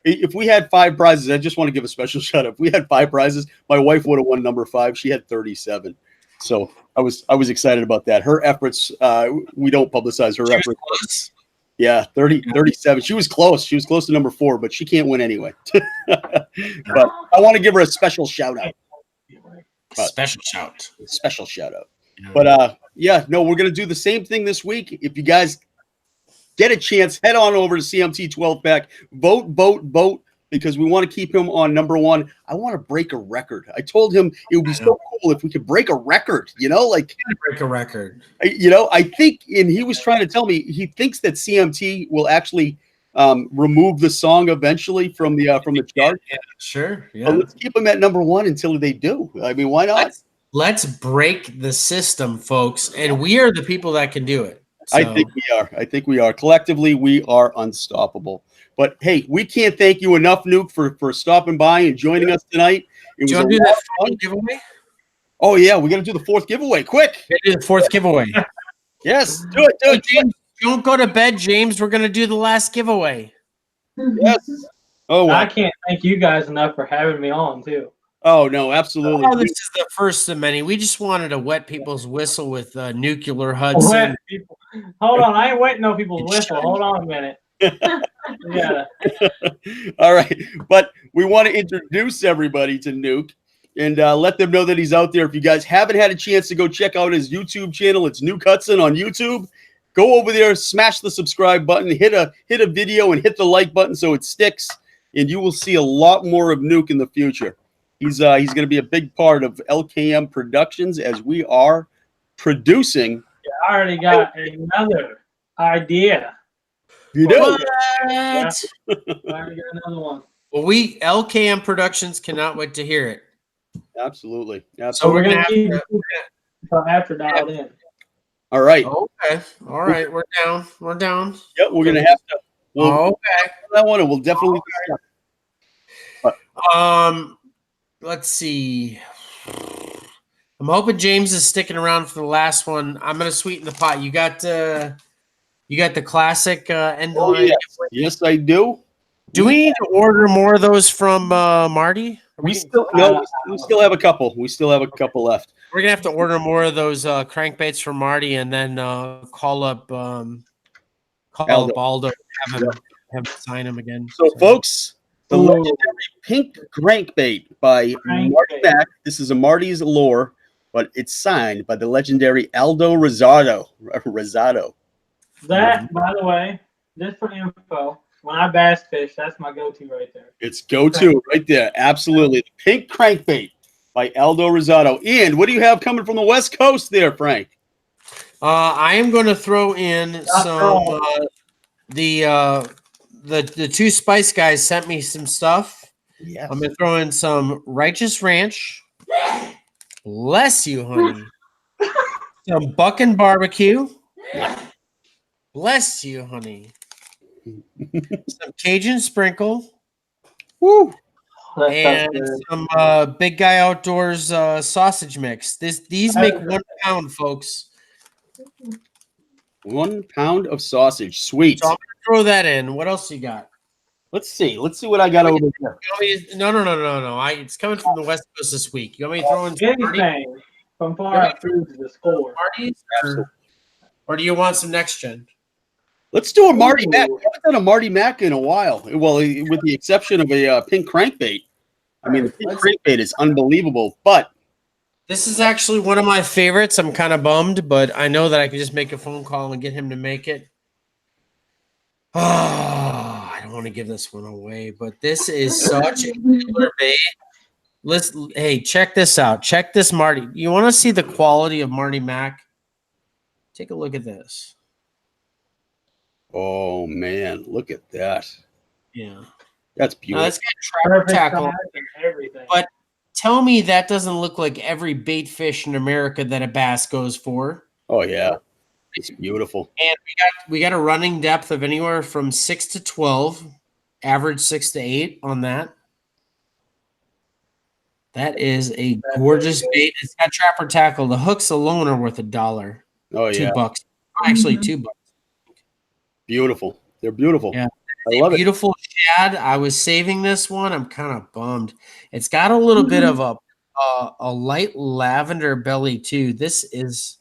if we had 5 prizes, I just want to give a special shout out. If we had 5 prizes, my wife would have won number 5. She had 37. So I was excited about that. Her efforts, we don't publicize her efforts. Yeah, 37. She was close. She was close to number 4, but she can't win anyway. But I want to give her a special shout out. Special shout out. Yeah. But we're gonna do the same thing this week. If you guys get a chance, head on over to CMT 12 pack. Vote, because we want to keep him on number 1. I want to break a record. I told him it would be so cool if we could break a record, break a record. I think, and he was trying to tell me, he thinks that CMT will actually remove the song eventually from the chart. Yeah, sure. Yeah. But let's keep him at number 1 until they do. I mean, why not? Let's break the system, folks. And we are the people that can do it. So. I think we are. Collectively, we are unstoppable. But hey, we can't thank you enough, Nuke, for stopping by and joining us tonight. Do you want to do that 4th giveaway? Oh yeah, we got to do the 4th giveaway. Quick! Do the 4th giveaway. Yes, do it. James, don't go to bed, James. We're gonna do the last giveaway. Yes. Oh, well. I can't thank you guys enough for having me on too. Oh no, absolutely. Oh, this is the first of many. We just wanted to wet people's whistle with Nuclear Hudson. Hold on, I ain't wetting no people's whistle. Hold on a minute. Yeah. All right, but we want to introduce everybody to Nuke and let them know that he's out there. If you guys haven't had a chance to go check out his YouTube channel, it's Nuke Hudson on YouTube. Go over there, smash the subscribe button, hit a video, and hit the like button so it sticks, and you will see a lot more of Nuke in the future. He's going to be a big part of LKM Productions as we are producing. Yeah, I already got another idea. You do? Yeah, I already got another one. Well, LKM Productions cannot wait to hear it. Absolutely. So we're gonna keep after dialed in. All right. Okay. All right. We're down. Yep. We're gonna have to. Okay. That one, and we'll definitely. Let's see. I'm hoping James is sticking around for the last one. I'm gonna sweeten the pot. You got the classic end of line. Yes, I do. Do we need to order more of those from Marty? We still have a couple. We still have a couple left. We're gonna have to order more of those crankbaits from Marty, and then call up Aldo, have him sign him again. So, folks, the legendary pink crankbait by Marty Mack. This is a Marty's lure, but it's signed by the legendary Aldo Rosado. That, by the way, just for info, when I bass fish, that's my go-to right there. It's go-to right there. Absolutely. The pink crankbait by Aldo Rosado. And what do you have coming from the West Coast there, Frank? I am going to throw in some the two Spice guys sent me some stuff. Yes. I'm going to throw in some Righteous Ranch. Bless you, honey. Some Buckin' Barbecue. Bless you, honey. Some Cajun Sprinkle. Woo. And some Big Guy Outdoors sausage mix. These make 1 pound, folks. 1 pound of sausage. Sweet. So I'm gonna throw that in. What else you got? Let's see what I got over here. No. It's coming from the West Coast this week. You want me to throw in anything from far through the score? Or do you want some next gen? Let's do a Marty Mack. We haven't done a Marty Mack in a while. Well, with the exception of a pink crankbait. I mean, the pink crankbait is unbelievable, but this is actually one of my favorites. I'm kind of bummed, but I know that I can just make a phone call and get him to make it. Oh, I don't want to give this one away, but this is such a killer bait. Hey, check this out. Check this, Marty. You want to see the quality of Marty Mac? Take a look at this. Oh man, look at that. Yeah. That's Now, beautiful. that's got trapper Perfect tackle. size and everything. But tell me that doesn't look like every bait fish in America that a bass goes for. Oh yeah, it's beautiful. And we got a running depth of anywhere from 6 to 12, average 6 to 8 on that. That is a gorgeous bait. It's got trapper tackle. The hooks alone are worth $1. Oh yeah, $2. Actually, Mhm. $2. beautiful. They're beautiful. Yeah. I love it. Beautiful shad. I was saving this one. I'm kind of bummed. It's got a little bit of a light lavender belly too. This is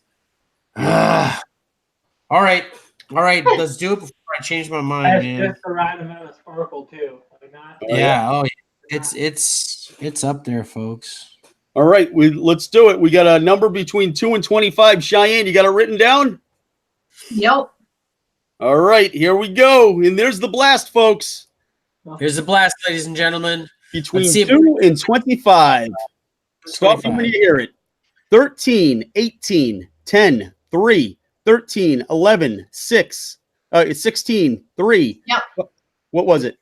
all right. All right, let's do it before I change my mind, That's man. just the right amount of sparkle too. Like not, Oh, Yeah. Oh, yeah. It's up there, folks. All right, let's do it. We got a number between 2 and 25. Cheyenne, you got it written down? Yep. All right, here we go. And there's the blast, folks. Here's the blast, ladies and gentlemen. Between Let's see if- 2 and 25. Stop me when 25. you hear it. 13, 18, 10, 3, 13, 11, 6, 16, 3. Yep. What was it?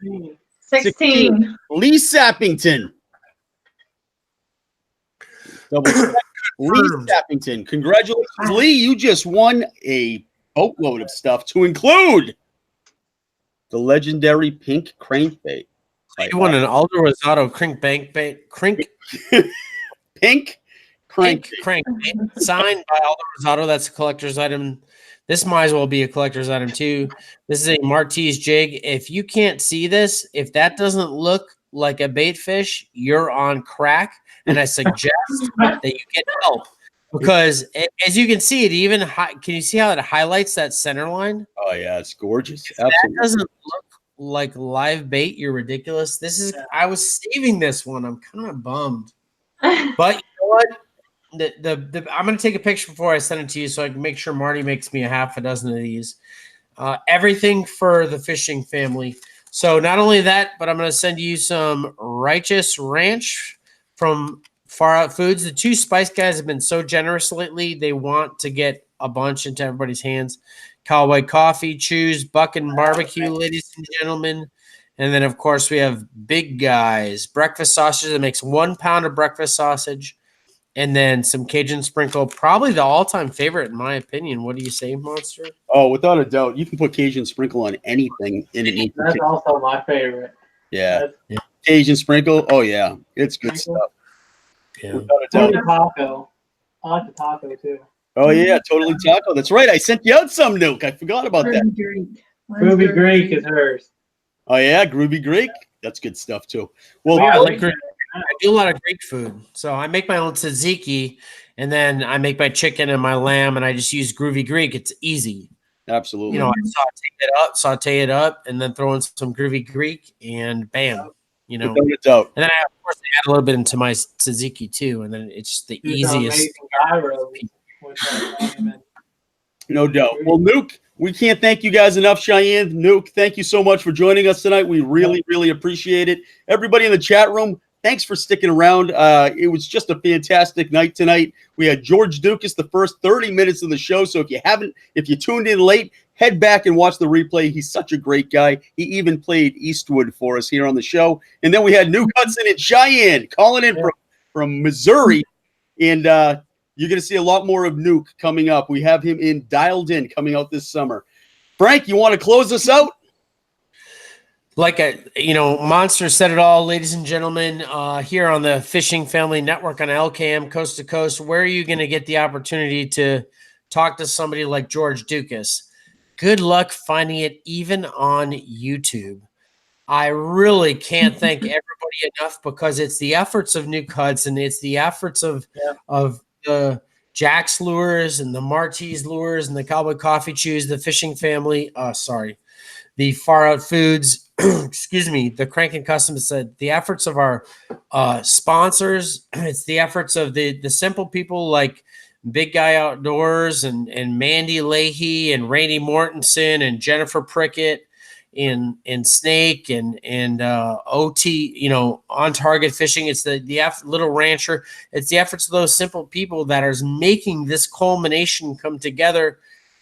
16. Lee Sappington. Double check. Lee Confirmed. Sappington. Congratulations, Lee. You just won a boatload of stuff to include the legendary pink crankbait. You want an Aldo Rosado crank bank bait? Crank Pink crankbait. crank bait signed by Aldo Rosado. That's a collector's item. This might as well be a collector's item too. This is a Martese jig. If you can't see this, if that doesn't look like a bait fish, you're on crack. And I suggest that you get help because as you can see, it even can you see how it highlights that center line? Oh yeah, it's gorgeous. If that Absolutely. doesn't look like live bait, you're ridiculous. This is I was saving this one. I'm kind of bummed. But you know what? I'm going to take a picture before I send it to you so I can make sure Marty makes me a half a dozen of these. Everything for the fishing family. So not only that, but I'm going to send you some Righteous Ranch from Far Out Foods. The two Spice guys have been so generous lately. They want to get a bunch into everybody's hands. Cowboy Coffee, Chews, Buck and Barbecue, ladies and gentlemen. And then, of course, we have Big Guys, breakfast sausage that makes 1 pound of breakfast sausage. And then some Cajun sprinkle, probably the all-time favorite in my opinion. What do you say, Monster? Oh, without a doubt, you can put Cajun sprinkle on anything, and it needs. that's also my favorite. Yeah, That's Cajun sprinkle. Oh yeah, it's good stuff. Yeah. Without a the doubt. taco. I like the taco too. Oh yeah, totally taco. That's right. I sent you out some, Nuke. I forgot about that. Ruby Greek. Ruby Greek is hers. Oh yeah, Groovy Greek. That's good stuff too. Well, Yeah, I Bill- like Greek. I do a lot of Greek food. So I make my own tzatziki, and then I make my chicken and my lamb, and I just use Groovy Greek. It's easy. absolutely. You know, I saute it up, and then throw in some Groovy Greek, and bam. You know, Without a doubt. and then I, of course, add a little bit into my tzatziki too, and then it's just the Do some easiest. amazing gyros with that lamb and- No doubt. Well, Nuke, we can't thank you guys enough, Cheyenne. Nuke, thank you so much for joining us tonight. We really, really appreciate it. Everybody in the chat room, thanks for sticking around. It was just a fantastic night tonight. We had George Ducas the first 30 minutes of the show. So if you tuned in late, head back and watch the replay. He's such a great guy. He even played Eastwood for us here on the show. And then we had Nuke Hudson and Cheyenne calling in from Missouri. And you're going to see a lot more of Nuke coming up. We have him dialed in coming out this summer. Frank, you want to close us out? Like Monster said it all, ladies and gentlemen, here on the Fishing Family Network on LKM Coast to Coast. Where are you going to get the opportunity to talk to somebody like George Ducas? Good luck finding it even on YouTube. I really can't thank everybody enough because it's the efforts of Nuke Hudson. It's the efforts of the Jack's Lures and the Martese Lures and the Cowboy Coffee Chews, the Fishing Family. The Far Out Foods, excuse me, the Crank and Customs said the efforts of our sponsors. It's the efforts of the simple people like Big Guy Outdoors and Mandy Leahy and Randy Mortensen and Jennifer Prickett in snake and OT, on target fishing. It's the Little Rancher. It's the efforts of those simple people that are making this culmination come together,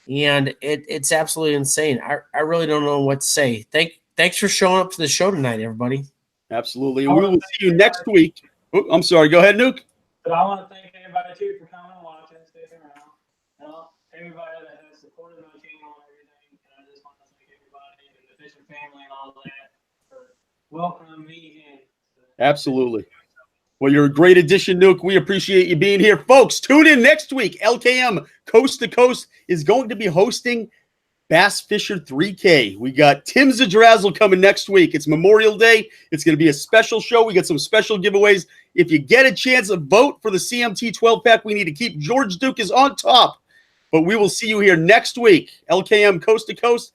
and it's absolutely insane. I really don't know what to say. Thanks for showing up to the show tonight, everybody. Absolutely. And we will see you next week. Oh, I'm sorry. Go ahead, Nuke. But I want to thank everybody too for coming and watching, sticking around. Everybody that has supported my channel and everything. And I just want to thank everybody and the fishing family and all that for welcoming me in. Absolutely. Well, you're a great addition, Nuke. We appreciate you being here. Folks, tune in next week. LKM Coast to Coast is going to be hosting Bass Fisher 3K. We got Tim Zadrazzle coming next week. It's Memorial Day. It's going to be a special show. We got some special giveaways. If you get a chance to vote for the CMT 12-pack, we need to keep George Ducas on top. But we will see you here next week. LKM Coast to Coast.